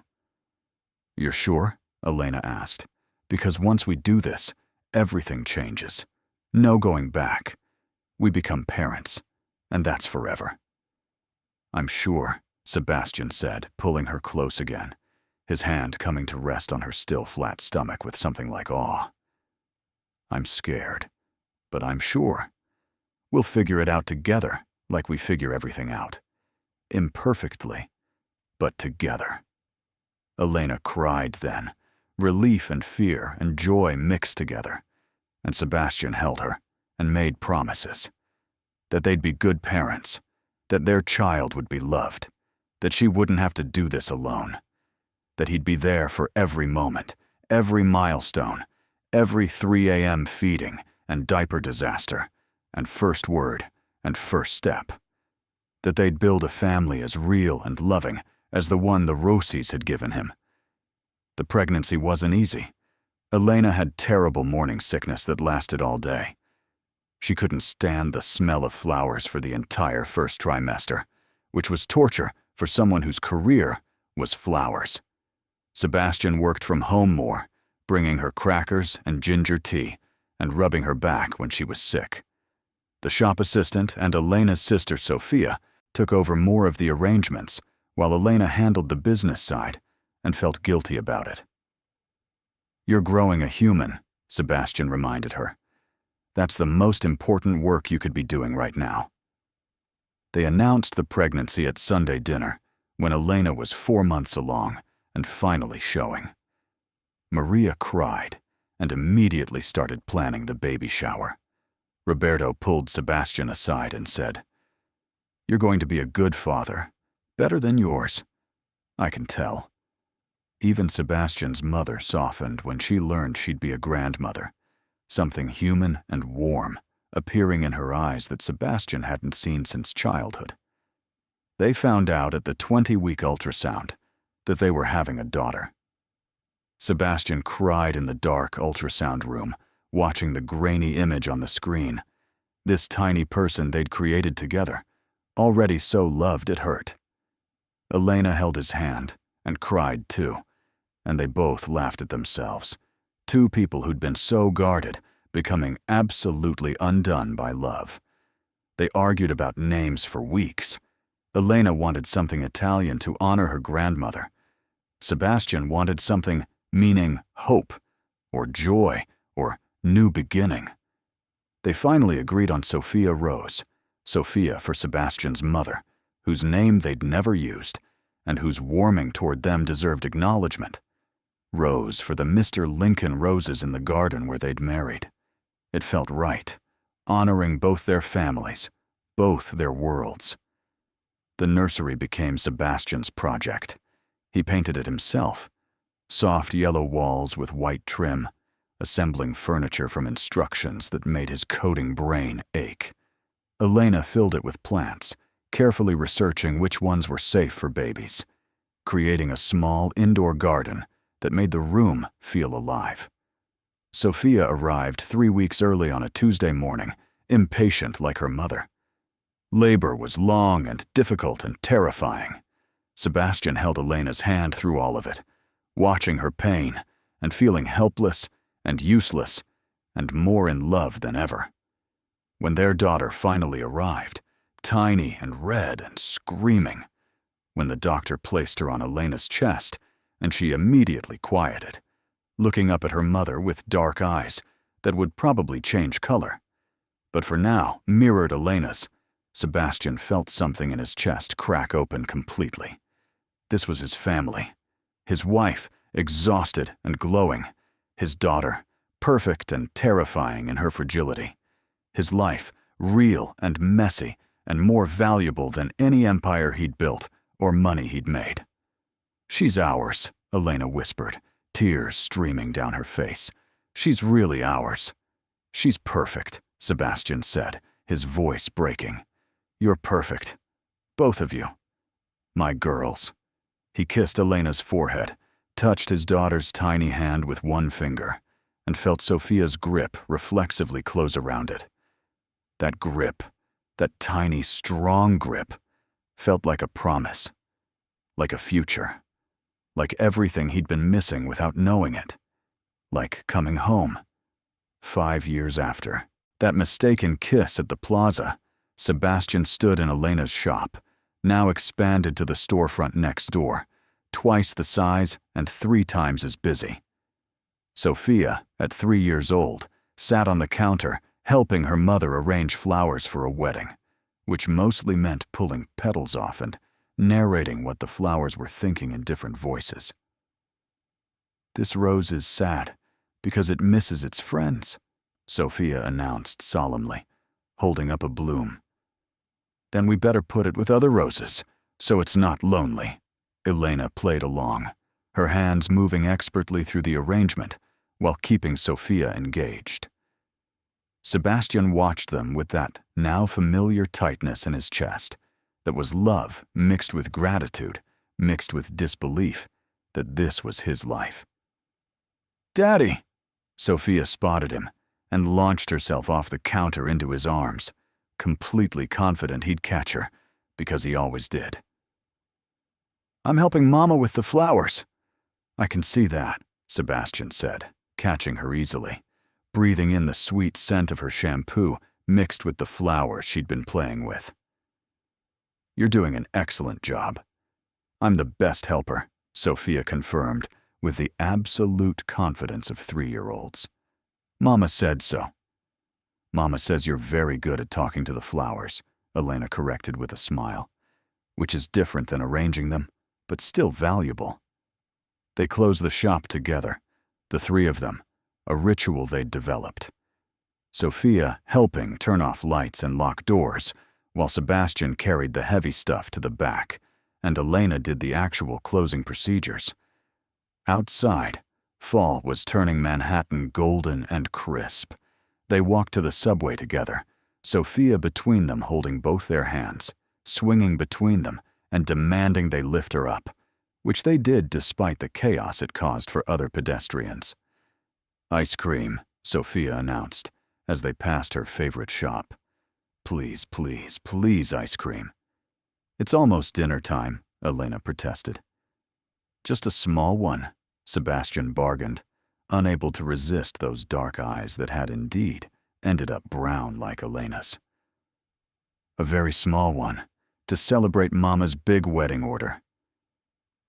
"You're sure?" Elena asked. "Because once we do this, everything changes. No going back. We become parents, and that's forever." "I'm sure," Sebastian said, pulling her close again, his hand coming to rest on her still flat stomach with something like awe. "I'm scared, but I'm sure. We'll figure it out together, like we figure everything out. Imperfectly, but together." Elena cried then, relief and fear and joy mixed together, and Sebastian held her and made promises. That they'd be good parents, that their child would be loved, that she wouldn't have to do this alone, that he'd be there for every moment, every milestone, every 3 a.m. feeding and diaper disaster, and first word and first step, that they'd build a family as real and loving as the one the Rosis had given him. The pregnancy wasn't easy. Elena had terrible morning sickness that lasted all day. She couldn't stand the smell of flowers for the entire first trimester, which was torture for someone whose career was flowers. Sebastian worked from home more, bringing her crackers and ginger tea and rubbing her back when she was sick. The shop assistant and Elena's sister Sophia took over more of the arrangements, while Elena handled the business side and felt guilty about it. "You're growing a human," Sebastian reminded her. "That's the most important work you could be doing right now." They announced the pregnancy at Sunday dinner, when Elena was 4 months along and finally showing. Maria cried and immediately started planning the baby shower. Roberto pulled Sebastian aside and said, "You're going to be a good father, better than yours. I can tell." Even Sebastian's mother softened when she learned she'd be a grandmother, something human and warm appearing in her eyes that Sebastian hadn't seen since childhood. They found out at the 20-week ultrasound that they were having a daughter. Sebastian cried in the dark ultrasound room, watching the grainy image on the screen. This tiny person they'd created together, already so loved it hurt. Elena held his hand and cried too, and they both laughed at themselves. Two people who'd been so guarded, becoming absolutely undone by love. They argued about names for weeks. Elena wanted something Italian to honor her grandmother. Sebastian wanted something meaning hope, or joy, or new beginning. They finally agreed on Sophia Rose, Sophia for Sebastian's mother, whose name they'd never used, and whose warming toward them deserved acknowledgement. Rose for the Mr. Lincoln roses in the garden where they'd married. It felt right, honoring both their families, both their worlds. The nursery became Sebastian's project. He painted it himself. Soft yellow walls with white trim, assembling furniture from instructions that made his coding brain ache. Elena filled it with plants, carefully researching which ones were safe for babies, creating a small indoor garden that made the room feel alive. Sophia arrived 3 weeks early on a Tuesday morning, impatient like her mother. Labor was long and difficult and terrifying. Sebastian held Elena's hand through all of it, watching her pain and feeling helpless and useless and more in love than ever. When their daughter finally arrived, tiny and red and screaming, when the doctor placed her on Elena's chest and she immediately quieted, looking up at her mother with dark eyes that would probably change color, but for now mirrored Elena's Sebastian felt something in his chest crack open completely. This was his family. His wife, exhausted and glowing. His daughter, perfect and terrifying in her fragility. His life, real and messy and more valuable than any empire he'd built or money he'd made. "She's ours," Elena whispered, tears streaming down her face. "She's really ours." "She's perfect," Sebastian said, his voice breaking. "You're perfect. Both of you. My girls." He kissed Elena's forehead, touched his daughter's tiny hand with one finger, and felt Sophia's grip reflexively close around it. That grip, that tiny, strong grip, felt like a promise, like a future, like everything he'd been missing without knowing it, like coming home. 5 years after that mistaken kiss at the plaza, Sebastian stood in Elena's shop, now expanded to the storefront next door, twice the size and 3 times as busy. Sophia, at 3 years old, sat on the counter helping her mother arrange flowers for a wedding, which mostly meant pulling petals off and narrating what the flowers were thinking in different voices. "This rose is sad because it misses its friends," Sophia announced solemnly, holding up a bloom. "Then we better put it with other roses, so it's not lonely." Elena played along, her hands moving expertly through the arrangement while keeping Sophia engaged. Sebastian watched them with that now familiar tightness in his chest that was love mixed with gratitude, mixed with disbelief that this was his life. "Daddy!" Sophia spotted him and launched herself off the counter into his arms, completely confident he'd catch her, because he always did. "I'm helping Mama with the flowers." "I can see that," Sebastian said, catching her easily, breathing in the sweet scent of her shampoo mixed with the flowers she'd been playing with. "You're doing an excellent job." "I'm the best helper," Sophia confirmed with the absolute confidence of 3-year-olds. "Mama said so." "Mama says you're very good at talking to the flowers," Elena corrected with a smile, "which is different than arranging them, but still valuable." They closed the shop together, the 3 of them, a ritual they'd developed. Sophia helping turn off lights and lock doors, while Sebastian carried the heavy stuff to the back, and Elena did the actual closing procedures. Outside, fall was turning Manhattan golden and crisp. They walked to the subway together, Sophia between them holding both their hands, swinging between them and demanding they lift her up, which they did despite the chaos it caused for other pedestrians. "Ice cream," Sophia announced as they passed her favorite shop. "Please, please, please, ice cream." "It's almost dinner time," Elena protested. "Just a small one," Sebastian bargained, unable to resist those dark eyes that had indeed ended up brown like Elena's. "A very small one, to celebrate Mama's big wedding order."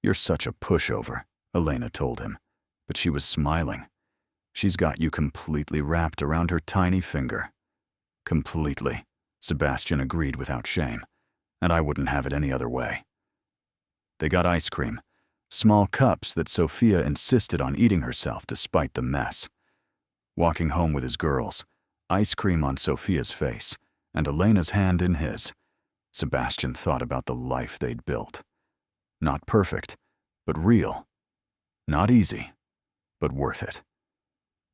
"You're such a pushover," Elena told him, but she was smiling. "She's got you completely wrapped around her tiny finger." "Completely," Sebastian agreed without shame, "and I wouldn't have it any other way." They got ice cream, small cups that Sophia insisted on eating herself despite the mess. Walking home with his girls, ice cream on Sophia's face, and Elena's hand in his, Sebastian thought about the life they'd built. Not perfect, but real. Not easy, but worth it.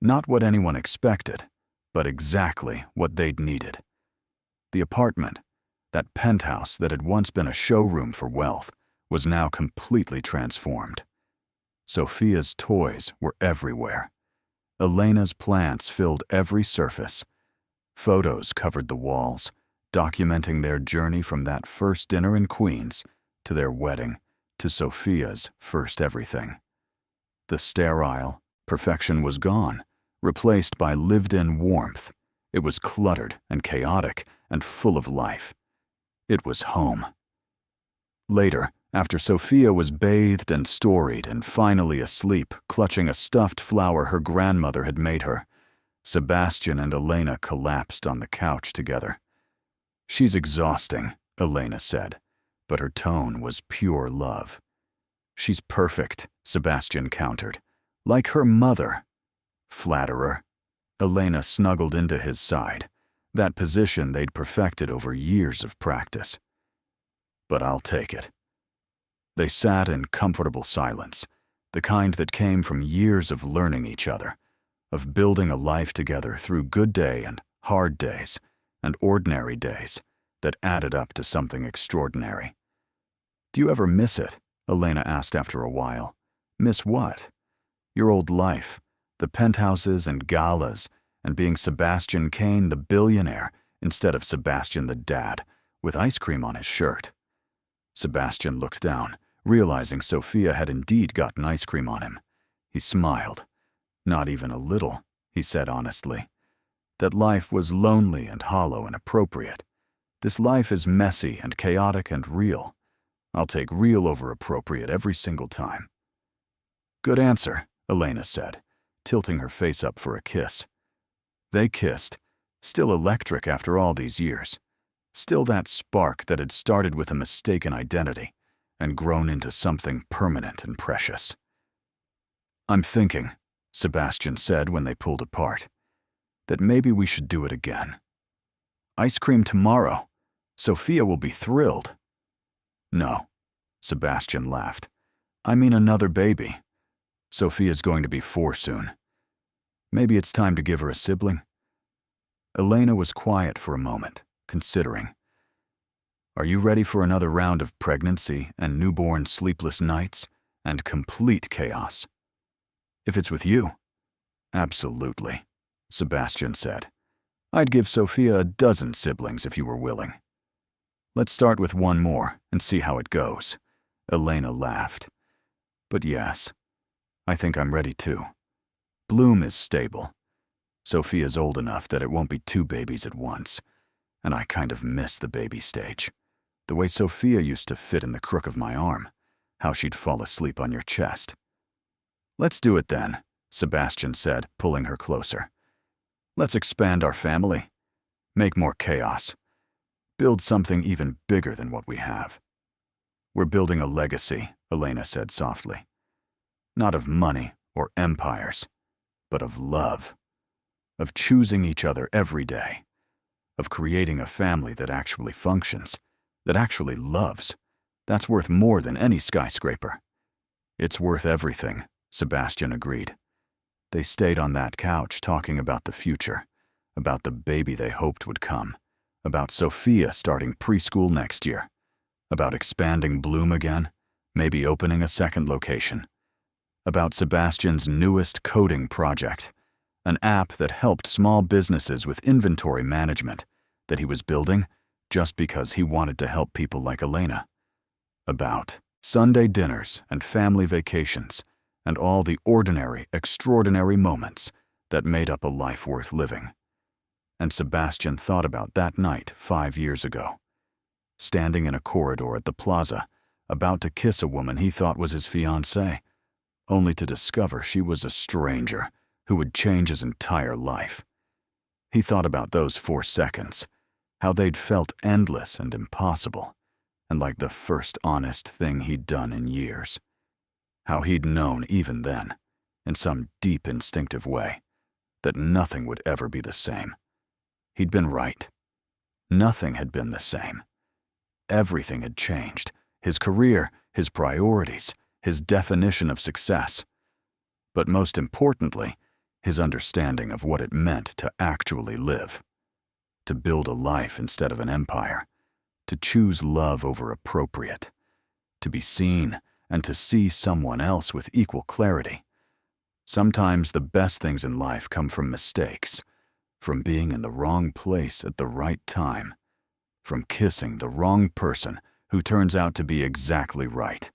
Not what anyone expected, but exactly what they'd needed. The apartment, that penthouse that had once been a showroom for wealth, was now completely transformed. Sophia's toys were everywhere. Elena's plants filled every surface. Photos covered the walls, documenting their journey from that first dinner in Queens to their wedding to Sophia's first everything. The sterile perfection was gone, replaced by lived-in warmth. It was cluttered and chaotic and full of life. It was home. Later, after Sophia was bathed and storied and finally asleep, clutching a stuffed flower her grandmother had made her, Sebastian and Elena collapsed on the couch together. She's exhausting, Elena said, but her tone was pure love. She's perfect, Sebastian countered. Like her mother. Flatterer. Elena snuggled into his side, that position they'd perfected over years of practice. But I'll take it. They sat in comfortable silence, the kind that came from years of learning each other, of building a life together through good day and hard days and ordinary days that added up to something extraordinary. Do you ever miss it? Elena asked after a while. Miss what? Your old life, the penthouses and galas, and being Sebastian Kane the billionaire instead of Sebastian the dad, with ice cream on his shirt. Sebastian looked down, realizing Sophia had indeed gotten ice cream on him. He smiled. Not even a little, he said honestly. That life was lonely and hollow and appropriate. This life is messy and chaotic and real. I'll take real over appropriate every single time. Good answer, Elena said, tilting her face up for a kiss. They kissed, still electric after all these years. Still that spark that had started with a mistaken identity and grown into something permanent and precious. I'm thinking, Sebastian said when they pulled apart, that maybe we should do it again. Ice cream tomorrow. Sophia will be thrilled. No, Sebastian laughed. I mean another baby. Sophia's going to be 4 soon. Maybe it's time to give her a sibling. Elena was quiet for a moment, considering. Are you ready for another round of pregnancy and newborn sleepless nights and complete chaos? If it's with you. Absolutely, Sebastian said. I'd give Sophia a dozen siblings if you were willing. Let's start with one more and see how it goes. Elena laughed. But yes, I think I'm ready too. Bloom is stable. Sophia's old enough that it won't be 2 babies at once, and I kind of miss the baby stage. The way Sophia used to fit in the crook of my arm, how she'd fall asleep on your chest. Let's do it then, Sebastian said, pulling her closer. Let's expand our family. Make more chaos. Build something even bigger than what we have. We're building a legacy, Elena said softly. Not of money or empires, but of love. Of choosing each other every day. Of creating a family that actually functions, that actually loves. That's worth more than any skyscraper. It's worth everything, Sebastian agreed. They stayed on that couch talking about the future, about the baby they hoped would come, about Sophia starting preschool next year, about expanding Bloom again, maybe opening a second location, about Sebastian's newest coding project, an app that helped small businesses with inventory management that he was building just because he wanted to help people like Elena, about Sunday dinners and family vacations and all the ordinary, extraordinary moments that made up a life worth living. And Sebastian thought about that night 5 years ago, standing in a corridor at the plaza, about to kiss a woman he thought was his fiancée, only to discover she was a stranger who would change his entire life. He thought about those 4 seconds, how they'd felt endless and impossible, and like the first honest thing he'd done in years. How he'd known even then, in some deep instinctive way, that nothing would ever be the same. He'd been right. Nothing had been the same. Everything had changed. His career, his priorities, his definition of success. But most importantly, his understanding of what it meant to actually live. To build a life instead of an empire. To choose love over appropriate. To be seen and to see someone else with equal clarity. Sometimes the best things in life come from mistakes, from being in the wrong place at the right time, from kissing the wrong person who turns out to be exactly right,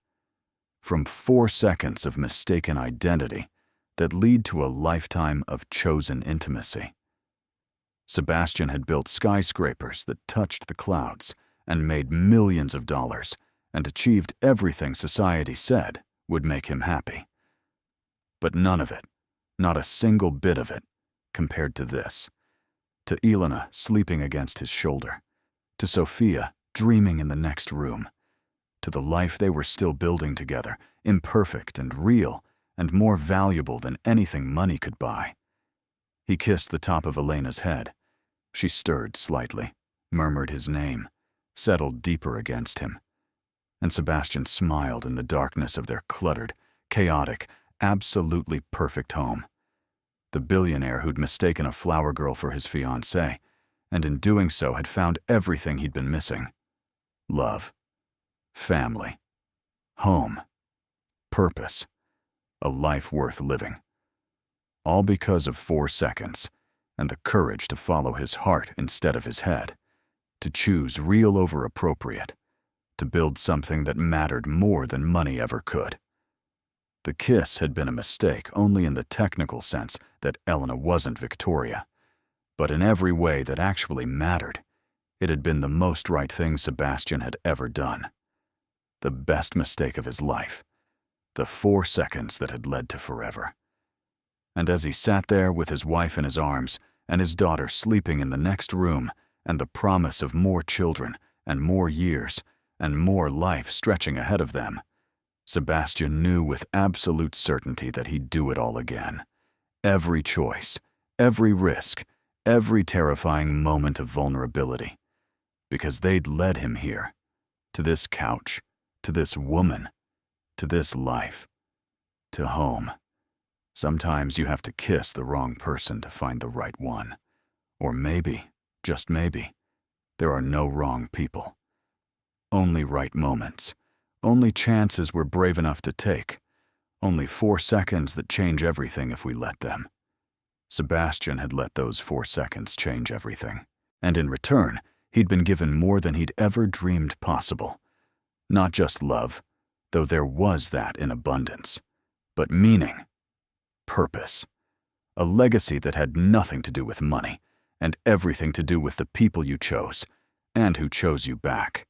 from 4 seconds of mistaken identity that lead to a lifetime of chosen intimacy. Sebastian had built skyscrapers that touched the clouds and made millions of dollars and achieved everything society said would make him happy. But none of it, not a single bit of it, compared to this, to Elena sleeping against his shoulder, to Sophia, dreaming in the next room, to the life they were still building together, imperfect and real, and more valuable than anything money could buy. He kissed the top of Elena's head. She stirred slightly, murmured his name, settled deeper against him. And Sebastian smiled in the darkness of their cluttered, chaotic, absolutely perfect home. The billionaire who'd mistaken a flower girl for his fiancée, and in doing so had found everything he'd been missing. Love, family, home, purpose, a life worth living. All because of 4 seconds and the courage to follow his heart instead of his head, to choose real over appropriate, to build something that mattered more than money ever could. The kiss had been a mistake only in the technical sense that Elena wasn't Victoria, but in every way that actually mattered, it had been the most right thing Sebastian had ever done. The best mistake of his life. The 4 seconds that had led to forever. And as he sat there with his wife in his arms and his daughter sleeping in the next room and the promise of more children and more years and more life stretching ahead of them, Sebastian knew with absolute certainty that he'd do it all again. Every choice, every risk, every terrifying moment of vulnerability. Because they'd led him here, to this couch, to this woman, to this life, to home. Sometimes you have to kiss the wrong person to find the right one. Or maybe, just maybe, there are no wrong people. Only right moments. Only chances we're brave enough to take. Only 4 seconds that change everything if we let them. Sebastian had let those 4 seconds change everything. And in return, he'd been given more than he'd ever dreamed possible. Not just love, though there was that in abundance, but meaning, purpose, a legacy that had nothing to do with money and everything to do with the people you chose and who chose you back.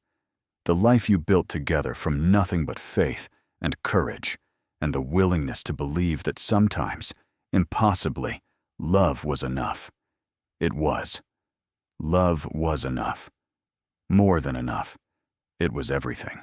The life you built together from nothing but faith and courage and the willingness to believe that sometimes, impossibly, love was enough. It was. Love was enough. More than enough. It was everything.